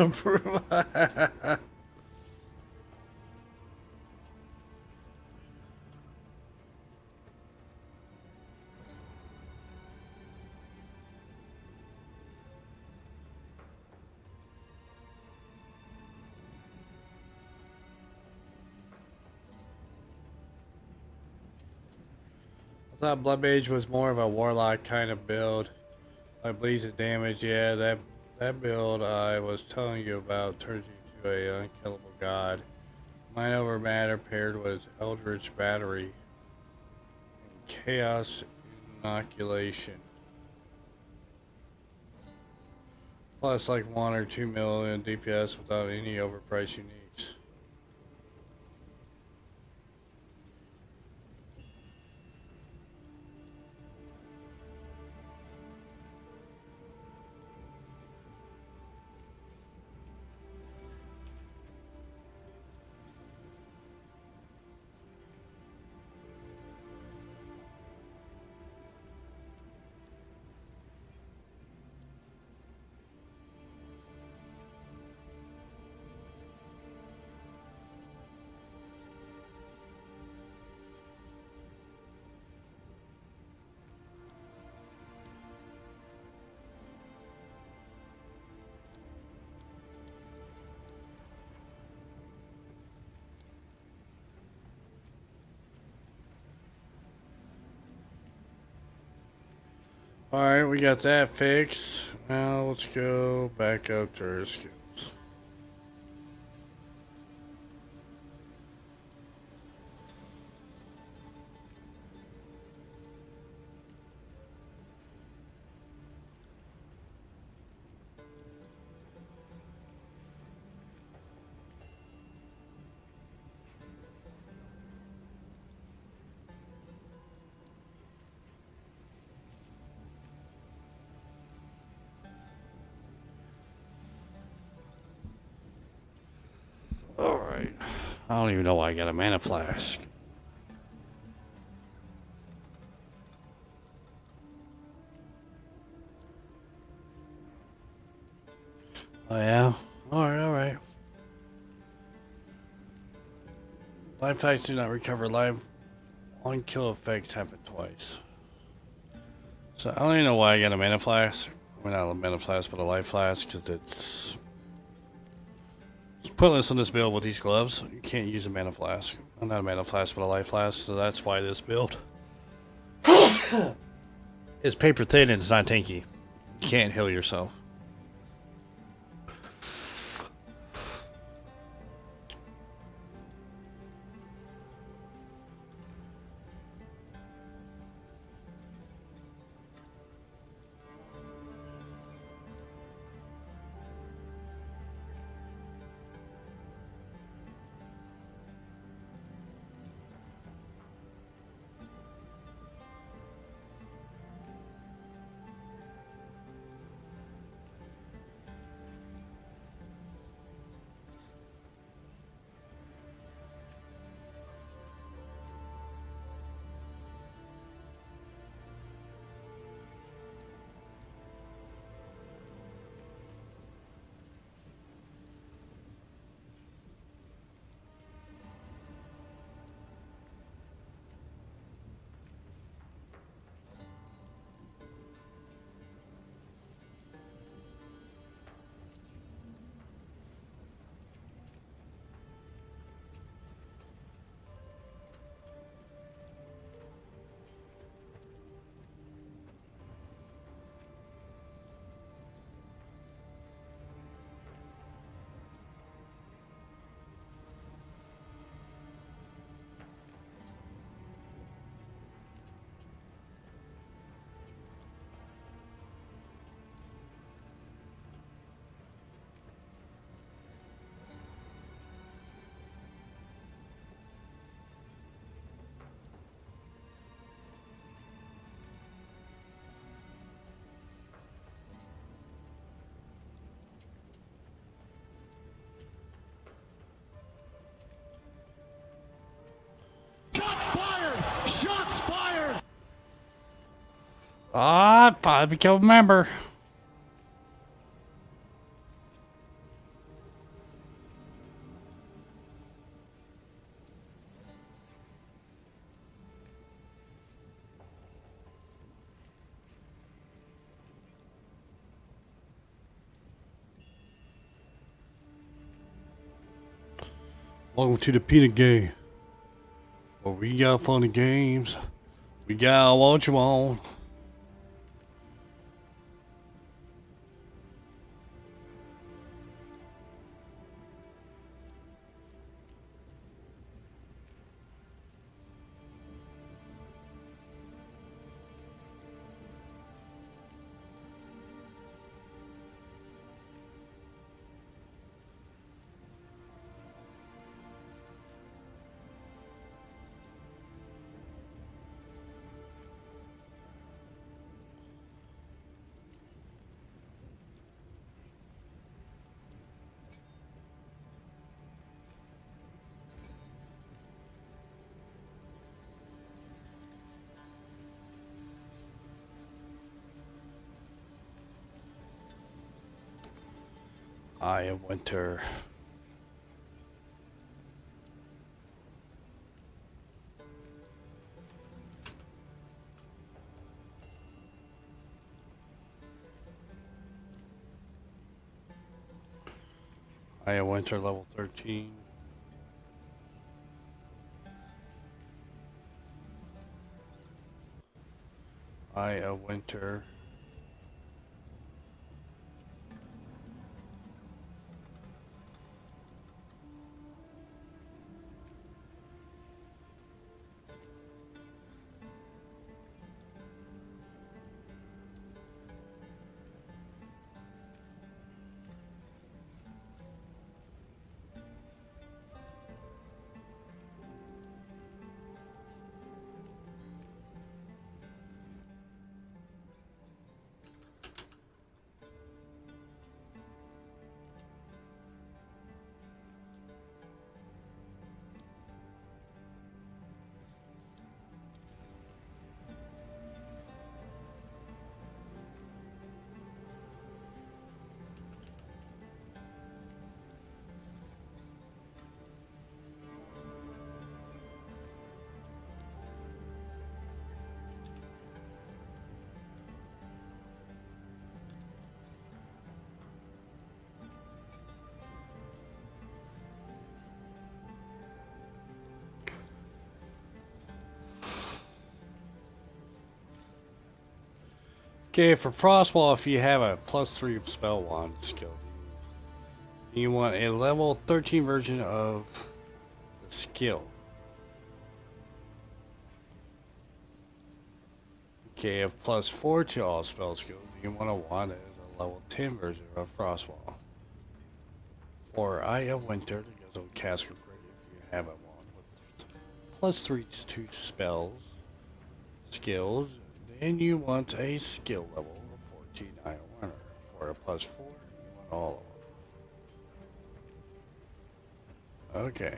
thought Blood Mage was more of a warlock kind of build. Like bleeds and damage, yeah, that build I was telling you about turns you into an unkillable god. Mind over matter paired with Eldritch Battery and Chaos Inoculation. Plus like 1 or 2 million DPS without any overpriced uniques. Alright, we got that fixed. Now let's go back up to our skills. I don't even know why I got a mana flask. Oh yeah? Alright, alright. Life packs do not recover life. One kill effects happen twice. So I don't even know why I got a mana flask. I mean, not a mana flask, but a life flask, because it's pointless on this build with these gloves. You can't use a mana flask. Not a mana flask, but a life flask, so that's why this build is paper thin and it's not tanky. You can't heal yourself. Ah, I become a member. Welcome to the Peanut Game. Where we got fun and games. We got what you want. I am winter. I am winter level 13. I am winter. Okay, for Frostwall, if you have a +3 spell wand skill, you want a level 13 version of the skill. Okay, if +4 to all spell skills, you want to want it as a level 10 version of Frostwall. For Eye of Winter, it goes on cast crit if you have a wand with +3 to spells, skills, then you want a skill level of 14 Eye of Winter. For a +4, you want all of them. Okay.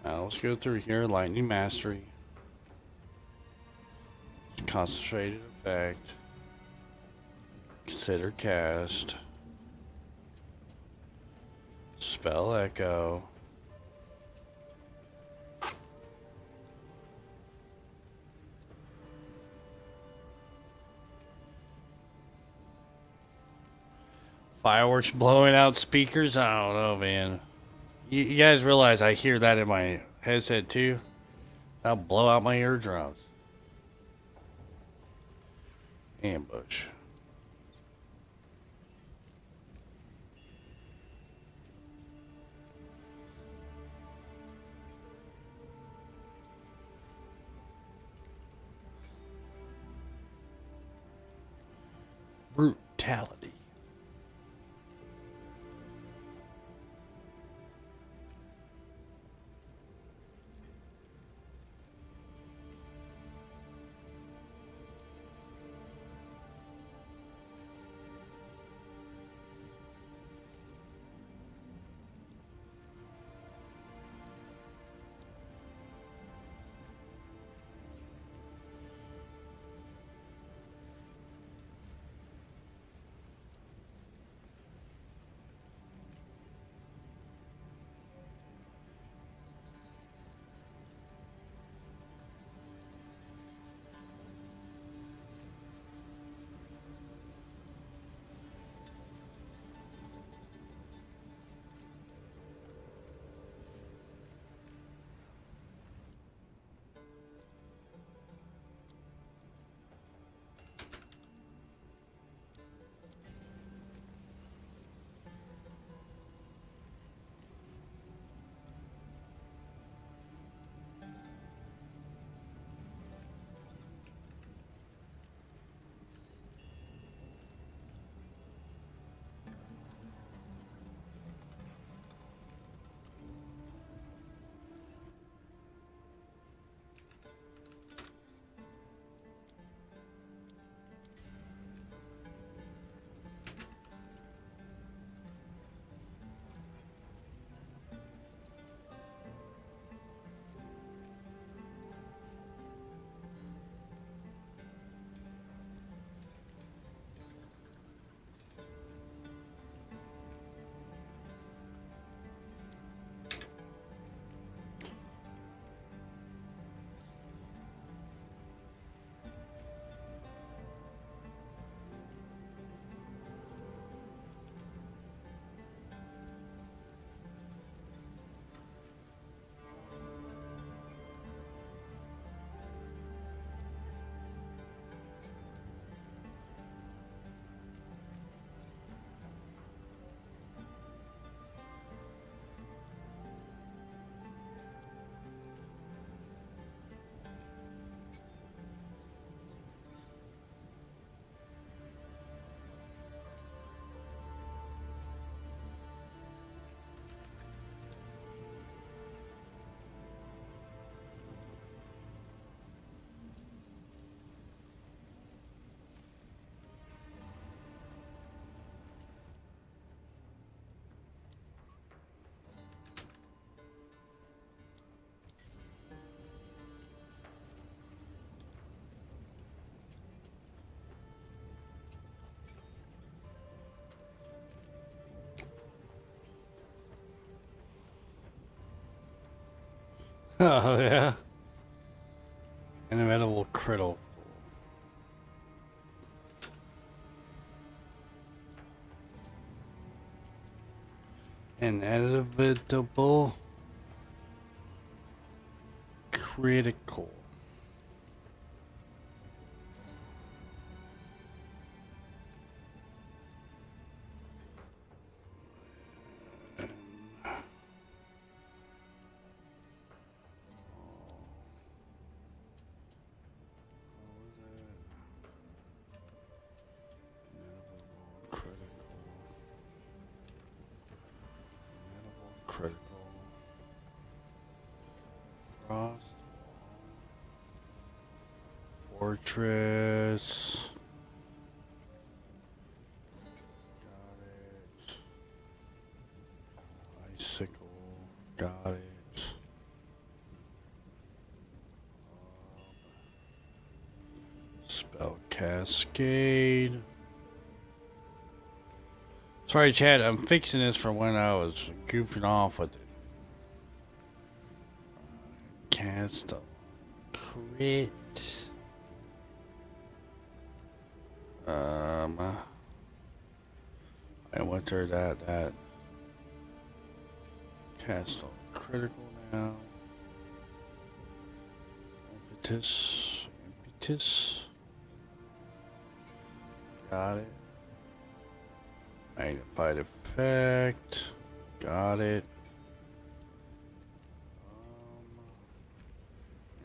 Now let's go through here. Lightning Mastery, Concentrated Effect, Consider Cast, Spell Echo, fireworks blowing out speakers. I don't know, man. You guys realize I hear that in my headset too? That'll blow out my eardrums. Ambush. Brutality. Oh yeah. Inevitable critical. Inevitable critical. Critical. Frost. Fortress. Got it. Icicle. Got it. Spell Cascade. Sorry, Chad. I'm fixing this for when I was goofing off with it. Cast a crit. I went there that cast a critical now. Impetus. Got it. Magnified effect. Got it.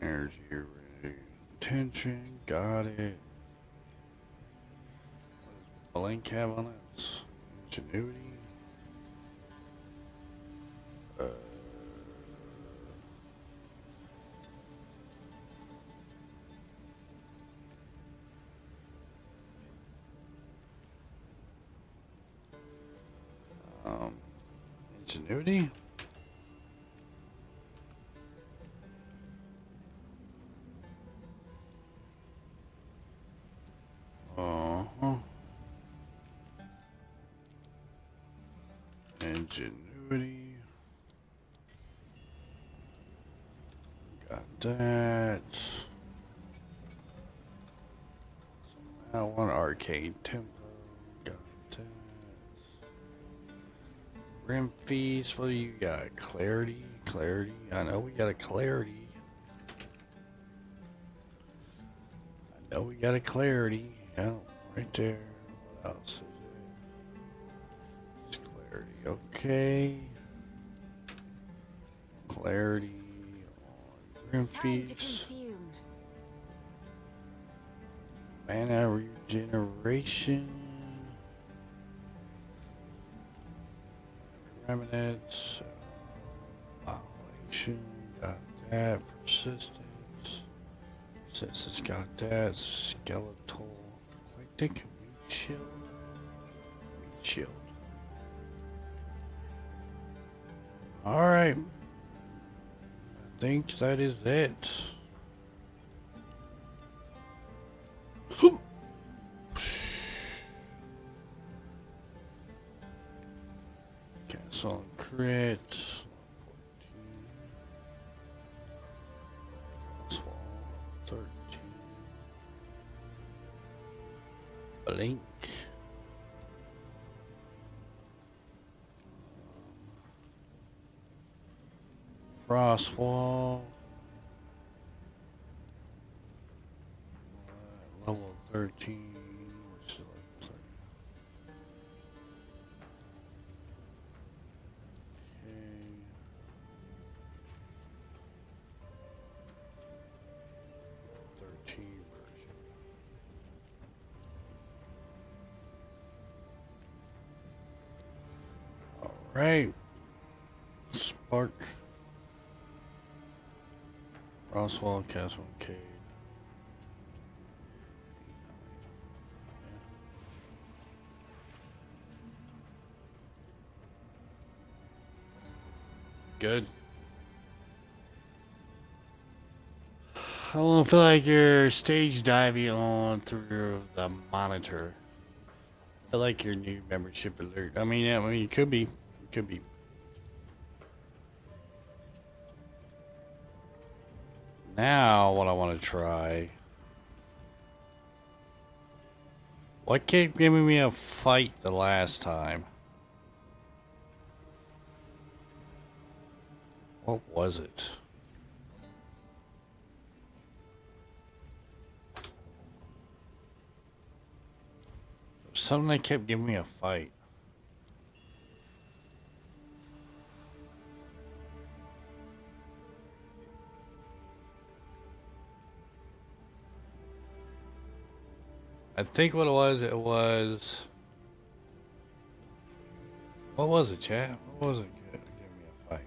Energy intention. Got it. What does Blink have on it? Ingenuity. Ingenuity. Ingenuity. Got that. So now one arcade tempo. Got that. Rim fees. What do you got? Clarity. Clarity. I know we got a clarity. I know we got a clarity. Yeah, right there. What else is it? It's clarity. Okay. Clarity on rim fees. Mana regeneration. Remnants. Violation. Got that. Persistence. Since it's got that. Skeletal. I think we chilled. We chilled. Alright. I think that is it. Castle crit. 14. Swallow 13. Blink. Frost wall. Level 13. Which is level 30. Okay. Level 13 version. Alright. Spark. Roswell, Castle Cade. Good. I don't feel like you're stage diving on through the monitor. I like your new membership alert. I mean, it could be. It could be. Now, what I want to try. What kept giving me a fight the last time? What was it? Something that kept giving me a fight. I think what it was... What was it, chat? What was it giving me a fight?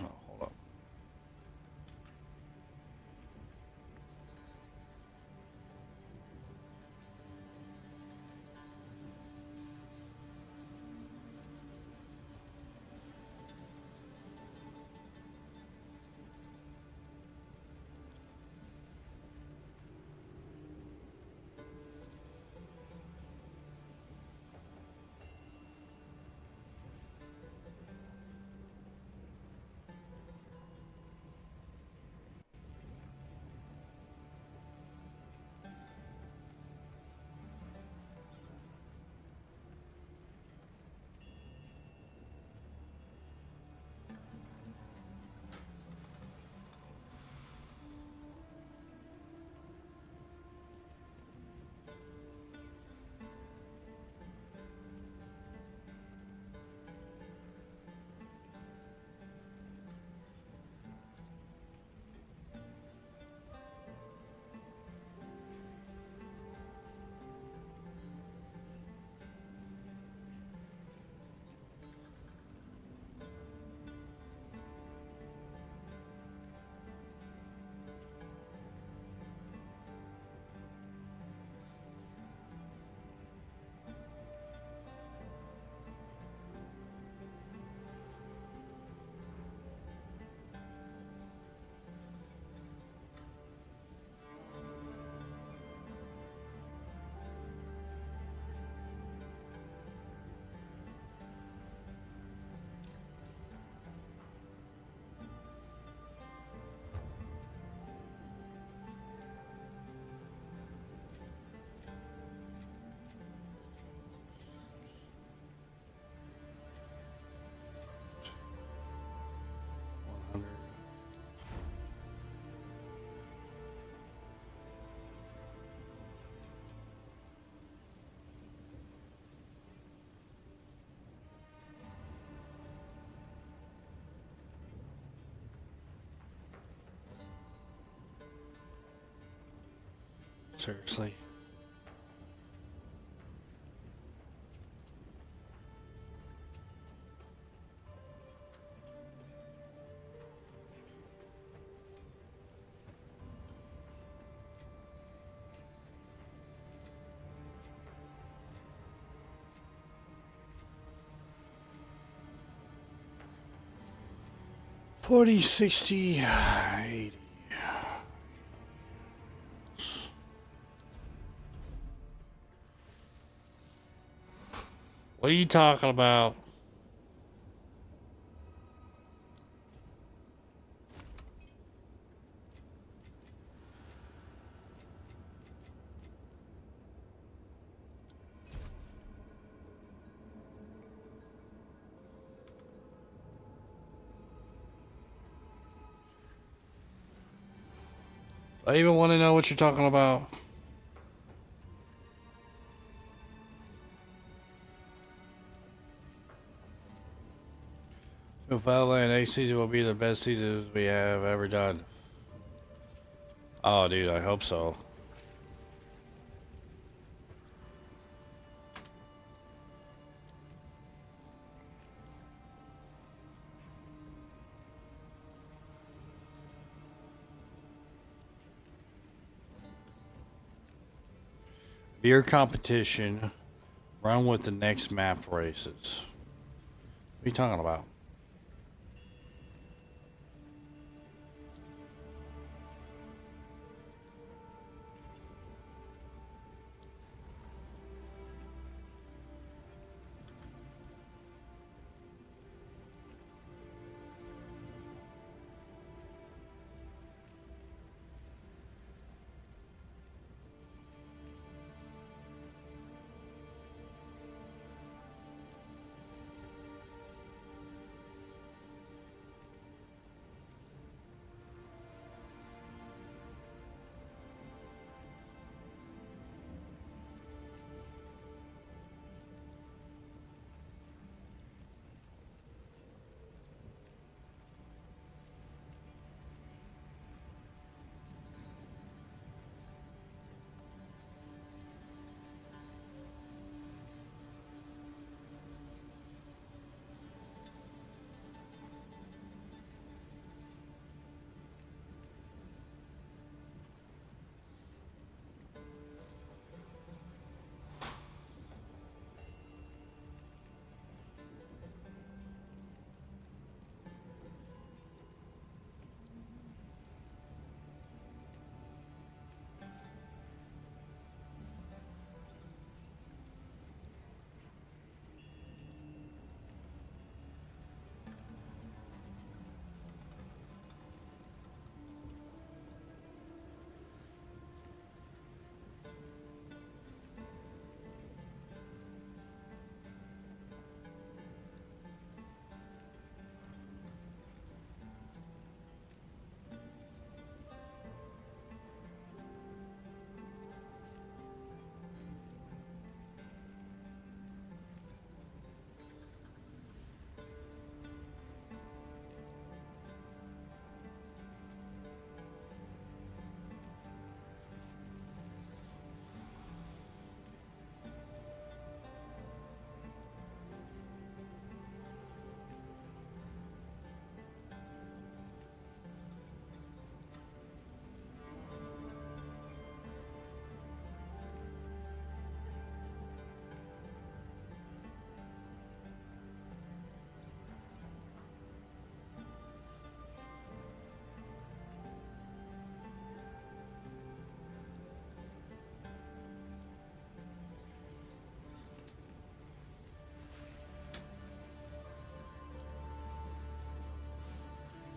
Oh, hold up. Seriously. $40, $60, $80. What are you talking about? I even want to know what you're talking about. Valorant next season will be the best seasons we have ever done. Oh, dude, I hope so. Beer competition. Run with the next map races. What are you talking about?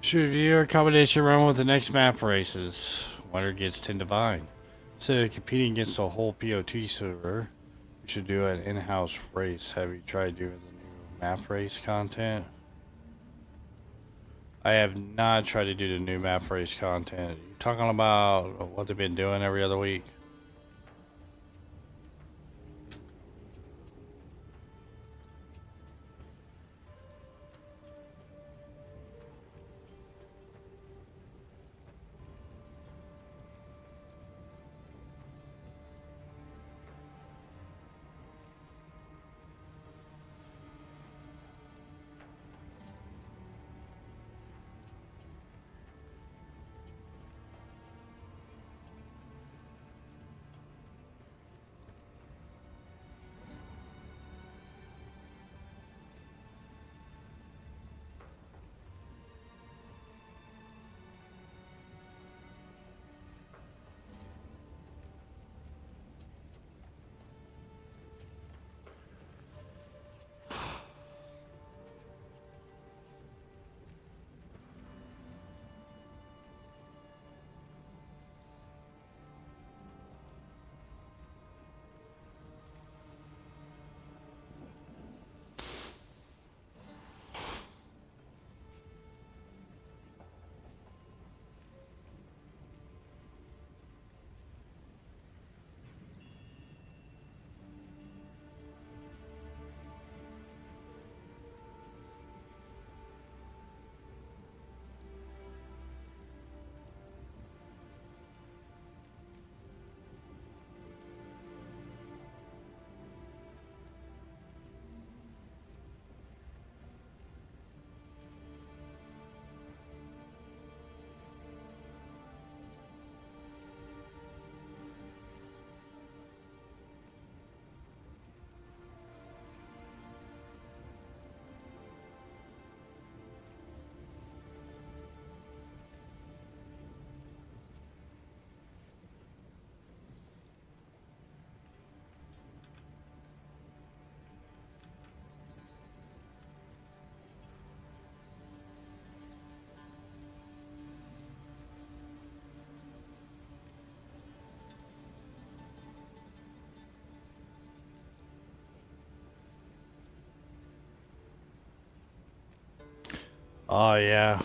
Should view a combination run with the next map races. Winner gets 10 divine. Instead of competing against a whole POT server, we should do an in-house race. Have you tried doing the new map race content? I have not tried to do the new map race content. You talking about what they've been doing every other week? Oh, yeah.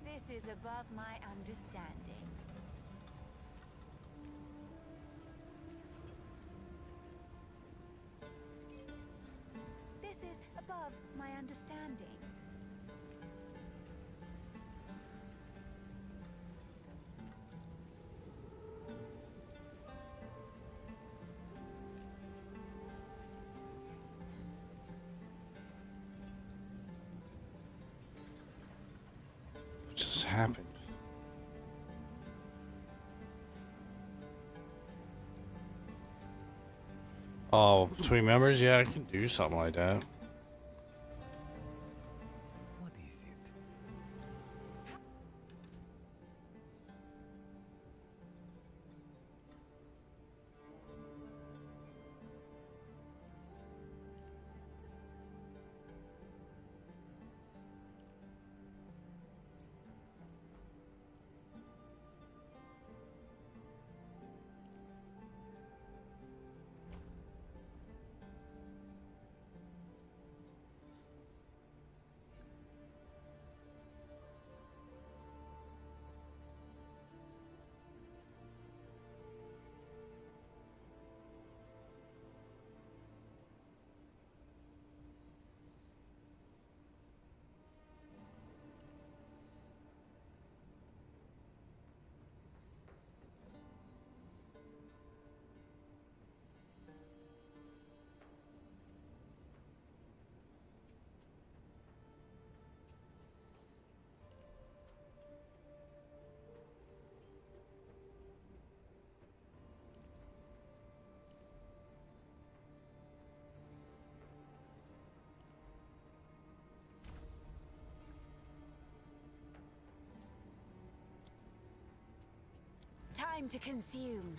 This is above my understanding. This is above my understanding. What just happened? Oh, between members? Yeah, I can do something like that. What is it? Time to consume.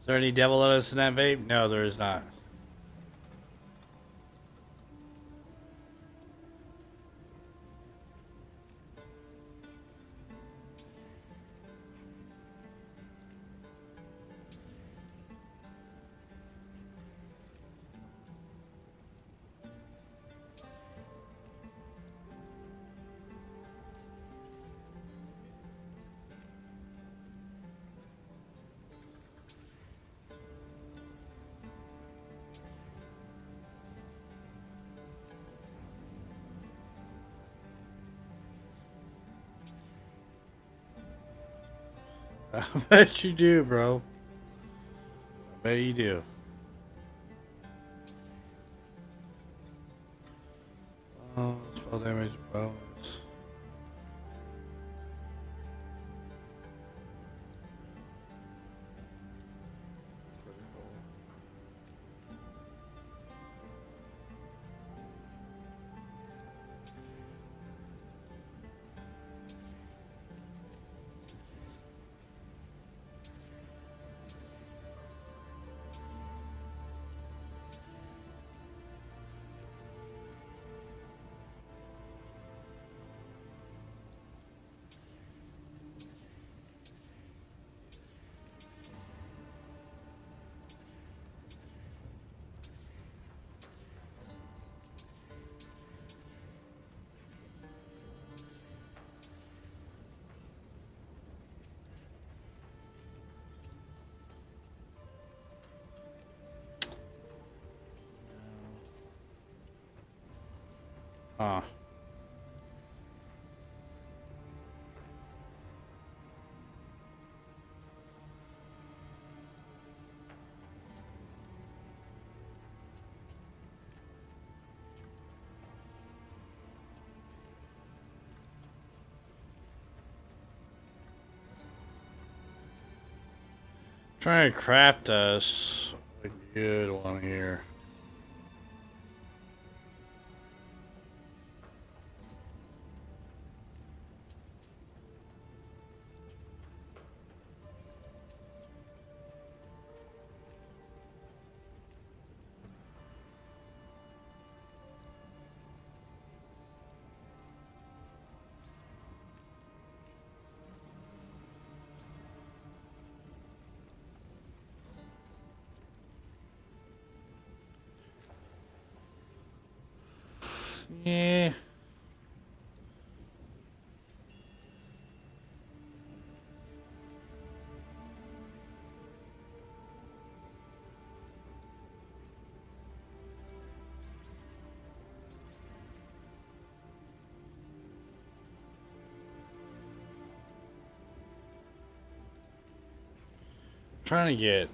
Is there any devil lettuce in that vape? No, there is not. I bet you do, bro. I bet you do. Oh, spell damage bonus. Huh. Trying to craft us a good one here. Yeah. Trying to get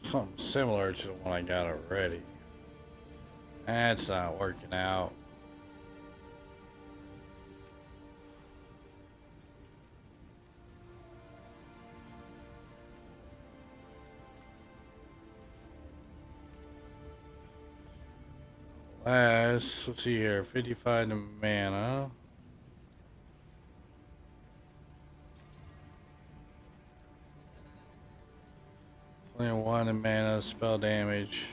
something similar to the one I got already. That's not working out. Let's see here. 55 to mana. Only 1 in mana, spell damage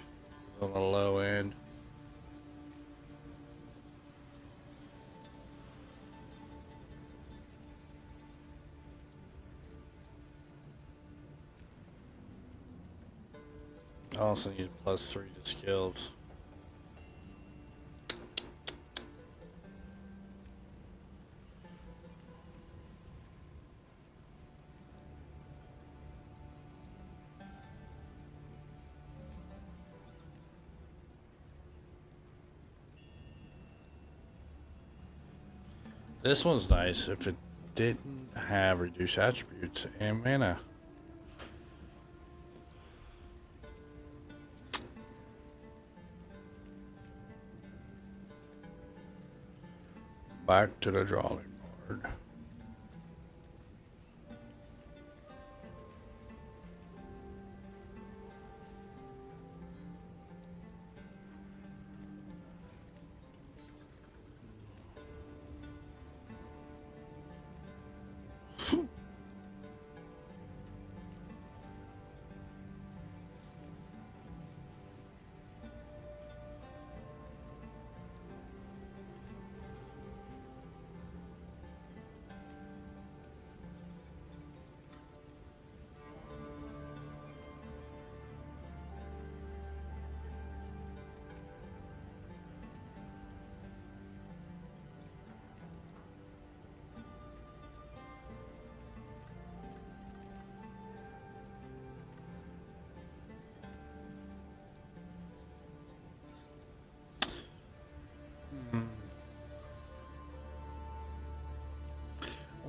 on the low end. Also need +3 to skills. This one's nice if it didn't have reduced attributes and mana. Back to the drawing board.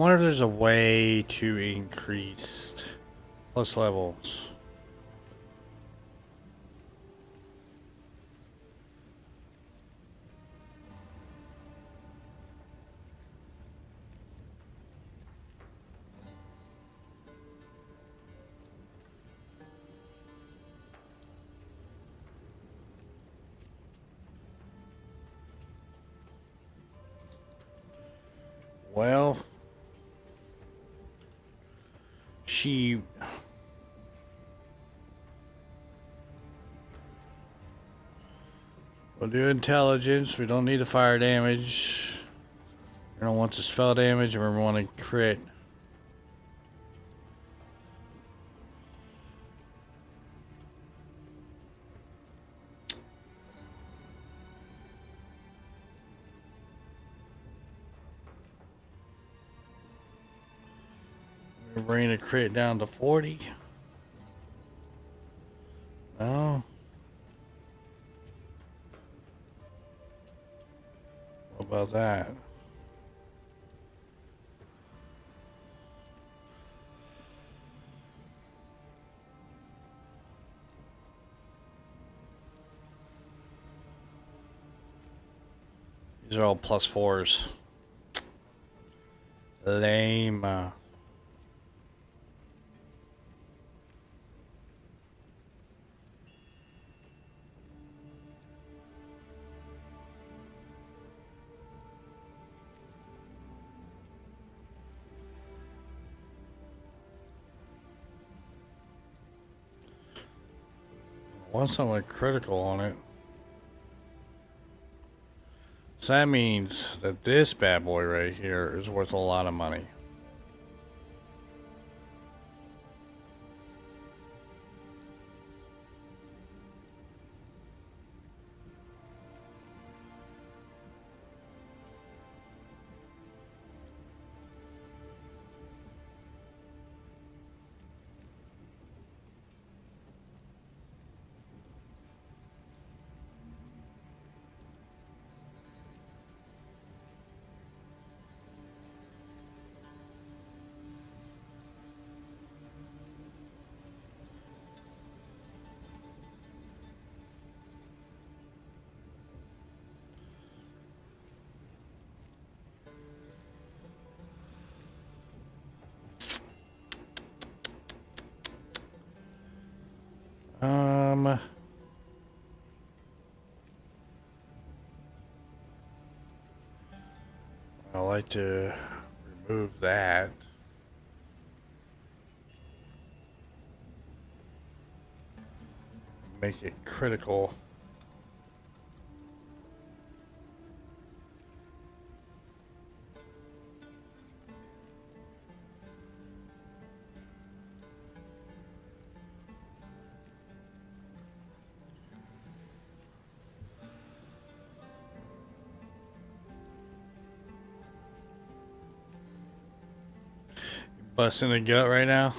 wonder if there's a way to increase plus levels. Well, we'll do intelligence. We don't need the fire damage. We don't want the spell damage, and we want to crit. We're bringing the crit down to 40. No. What about that? These are all +4s. Lame. Want something critical on it. So that means that this bad boy right here is worth a lot of money. I like to remove that. Make it critical. Busting the gut right now.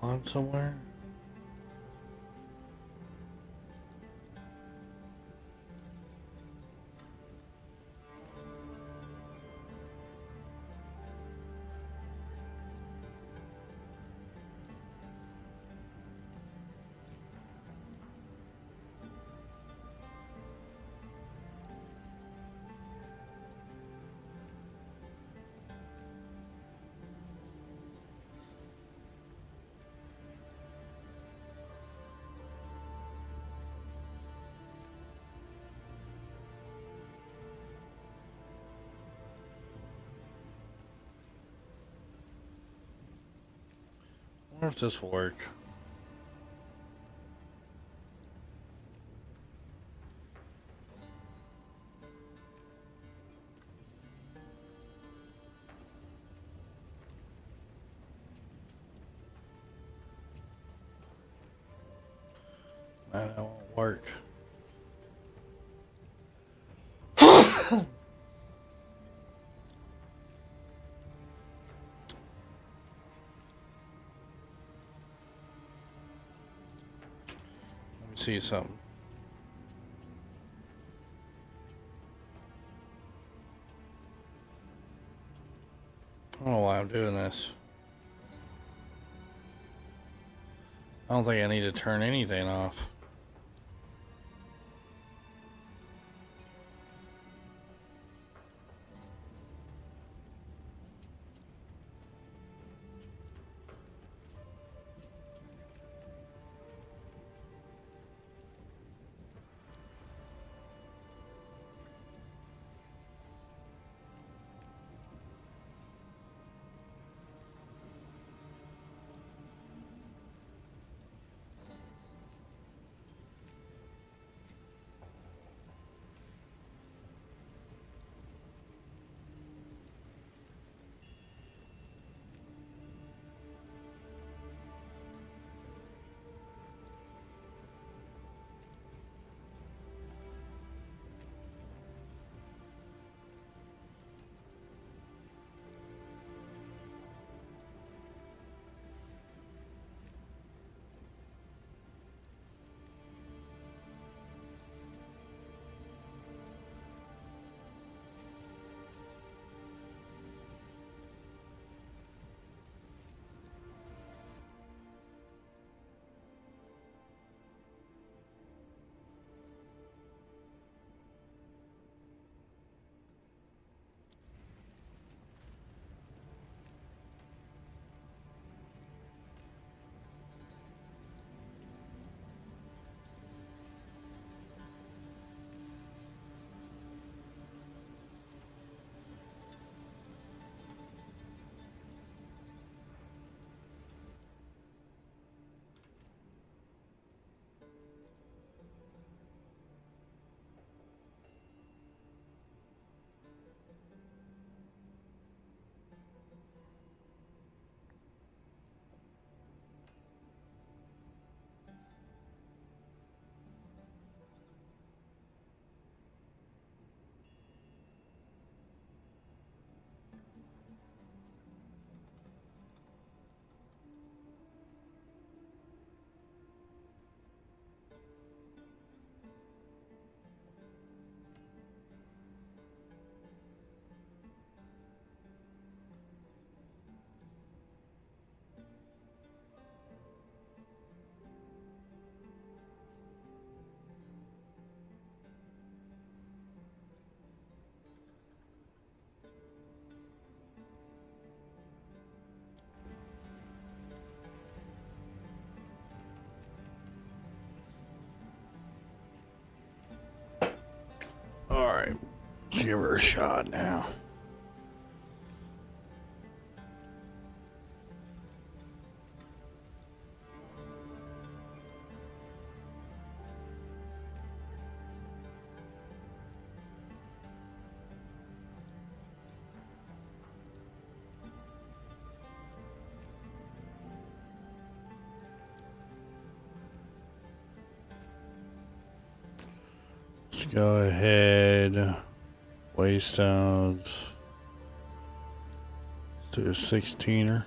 On somewhere. I wonder if this will work. That won't work. see something. I don't know why I'm doing this. I don't think I need to turn anything off. Alright, let's give her a shot now. Let's go ahead. Waystones. Let's do a 16er.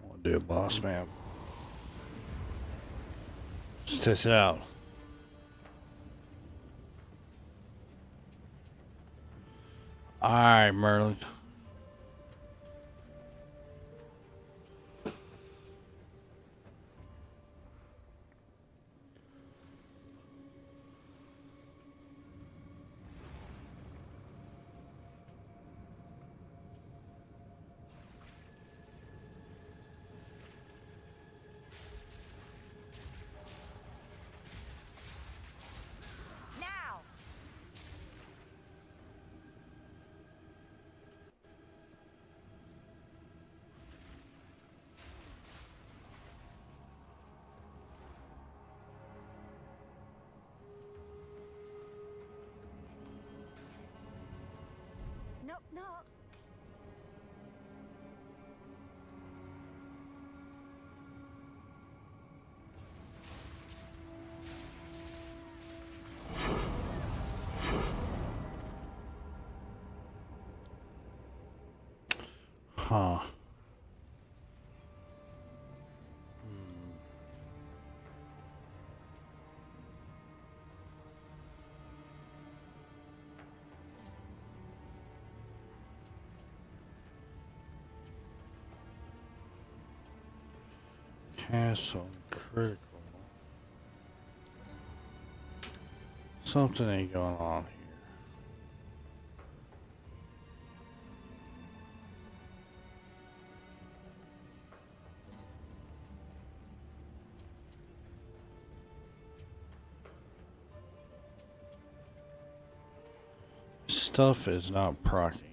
I'll do a boss man. Let's test it out. Alright, Merlin. Now! Knock, knock. Huh. Castle critical. Something ain't going on here. Stuff is not proccing.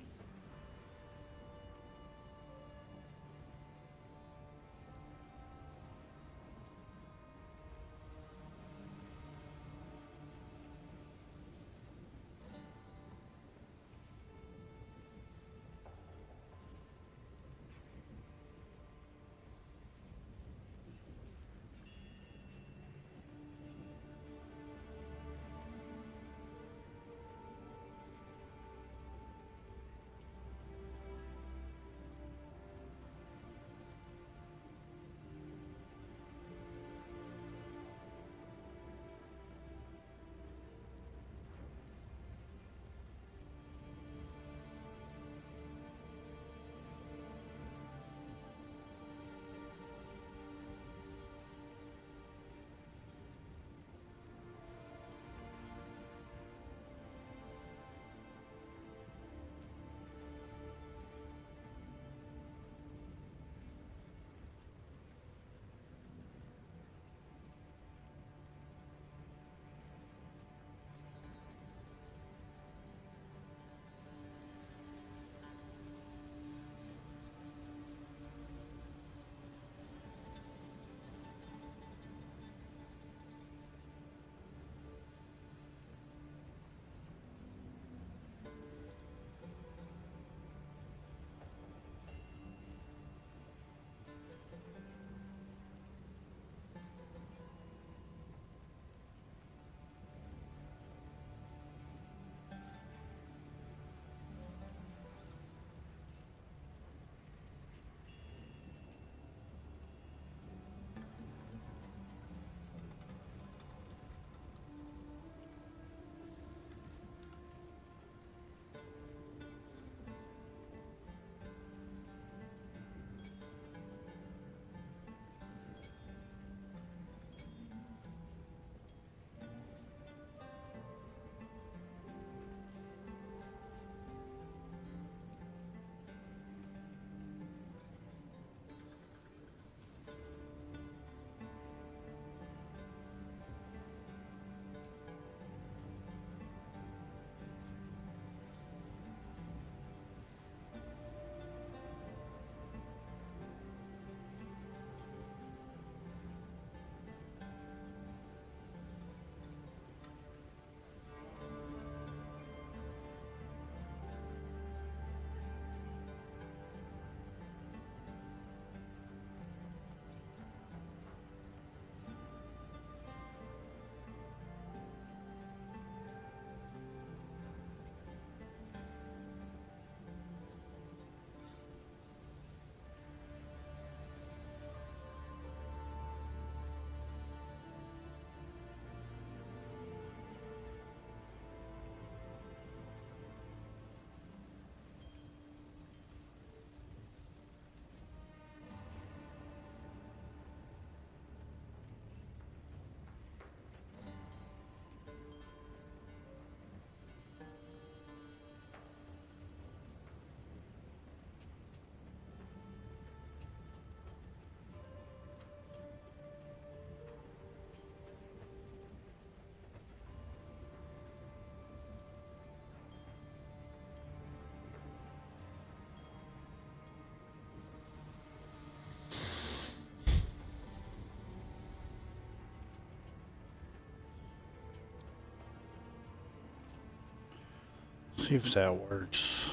See if that works.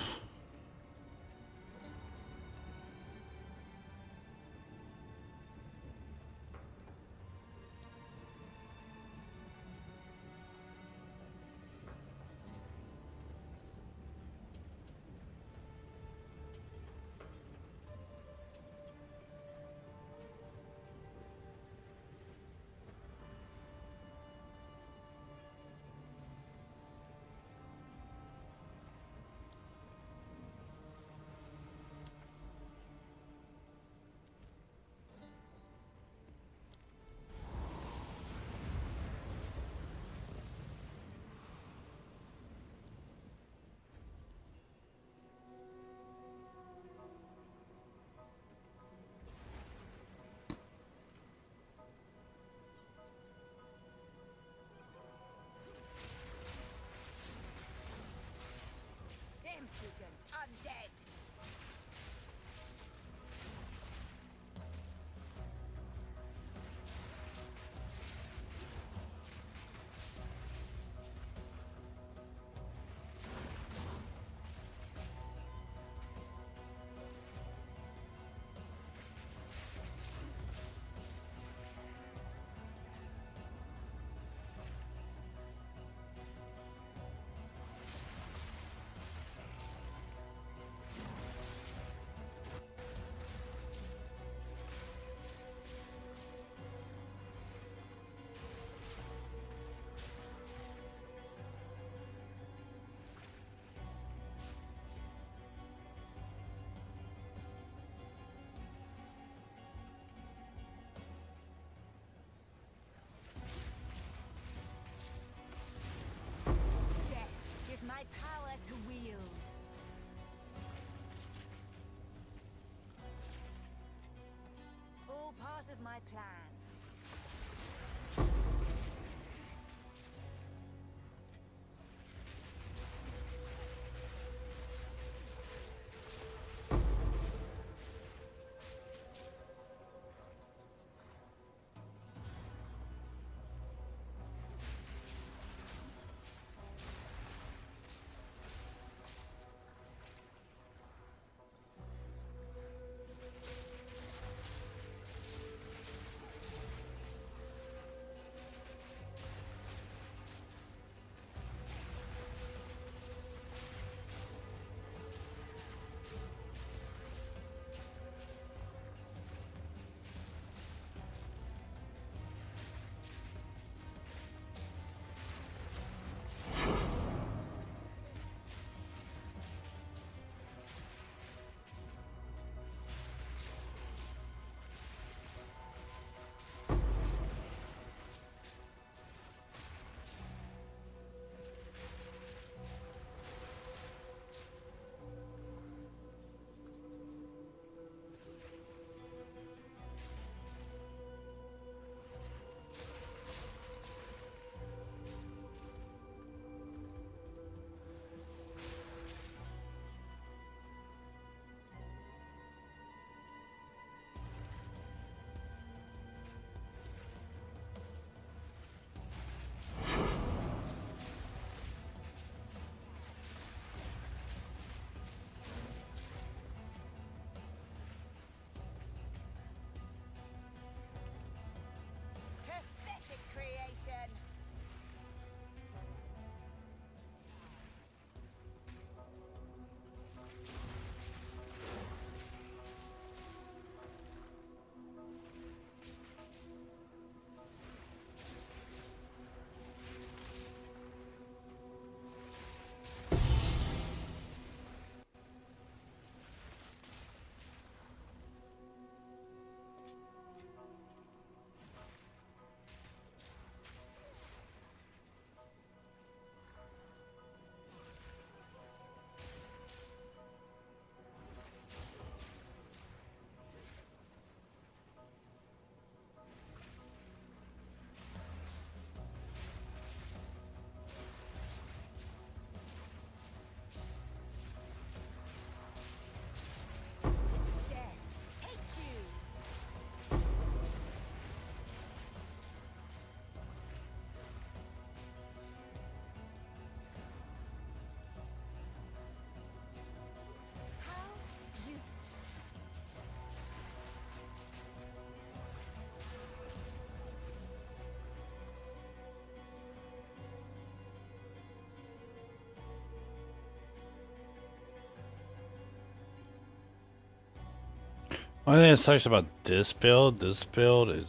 One thing that sucks about this build is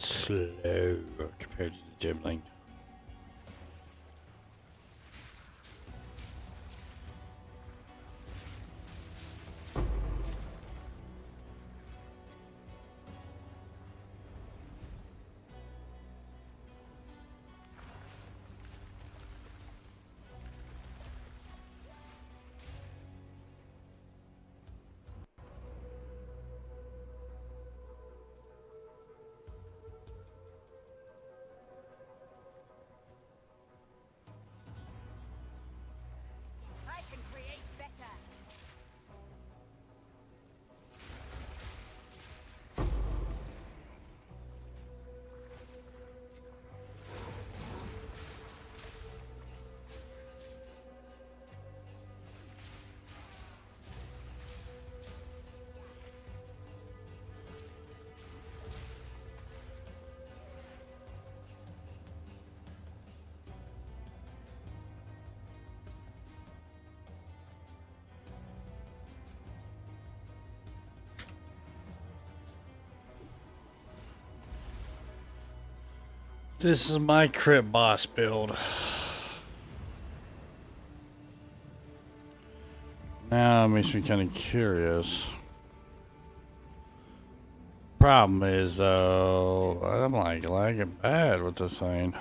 slow compared to the Gimling. I can create better. This is my crit boss build. Now it makes me kind of curious. Problem is though, I'm like lagging bad with this thing.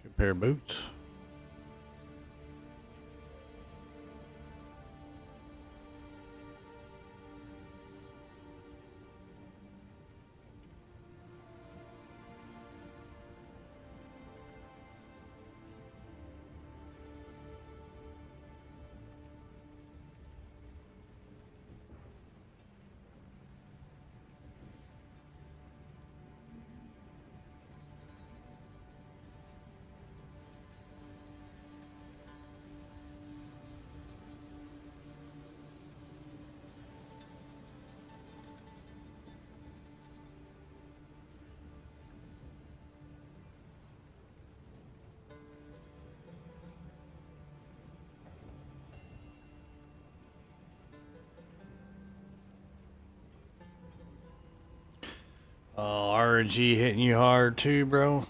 Good pair of boots. Oh, RNG hitting you hard too, bro.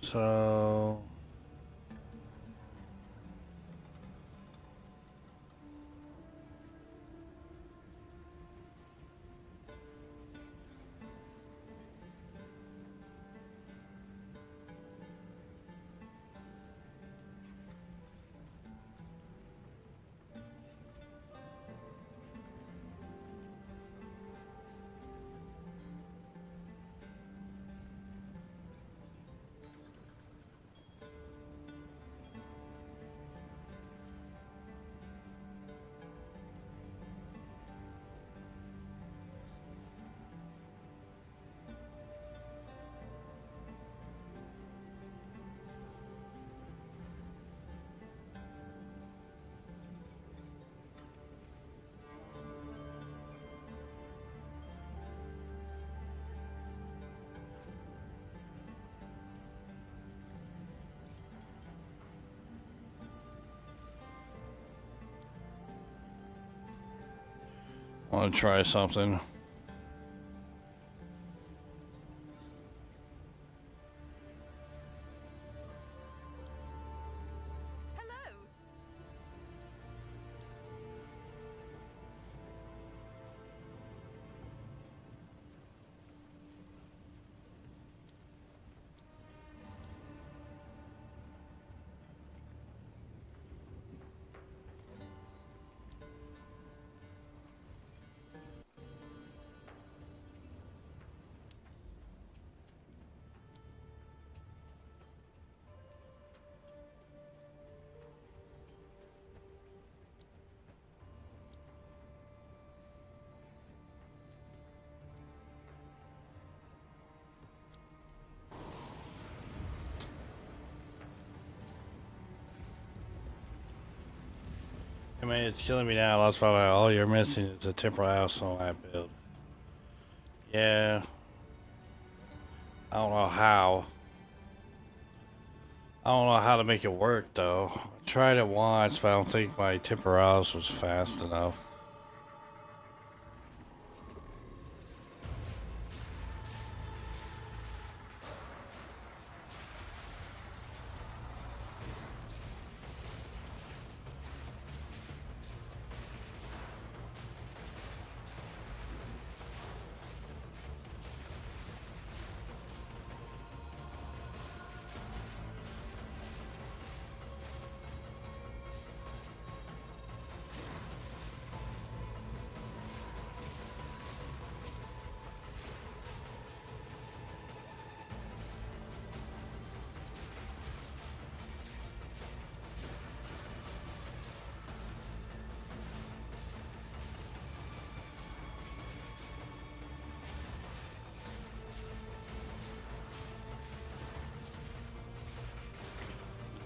So I want to try something. Hello. I mean, it's killing me now. That's probably all you're missing is a temporal house on that build. Yeah. I don't know how. I don't know how to make it work though. I tried it once, but I don't think my temporalis was fast enough.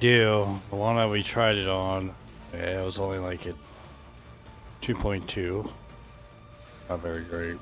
The one that we tried it on, yeah, it was only like at 2.2. Not very great.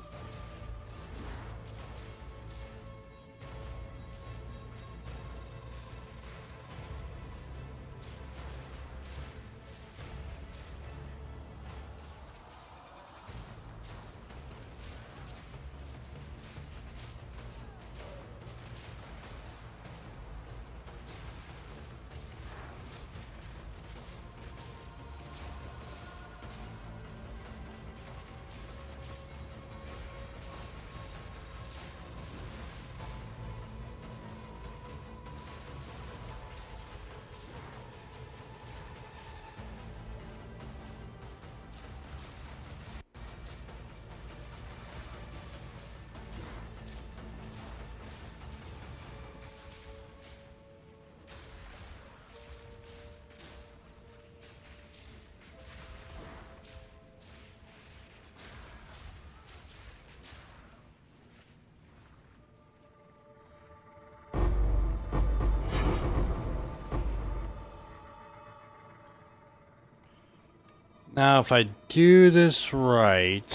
Now, if I do this right,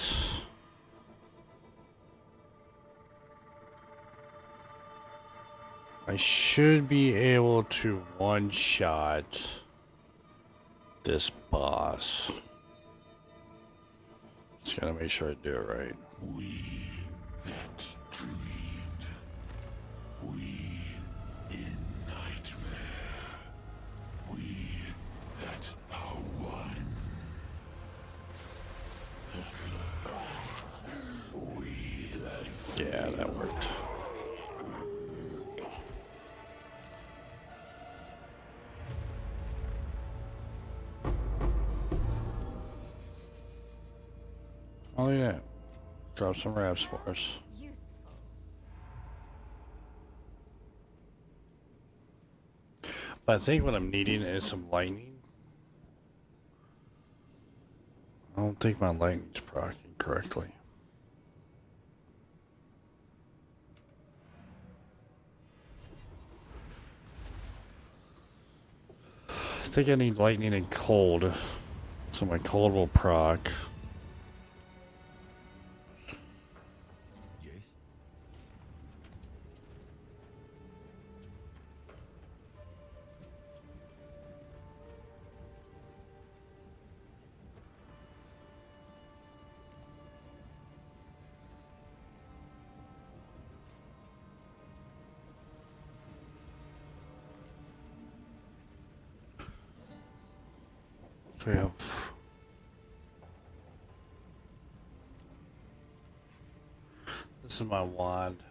I should be able to one-shot this boss. Just gotta make sure I do it right. We that dreamed. We in nightmare. We that are one. We that Yeah, that worked. Oh yeah, drop some wraps for us. But I think what I'm needing is some lightning. I don't think my lightning's proccing correctly. I think I need lightning and cold, so my cold will proc. Yes. So we have this is my wand.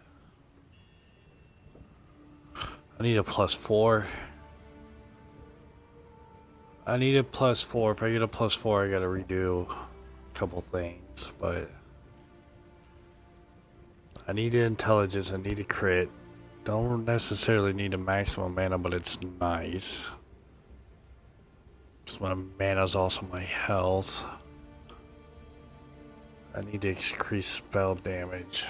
I need a +4. I need a +4. If I get a +4, I gotta redo a couple things, but I need intelligence, I need a crit. Don't necessarily need a maximum mana, but it's nice. Because my mana is also my health. I need to increase spell damage.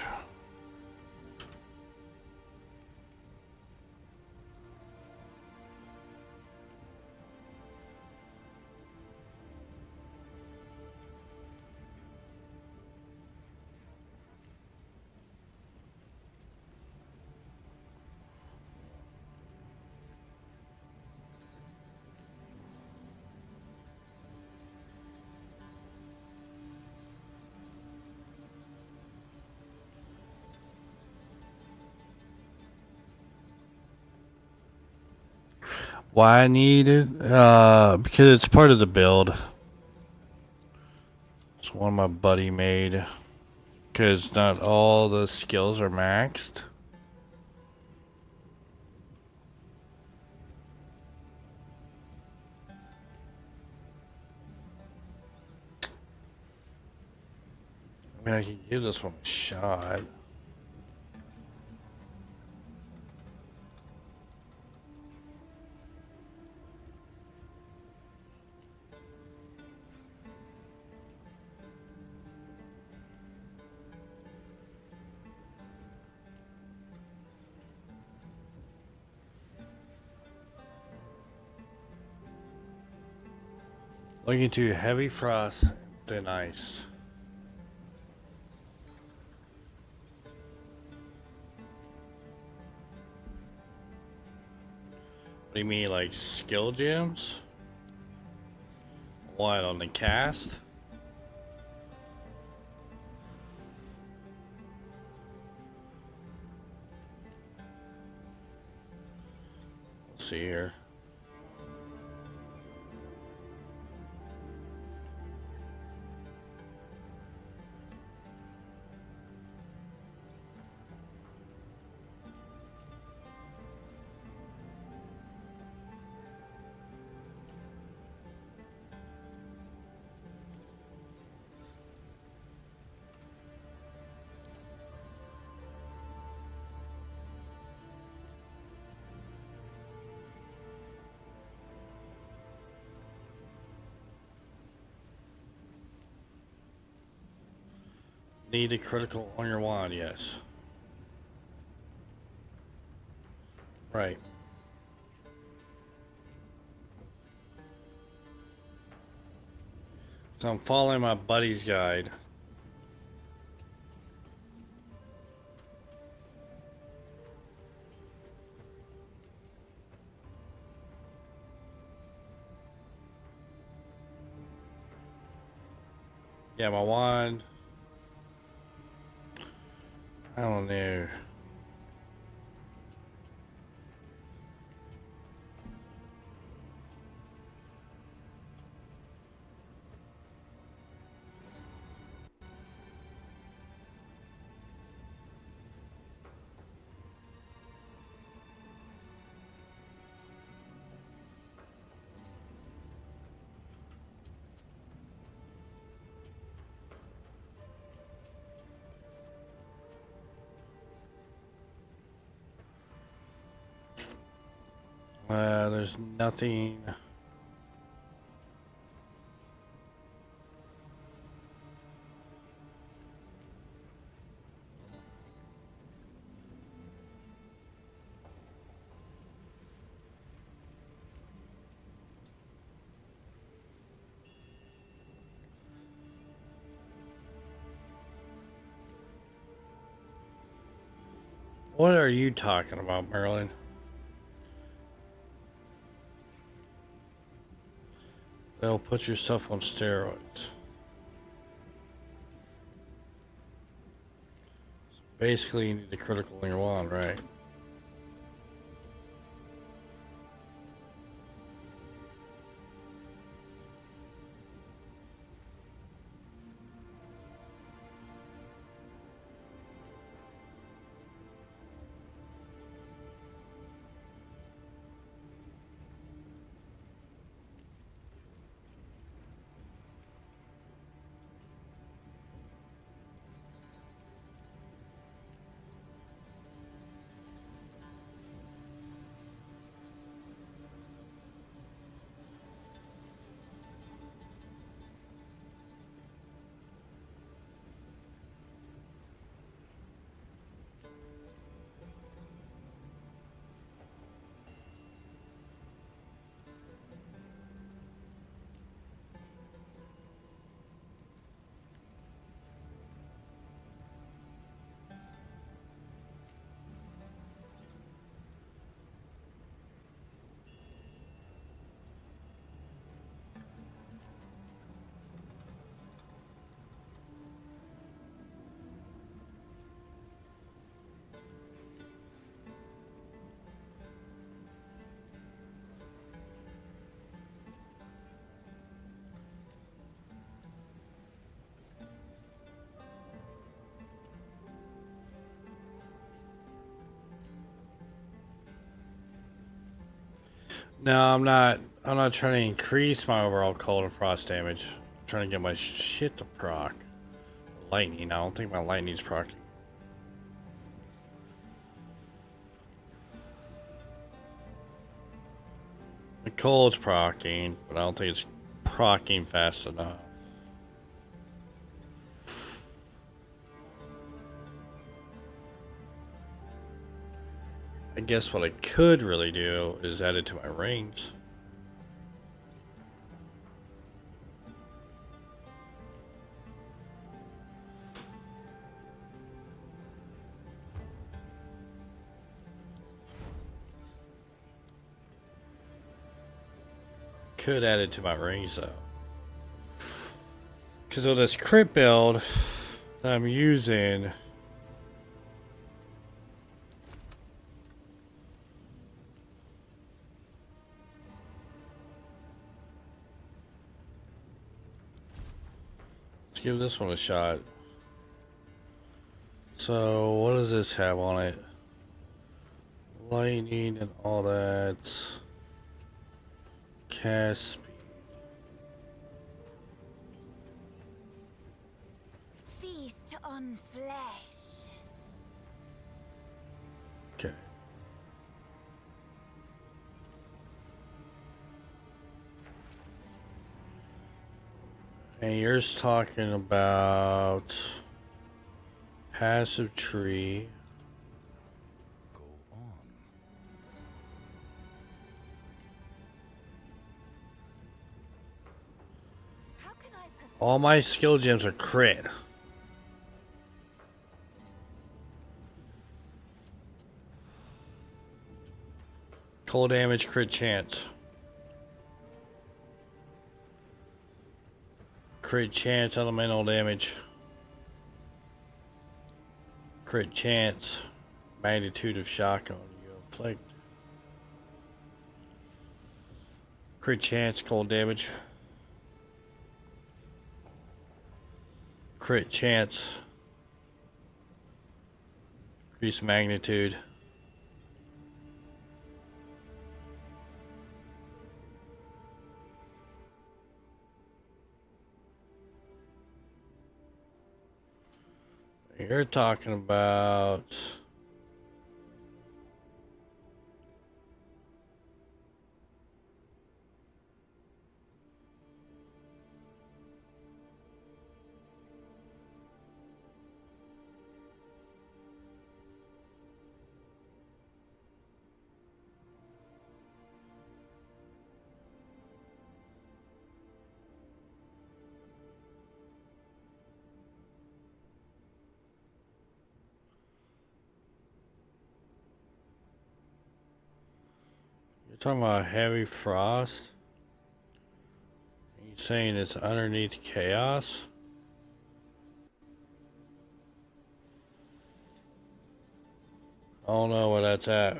Why I need it? Because it's part of the build. It's one my buddy made. Because not all the skills are maxed. I mean, I can give this one a shot. Looking to heavy frost, thin ice. What do you mean, like skill gems? What, on the cast? Let's see here. Need a critical on your wand, yes. Right. So I'm following my buddy's guide. Yeah, my wand. I don't know. There's nothing. What are you talking about, Merlin? They'll put your stuff on steroids. Basically, you need the critical in your wand, right? No, I'm not. I'm not trying to increase my overall cold and frost damage. I'm trying to get my shit to proc. Lightning. I don't think my lightning's proccing. The cold's proccing, but I don't think it's proccing fast enough. I guess what I could really do is add it to my rings. Could add it to my rings though. Because with this crit build that I'm using, let's give this one a shot. So what does this have on it? Lightning and all that. Cast speed. Feast on flesh. Okay. And you're talking about passive tree. Go on. How can I perform? All my skill gems are crit. Cold damage, crit chance. Crit chance, elemental damage. Crit chance, magnitude of shock on you inflict. Crit chance, cold damage. Crit chance. Increase magnitude. You're talking about talking about heavy frost? Are you saying it's underneath chaos? I don't know where that's at.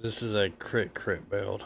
This is a crit build.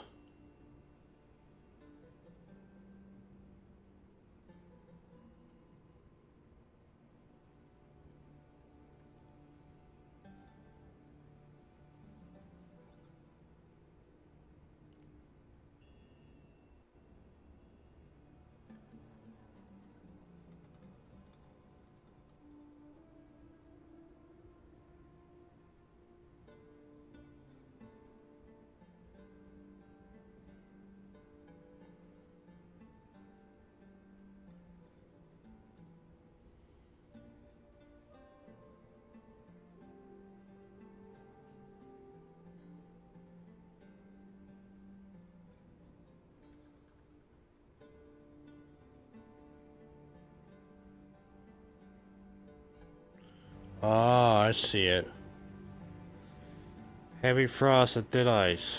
Ah, I see it. Heavy frost and thin ice.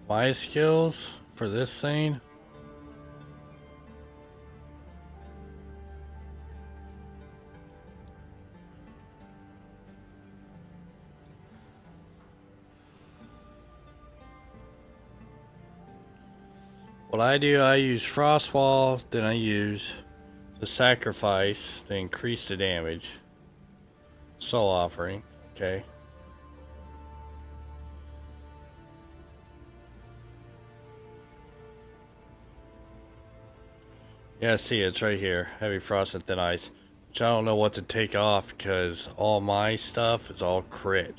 My skills for this thing. What I do, I use Frost Wall, then I use the Sacrifice to increase the damage. Soul Offering, okay. Yeah, see, it's right here. Heavy Frost and Thin Ice. Which I don't know what to take off because all my stuff is all crit.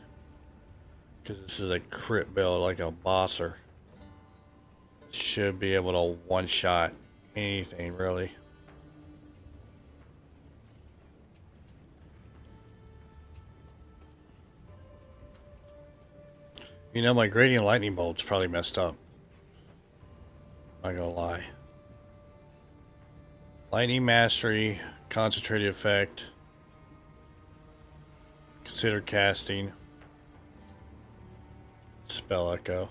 Because this is a crit build, like a bosser. Should be able to one-shot anything, really. You know, my Gradient Lightning Bolt's probably messed up. Not gonna lie. Lightning Mastery, Concentrated Effect. Consider casting. Spell Echo.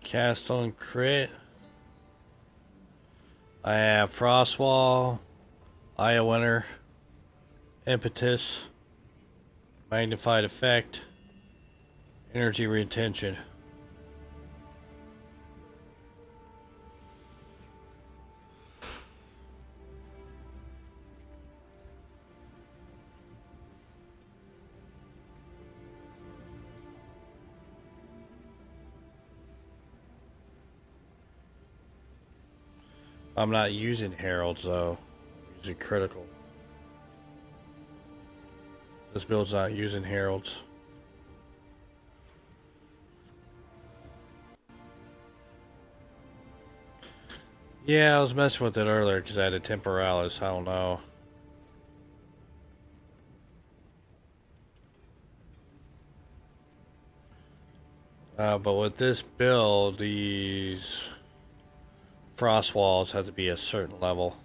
Cast on crit. I have Frost Wall, Eye of Winter, Impetus, Magnified Effect, Energy Retention. I'm not using Heralds though. I'm using Critical. This build's not using Heralds. Yeah, I was messing with it earlier because I had a Temporalis. I don't know. But with this build, these Frost Walls have to be a certain level.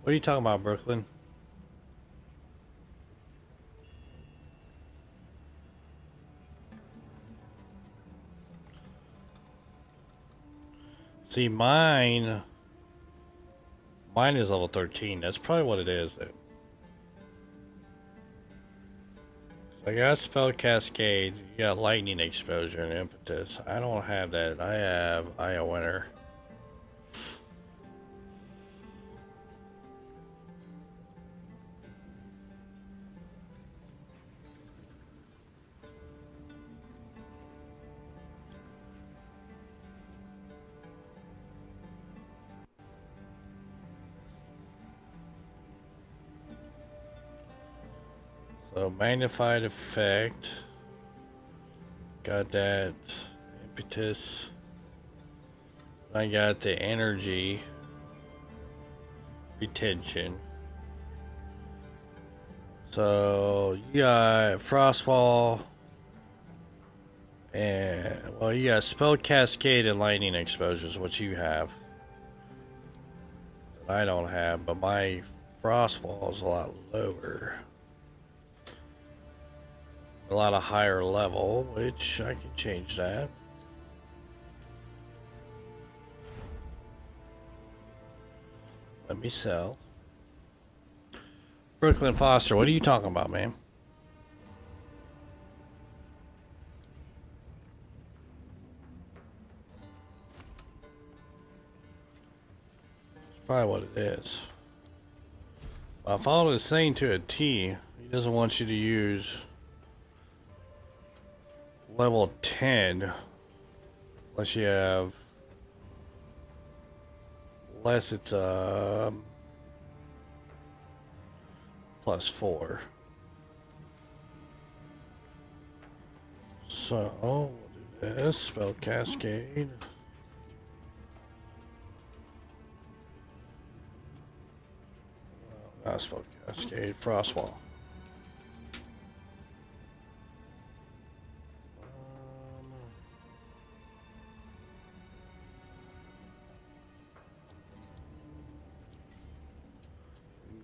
What are you talking about, Brooklyn? See, mine is level 13. That's probably what it is then. So I got Spell Cascade, you got Lightning Exposure and Impetus. I don't have that. I have Eye of Winter. So Magnified Effect, got that Impetus, I got the Energy Retention. So you got Frostwall, and well, you got Spell Cascade and Lightning Exposure is what you have. That I don't have, but my Frostwall is a lot lower. A lot of higher level, which I can change that. Let me sell. Brooklyn Foster, what are you talking about, man? It's probably what it is. I followed this thing to a T. He doesn't want you to use level 10 unless you have, unless it's +4. So we'll do this, spell cascade. Not spell cascade, frostwall.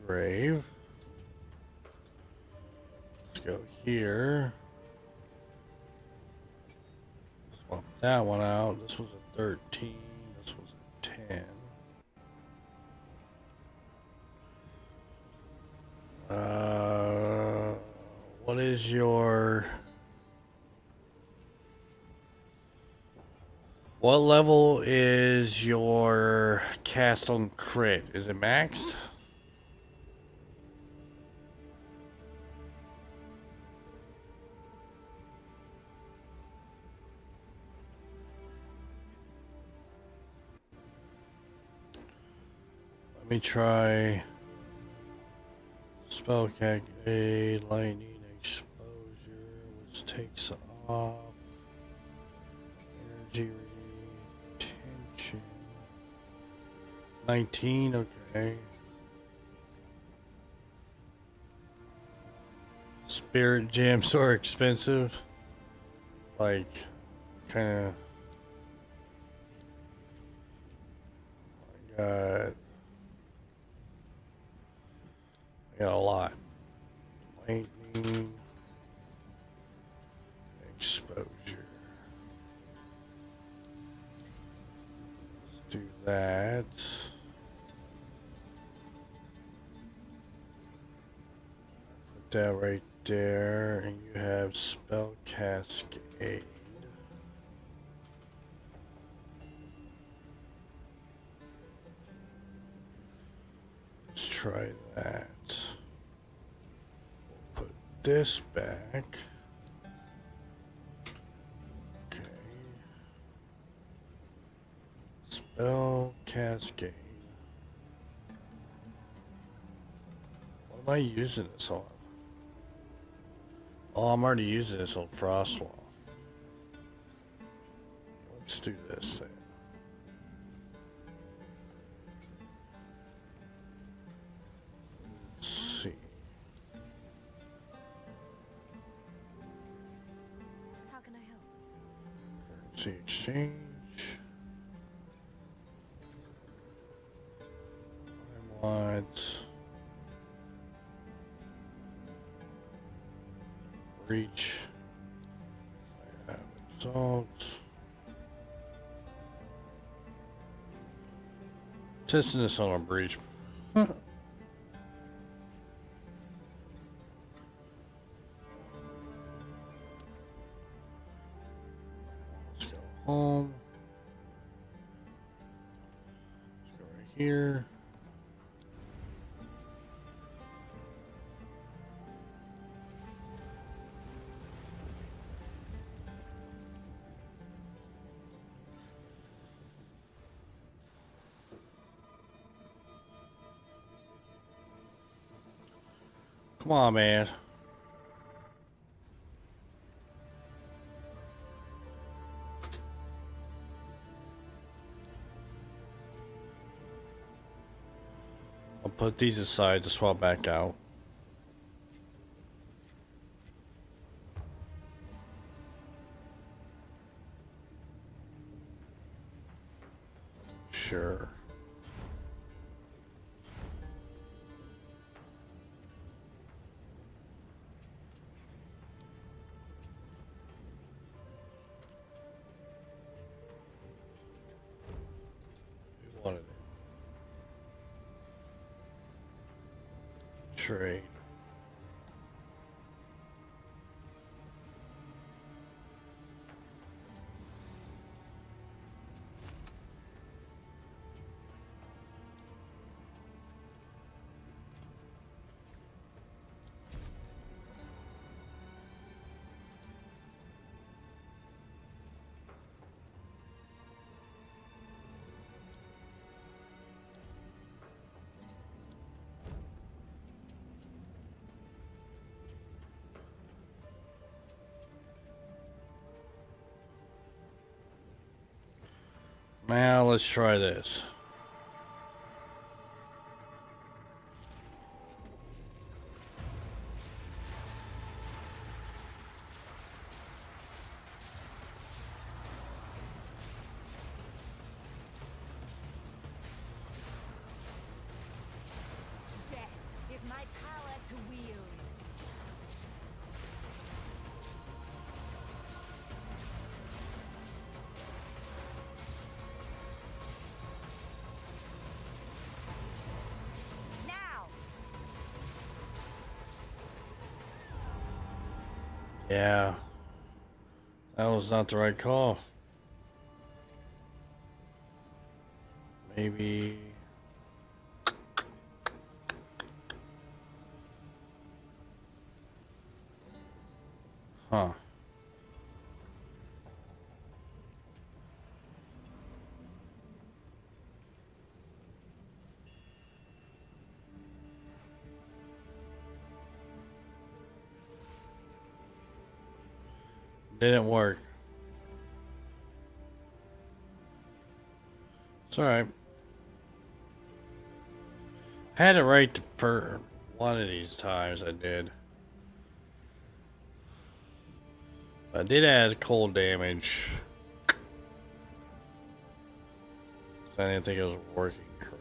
Grave. Let's go here. Swap that one out. This was a 13. This was a 10. What is your... What level is your cast on crit? Is it maxed? Let me try spell cascade, lightning exposure, which takes off energy retention. 19, okay. Spirit gems are expensive. Like, kind of. I got a lot. Lightning exposure. Let's do that. Put that right there, and you have spell cascade. Let's try that. We'll put this back. Okay. Spell cascade. What am I using this on? Oh, I'm already using this on Frostwall. Let's do this then. Let's see. How can I help? Currency exchange. I want breach. I have exalt. Testing this on a breach. Let's go home. Let's go right here. Come on, man. I'll put these aside to swap back out. Sure. Wanted it. Trade. Now let's try this. Death is my power to wield. Now! Yeah. That was not the right call. Maybe. Huh. Didn't work. It's alright. I had it right for one of these times, I did. I did add cold damage. So I didn't think it was working correctly.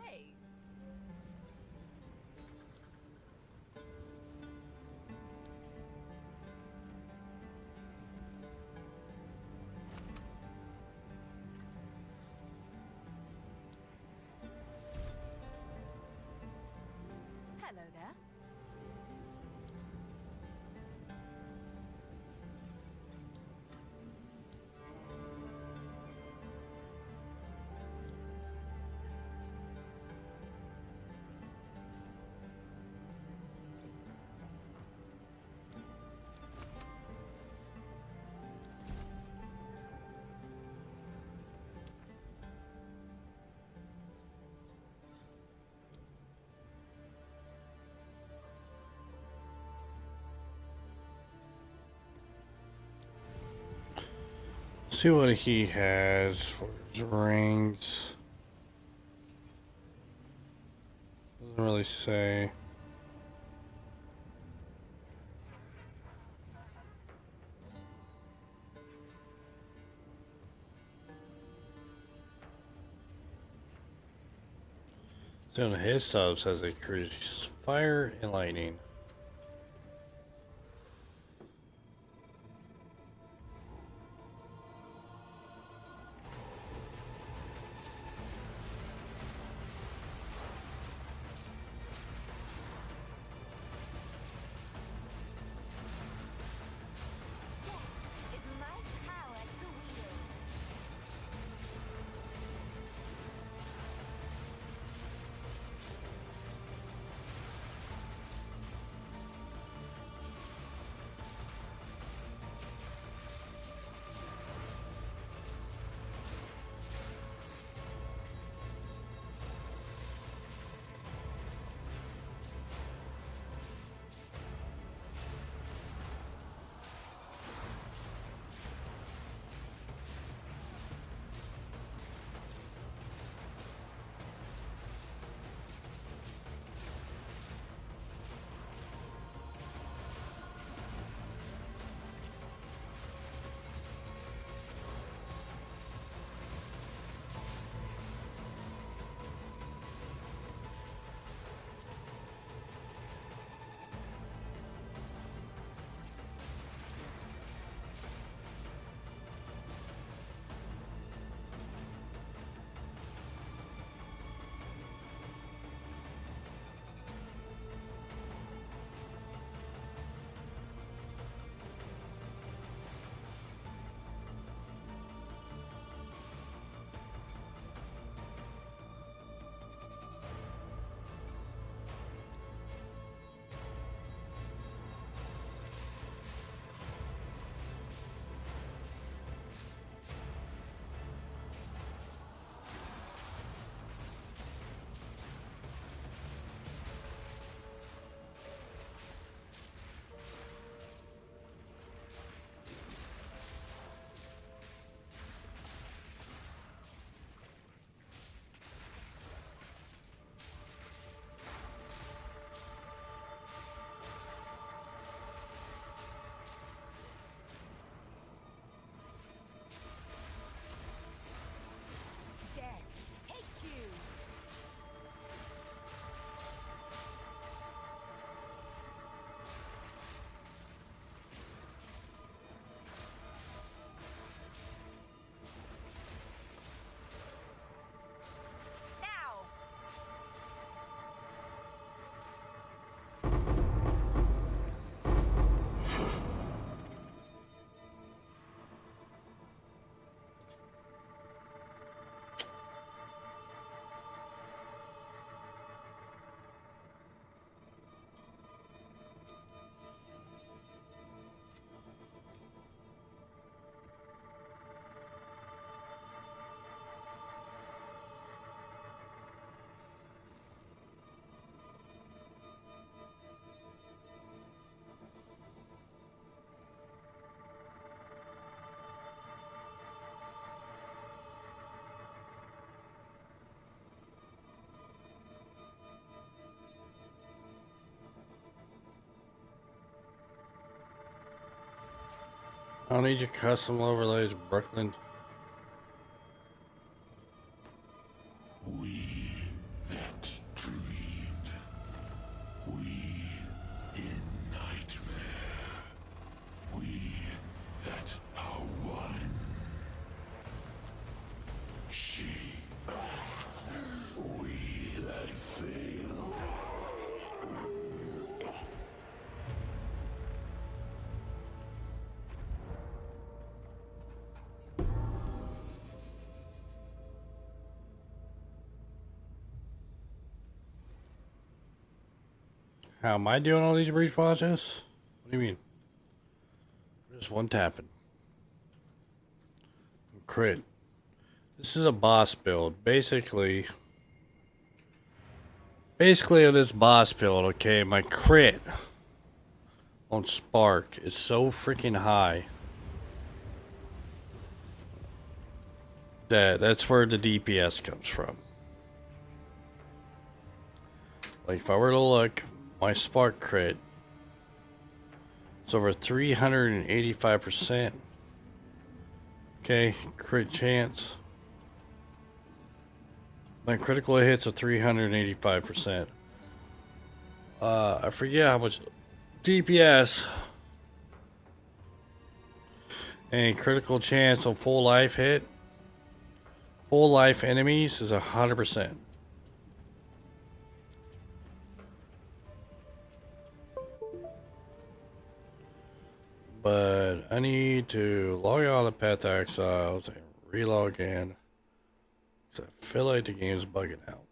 Hey! Hello there. See what he has for his rings. Doesn't really say. So his stuff says it creates fire and lightning. Is my power to wield. don't need your custom overlays, Brooklyn. We that dreamed. We in nightmare. We that are one. She. We that failed. How am I doing all these breach watches? What do you mean? Just one tapping. Crit. This is a boss build. Basically on this boss build, okay, my crit on Spark is so freaking high that's where the DPS comes from. Like if I were to look, my Spark crit, it's over 385%. Okay, crit chance. My critical hits are 385%. I forget how much DPS and critical chance on full life hit. Full life enemies is 100%. But I need to log out of Path to Exiles and relog in because I feel like the game's bugging out.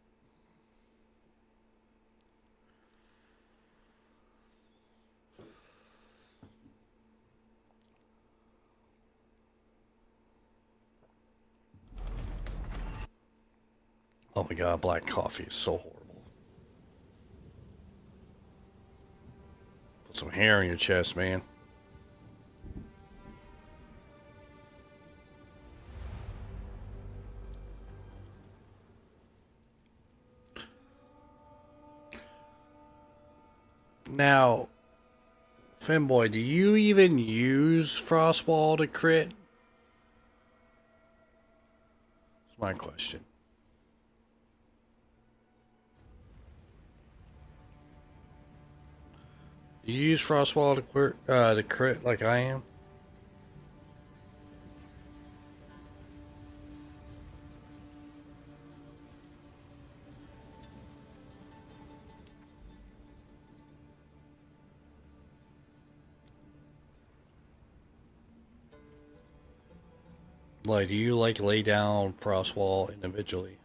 Oh my god, black coffee is so horrible. Put some hair in your chest, man. Now, Femboy, do you even use Frostwall to crit? That's my question. Do you use Frostwall to crit like I am? Like, do you like lay down Frostwall individually?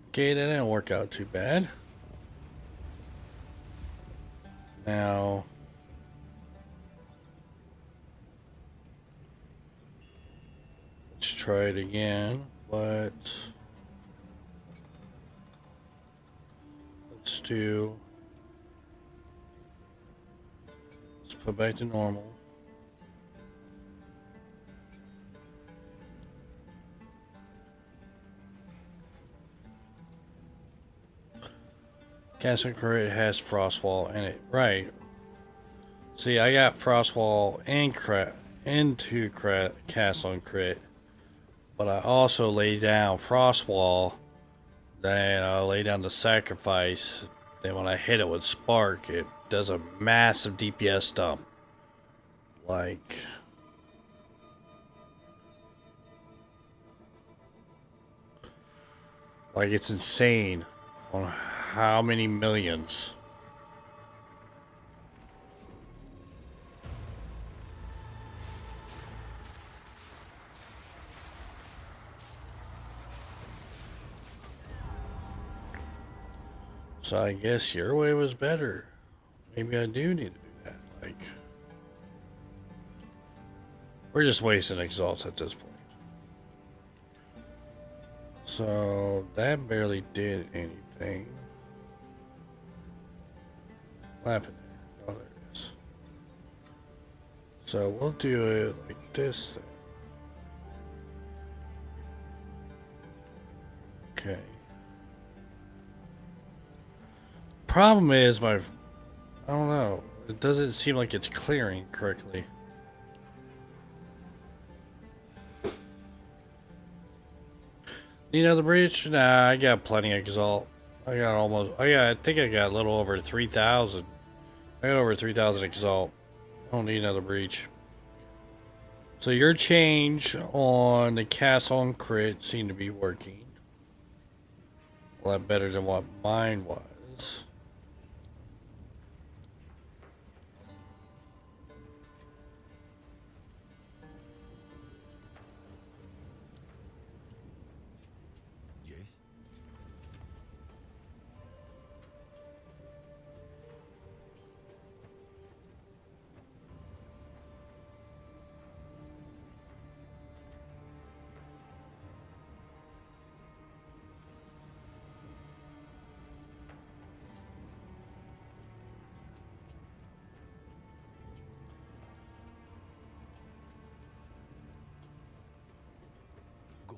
Okay, that didn't work out too bad. Now, let's try it again, but let's put back to normal. Castle Crit has Frostwall in it, right? See, I got Frostwall and into Castle and Crit, but I also lay down Frostwall. Then I lay down the Sacrifice. Then when I hit it with Spark, it does a massive DPS dump. Like, it's insane on how many millions. So I guess your way was better. Maybe I do need to do that. Like, we're just wasting exalts at this point. So that barely did anything. What happened there? Oh, there it is. So we'll do it like this then. Okay. Problem is I don't know. It doesn't seem like it's clearing correctly. You know the breach? Nah, I got plenty of exalt. I think I got a little over 3,000. I got over 3,000 exalt. I don't need another breach. So your change on the cast on crit seemed to be working. A lot better than what mine was. Yes. Go.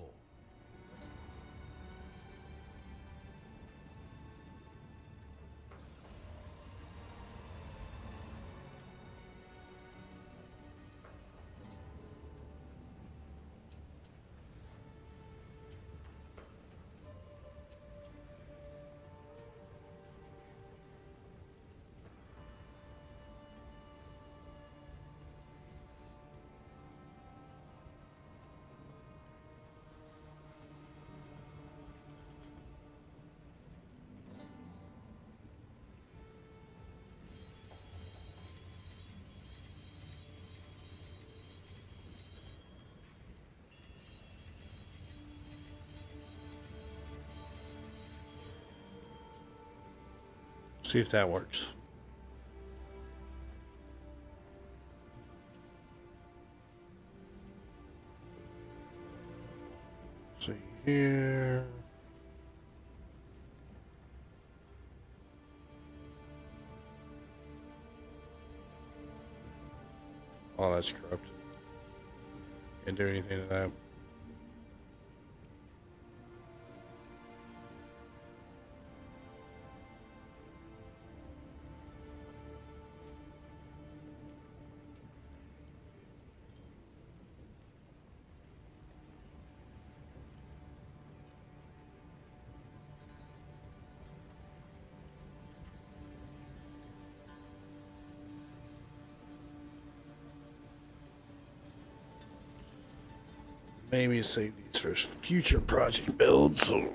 See if that works. See here. Oh, that's corrupted. Can't do anything to that. Maybe save these for future project builds. And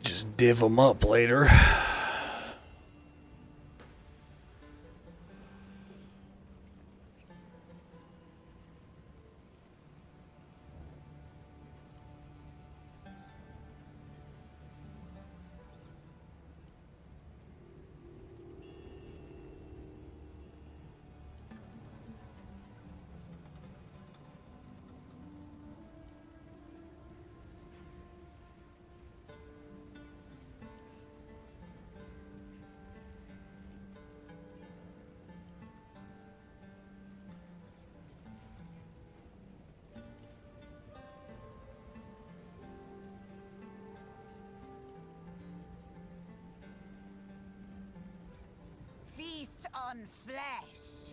just div them up later. Feast on flesh.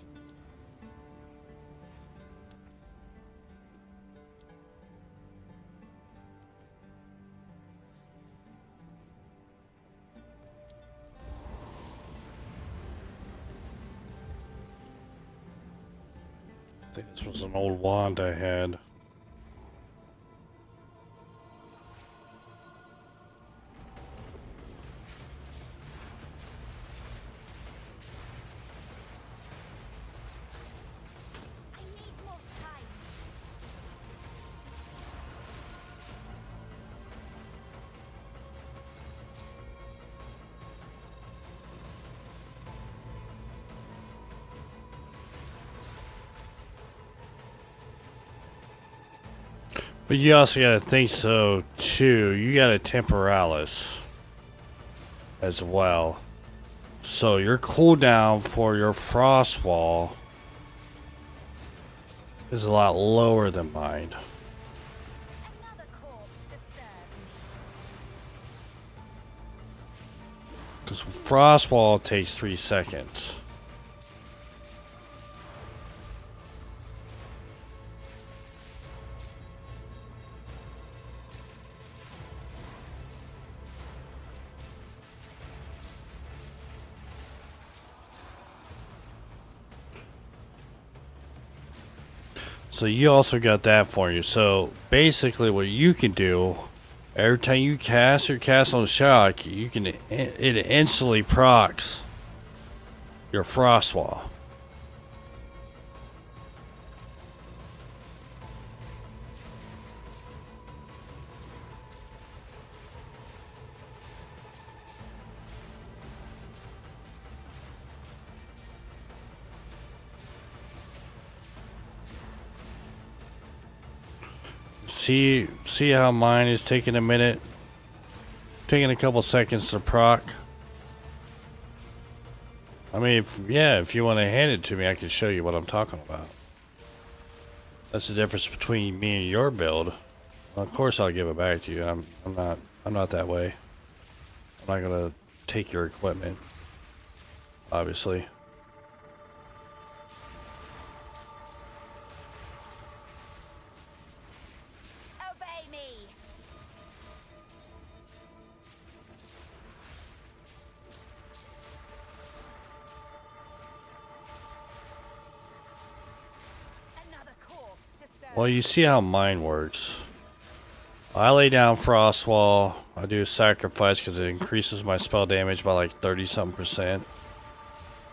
I think this was an old wand I had. I need more time. But you also gotta think so too. You got a temporalis as well. So your cooldown for your frost wall is a lot lower than mine. Another corpse to serve. Because frost wall takes 3 seconds. So you also got that for you. So basically what you can do, every time you cast your cast on shock, you can, it instantly procs your frost wall. See how mine is taking a minute, taking a couple seconds to proc. I mean, if you want to hand it to me, I can show you what I'm talking about. That's the difference between me and your build. Well, of course, I'll give it back to you. I'm not that way. I'm not gonna take your equipment, obviously. Obey me. Another corpse to serve. Well, you see how mine works. I lay down frost wall. I do sacrifice because it increases my spell damage by like 30-something%.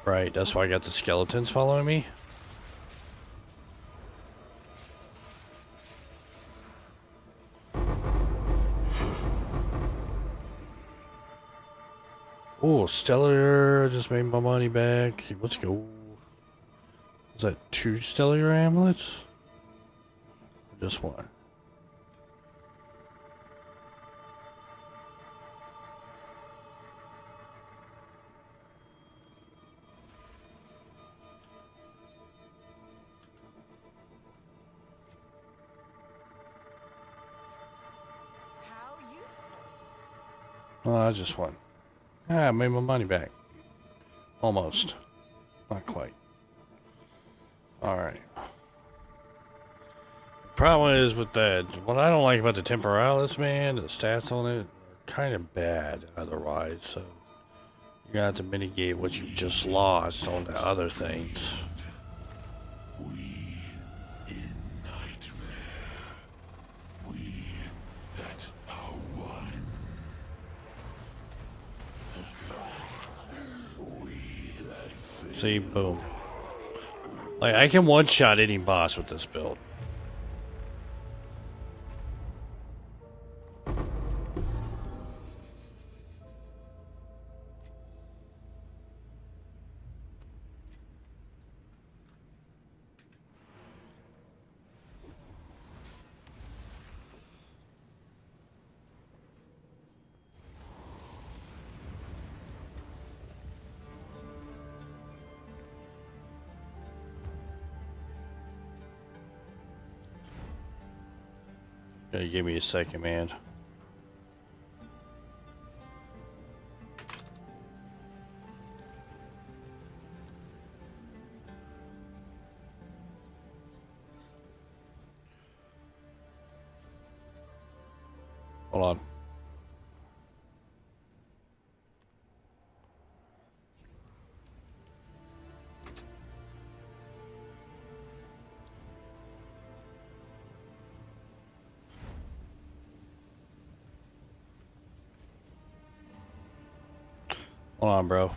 Right, that's why I got the skeletons following me. Oh, stellar! I just made my money back. Let's go. Is that 2 stellar amulets? Or just 1? How useful. Oh, just 1. Ah, I made my money back. Almost. Not quite. Alright. Problem is with that, what I don't like about the Temporalis, man, the stats on it are kind of bad otherwise, so you're gonna have to mitigate what you just lost on the other things. We in nightmare. We that are one. See, boom. Like, I can one-shot any boss with this build. Yeah, give me a second, man. Hold on. Hold on, bro.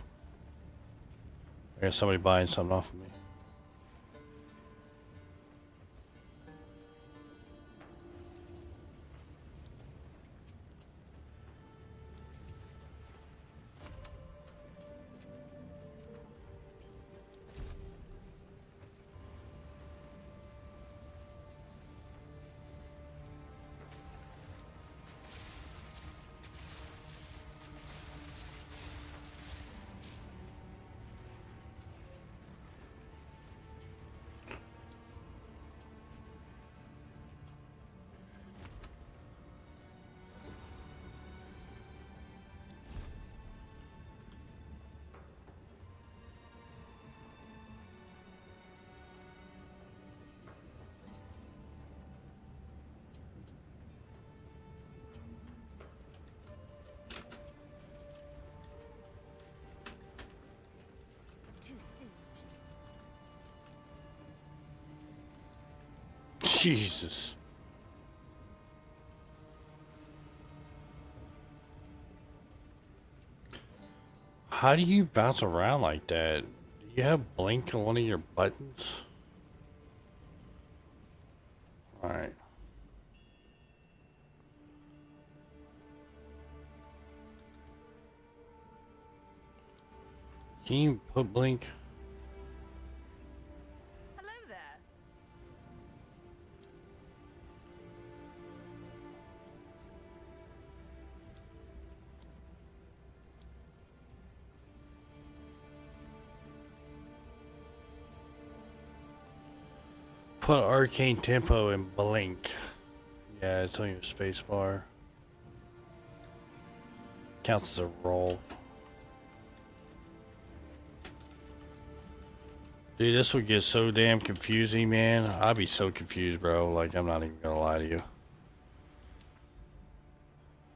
I got somebody buying something off of me. Jesus. How do you bounce around like that? Do you have blink on one of your buttons? Alright. Can you put blink? Hello there. Put arcane tempo and blink. Yeah, it's on your space bar. Counts as a roll. Dude, this would get so damn confusing, man. I'd be so confused, bro. Like, I'm not even gonna lie to you.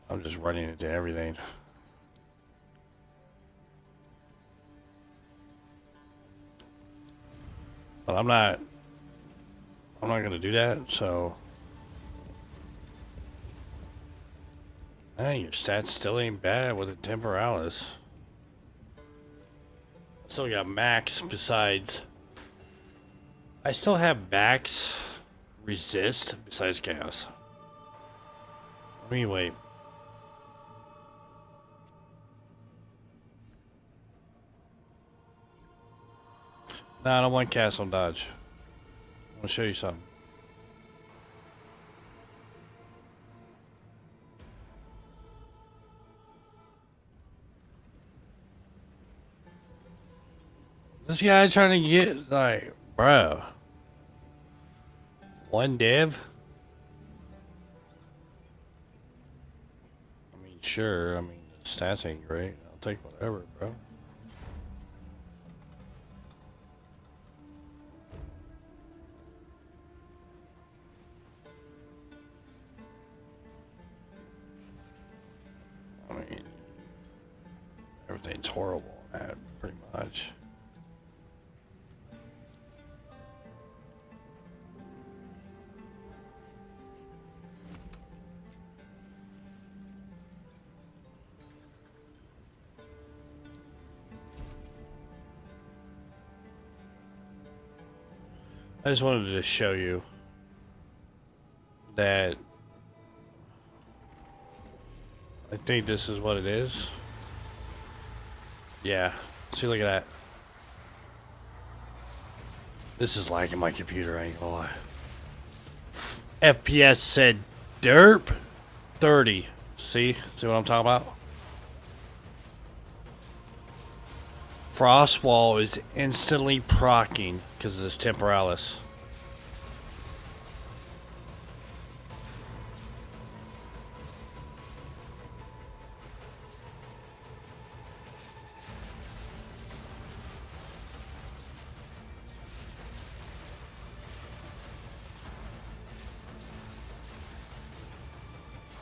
I'm just running into everything. But I'm not gonna do that, so. Hey, your stats still ain't bad with a Temporalis. Still got max besides. I still have max resist besides chaos. Let me wait. No, I don't want castle dodge. I want to show you something. This guy trying to get, like, bro. One dev? I mean, sure. I mean, the stats ain't great. I'll take whatever, bro. I mean, everything's horrible, man, pretty much. I just wanted to show you that I think this is what it is. Yeah. See, look at that. This is lagging my computer, I ain't gonna lie. FPS said derp 30. See what I'm talking about? Frostwall is instantly proccing because of this Temporalis.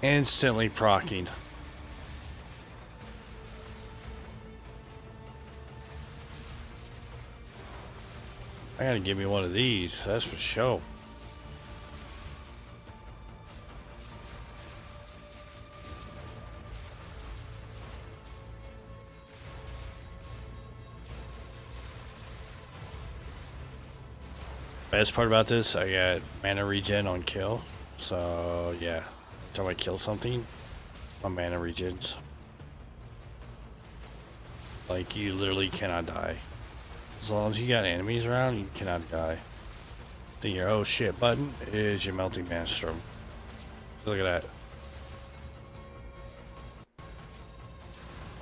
Instantly proccing. I gotta give me one of these, that's for sure. Best part about this, I got mana regen on kill. So yeah, every time I kill something, my mana regens. Like, you literally cannot die. As long as you got enemies around, you cannot die. Then your oh shit button is your melting maelstrom. Look at that.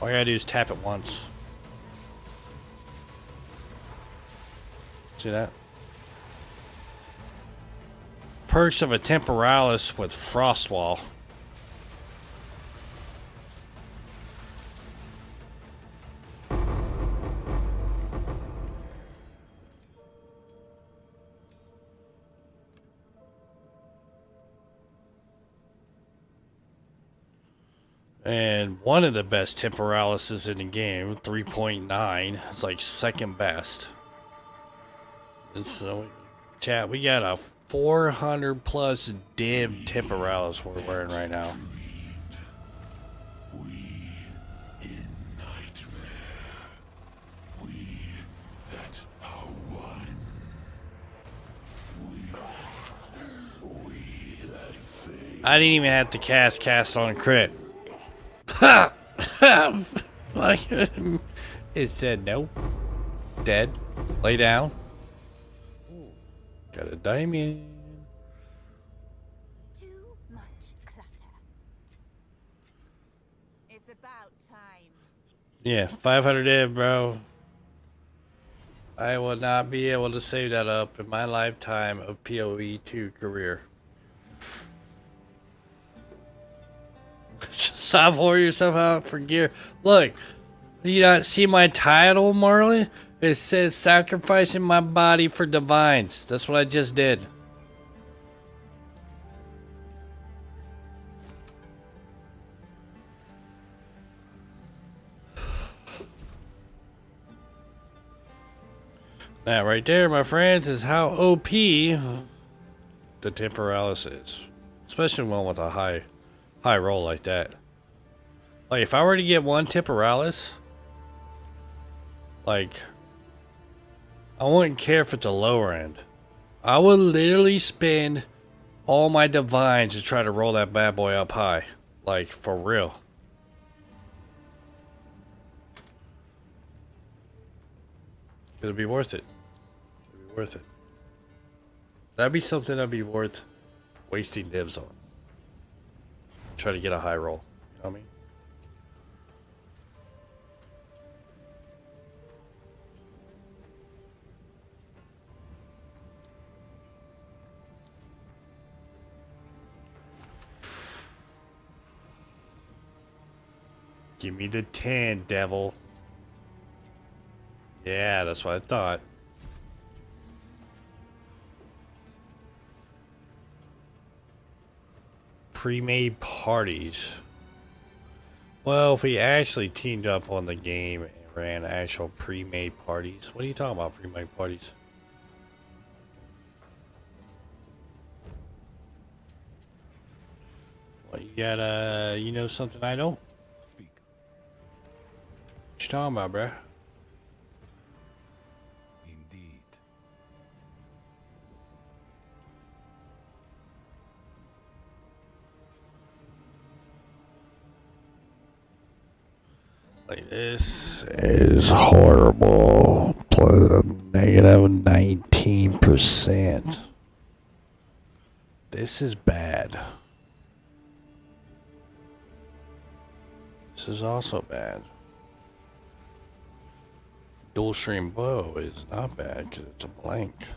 All you gotta do is tap it once. See that? Perks of a Temporalis with Frostwall. And one of the best Temporalises in the game, 3.9. It's like second best. And so, chat, we got a 400 plus div temporalis we're wearing right now. I didn't even have to cast on crit. Ha! Like, it said no. Dead. Lay down. Got a diamond. Too much clutter. It's about time. Yeah, 500 div, bro. I will not be able to save that up in my lifetime of PoE 2 career. Stop whoring yourself out for gear. Look, you not see my title, Marley? It says sacrificing my body for divines. That's what I just did. That right there, my friends, is how OP the temporalis is. Especially one with a high roll like that. Like, if I were to get one temporalis, like, I wouldn't care if it's a lower end. I would literally spend all my divines to try to roll that bad boy up high. Like, for real. It'll be worth it. It'll be worth it. That'd be something that'd be worth wasting divs on. Try to get a high roll. You know what I mean? Give me the 10, devil. Yeah, that's what I thought. Pre-made parties. Well, if we actually teamed up on the game and ran actual pre-made parties. What are you talking about, pre-made parties? Well, you got, you know something I don't? Speak. What you talking about, bruh? Indeed. Like, this is horrible. Plus negative 19%. This is bad. This is also bad. Dual stream bow is not bad because it's a blank.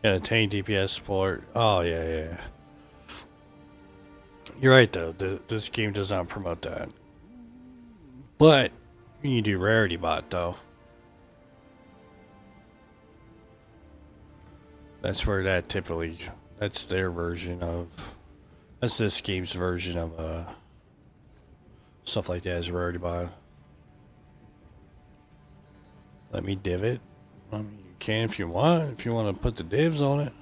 Yeah, attain DPS support. Oh, yeah. You're right, though. This game does not promote that. But you can do rarity bot, though. That's where that typically... That's their version of... That's this game's version of stuff like that is rarity bot. Let me div it. I mean, you can if you want. If you want to put the divs on it.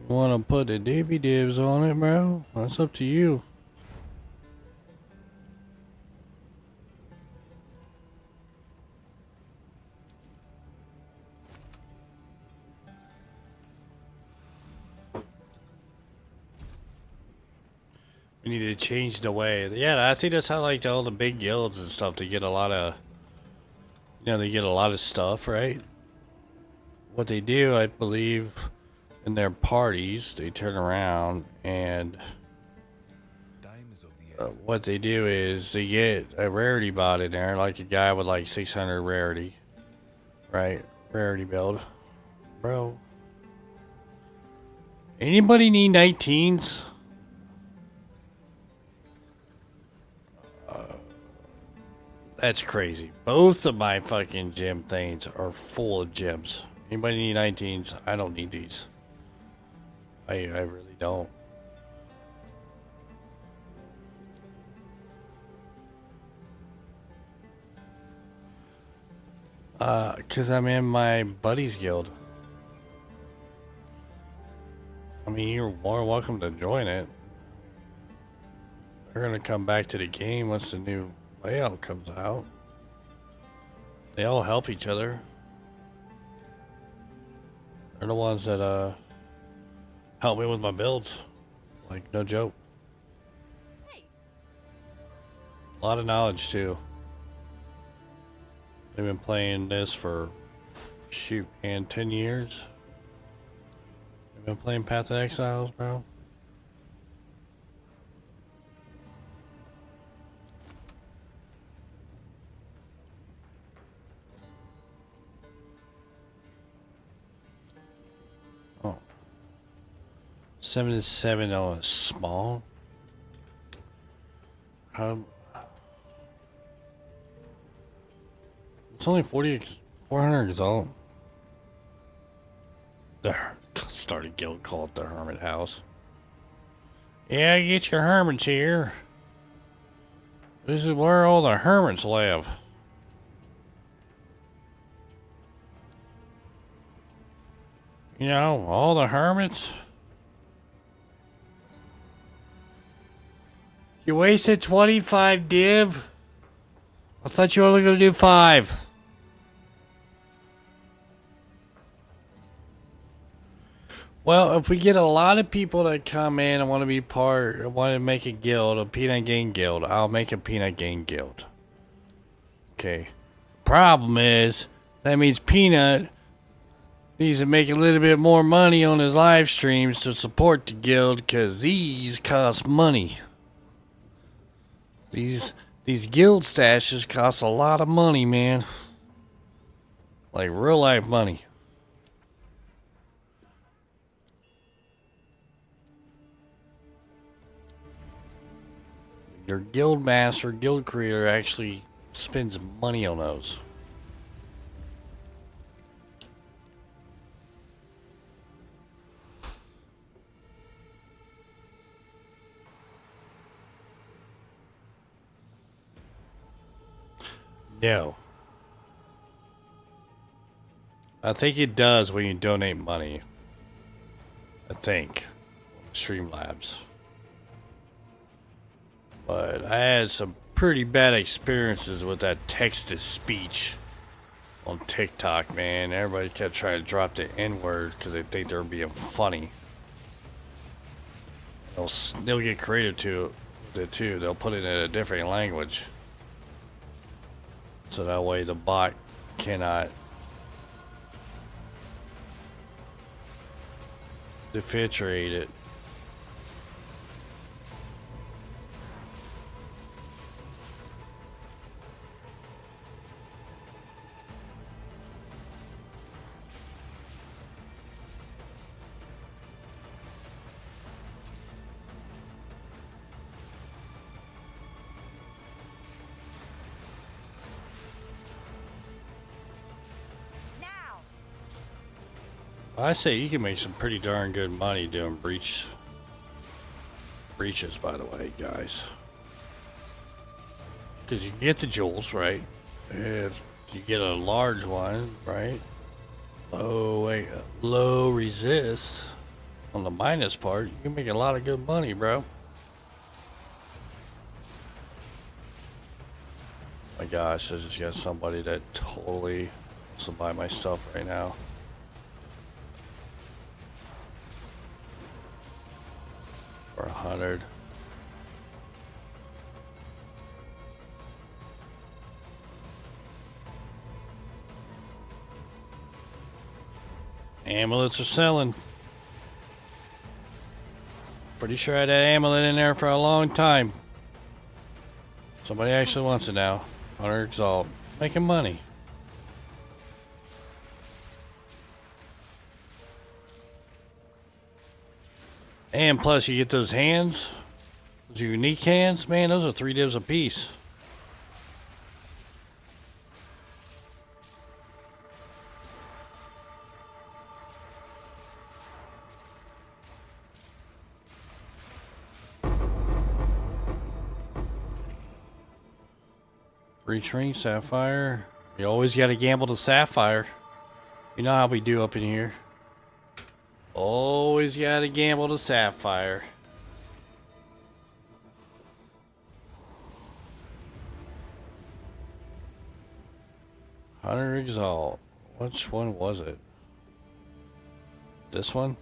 You want to put the divvy divs on it, bro? That's up to you. We need to change the way. Yeah, I think that's how like all the big guilds and stuff to get a lot of, you know, they get a lot of stuff, right? What they do, I believe, in their parties, they turn around and what they do is they get a rarity bot in there, like a guy with like 600 rarity, right? Rarity build, bro. Anybody need 19s? That's crazy. Both of my fucking gem things are full of gems. Anybody need 19s? I don't need these. I really don't. Cause I'm in my buddies guild. I mean, you're more welcome to join it. They're gonna come back to the game once the new layout comes out. They all help each other. They're the ones that help me with my builds. Like, no joke. A lot of knowledge too. They've been playing this for, shoot, man, 10 years. They've been playing Path of Exiles, bro. Oh. 7-7 on a small. It's only 400 exalt. Start a guild, call it the Hermit House. Yeah, get your hermits here. This is where all the hermits live. You know, all the hermits. You wasted 25 div. I thought you were only gonna do 5. Well, if we get a lot of people that come in and want to be part, want to make a guild, a peanut gang guild, I'll make a peanut gang guild. Okay. Problem is, that means Peanut needs to make a little bit more money on his live streams to support the guild, because these cost money. These guild stashes cost a lot of money, man. Like real life money. Your guild master, guild creator actually spends money on those. No. I think it does when you donate money. I think. Streamlabs. But I had some pretty bad experiences with that text-to-speech on TikTok, man. Everybody kept trying to drop the N-word because they think they're being funny. They'll get creative to it too. They'll put it in a different language. So that way the bot cannot differentiate it. I say you can make some pretty darn good money doing breaches, by the way, guys. Because you can get the jewels, right? If you get a large one, right? Low resist on the minus part, you can make a lot of good money, bro. My gosh, I just got somebody that totally wants to buy my stuff right now. For 100. Amulets are selling. Pretty sure I had that amulet in there for a long time. Somebody actually wants it now. 100 exalt. Making money. And plus you get those hands, those unique hands, man, those are 3 divs a piece. Breach ring, sapphire. You always gotta gamble to sapphire. You know how we do up in here. Always gotta gamble to sapphire. Hunter Exalt. Which one was it? This one?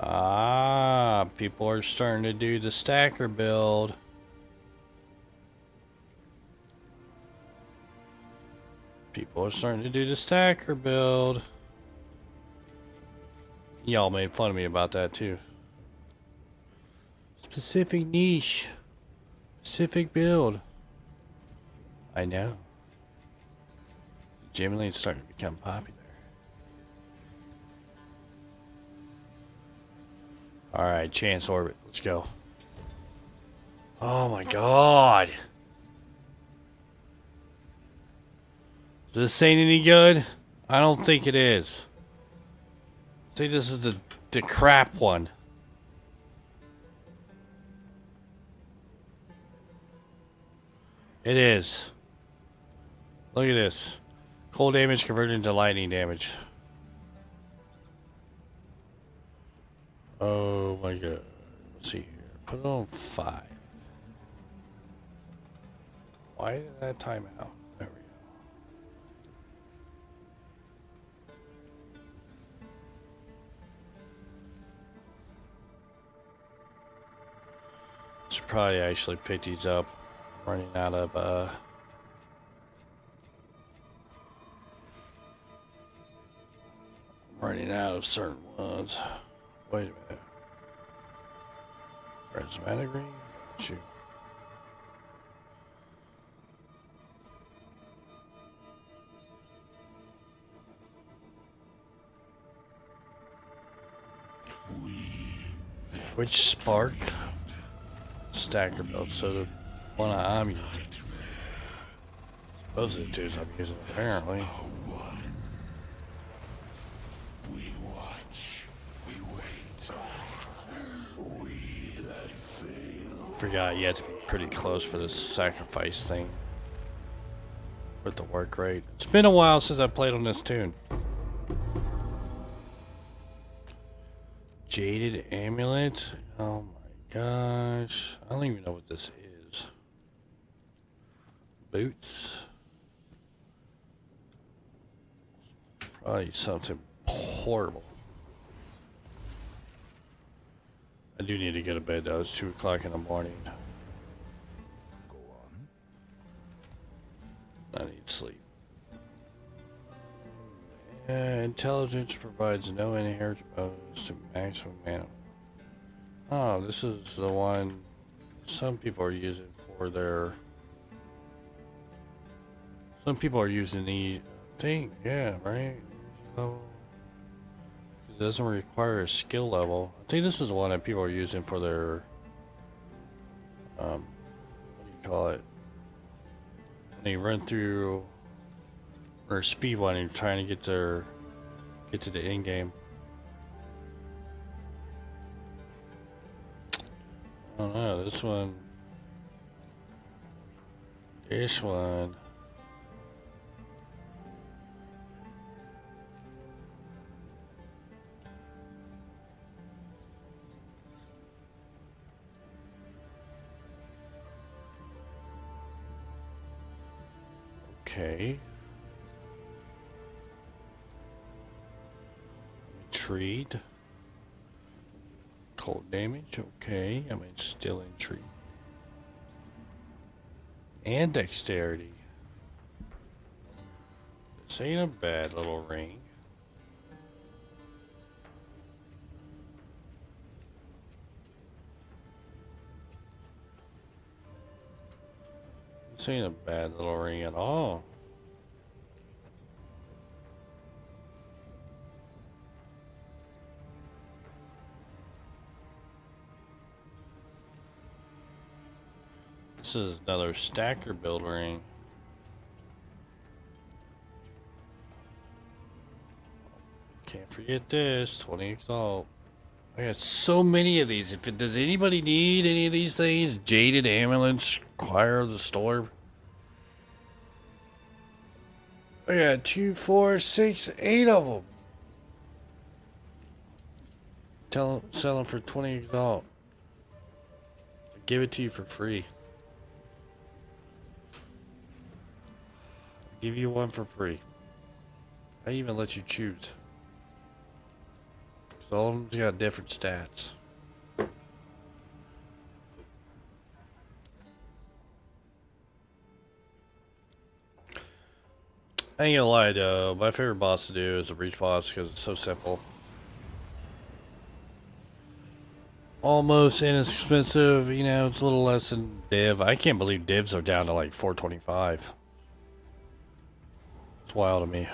Ah, people are starting to do the stacker build. People are starting to do the stacker build. Y'all made fun of me about that too. Specific niche. Specific build. I know. Jimmy Lane's starting to become popular. Alright, Chance Orbit. Let's go. Oh my god. Is this ain't any good? I don't think it is. I think this is the crap one. It is. Look at this. Cold damage converted into lightning damage. Oh my god. Let's see here. Put it on 5. Why did that time out? There we go. Should probably actually pick these up. Running out of running out of certain ones. Wait a minute. Prismatic ring? Got you. Which spark? Stacker build, so the one I'm using. Those are the twos I'm using apparently. Forgot you had to be pretty close for this sacrifice thing with the work rate. It's been a while since I played on this tune. Jaded Amulet. Oh my gosh. I don't even know what this is. Boots. Probably something horrible. I do need to go to bed though. It's 2 o'clock in the morning. Go on. I need sleep. Intelligence provides no inherent bonus to maximum mana. Oh, this is the one some people are using for their. Some people are using the thing, yeah, right? Level. It doesn't require a skill level. I think this is the one that people are using for their. What do you call it? When they run through. Or speed running, trying to get to the end game. I don't know, this one. This one. Okay. Trade. Cold damage, okay. I mean, still in tree. And dexterity. This ain't a bad little ring. This ain't a bad little ring at all. This is another stacker build ring. Can't forget this, 20 exalt. I got so many of these. Does anybody need any of these things? Jaded Ambulance, Choir of the Storm. I got 2, 4, 6, 8 of them. Sell them for 20 exalt. Give it to you for free. Give you one for free. I even let you choose. So all of them's got different stats. I ain't gonna lie though, my favorite boss to do is the breach boss because it's so simple. Almost inexpensive, you know, it's a little less than div. I can't believe divs are down to like 425. It's wild to me.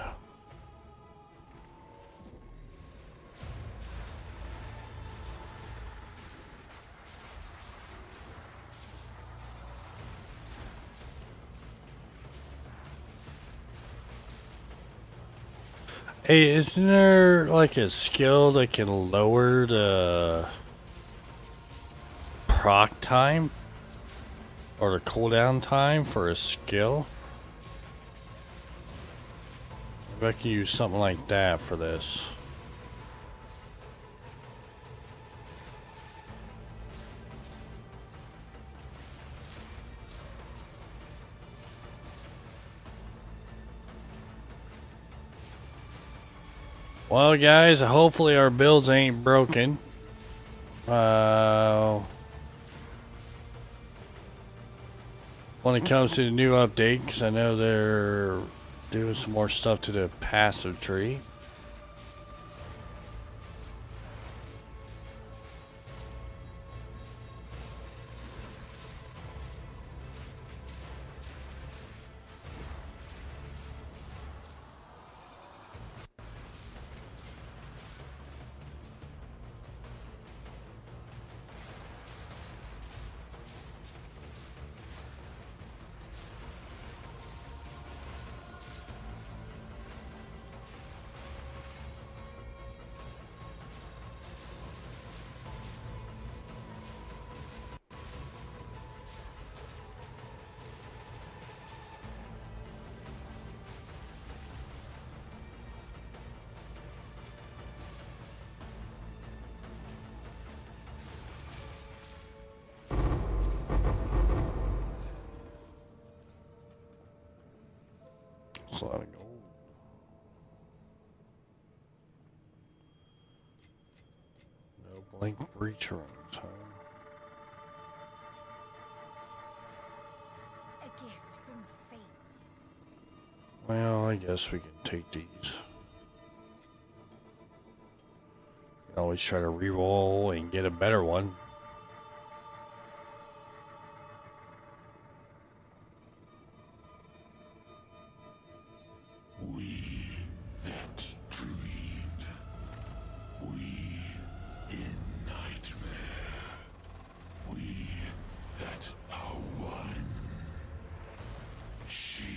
Hey, isn't there like a skill that can lower the proc time or the cooldown time for a skill? Maybe I can use something like that for this. Well, guys, hopefully our builds ain't broken. When it comes to the new update, because I know they're doing some more stuff to the passive tree. A lot of gold. No blank breach runs, huh? A gift from fate. Well, I guess we can take these. You can always try to re-roll and get a better one. We that dreamed, we in nightmare, we that are one. She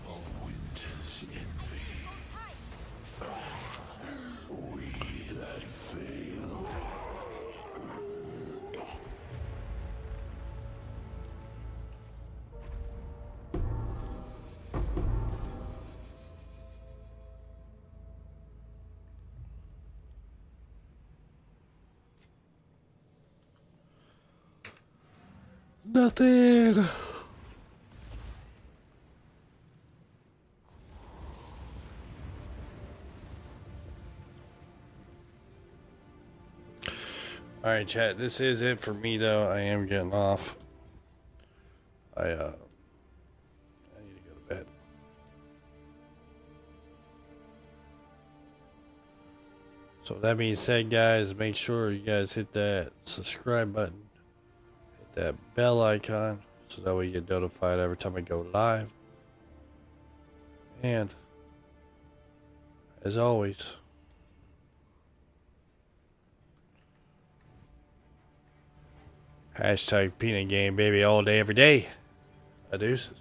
of winter's envy, we that failed. Nothing. Alright, chat, this is it for me though. I am getting off. I need to go to bed. So that being said, guys, make sure you guys hit that subscribe button. Hit that bell icon so that way you get notified every time I go live. And as always, hashtag peanut game, baby, all day, every day. Adeuces.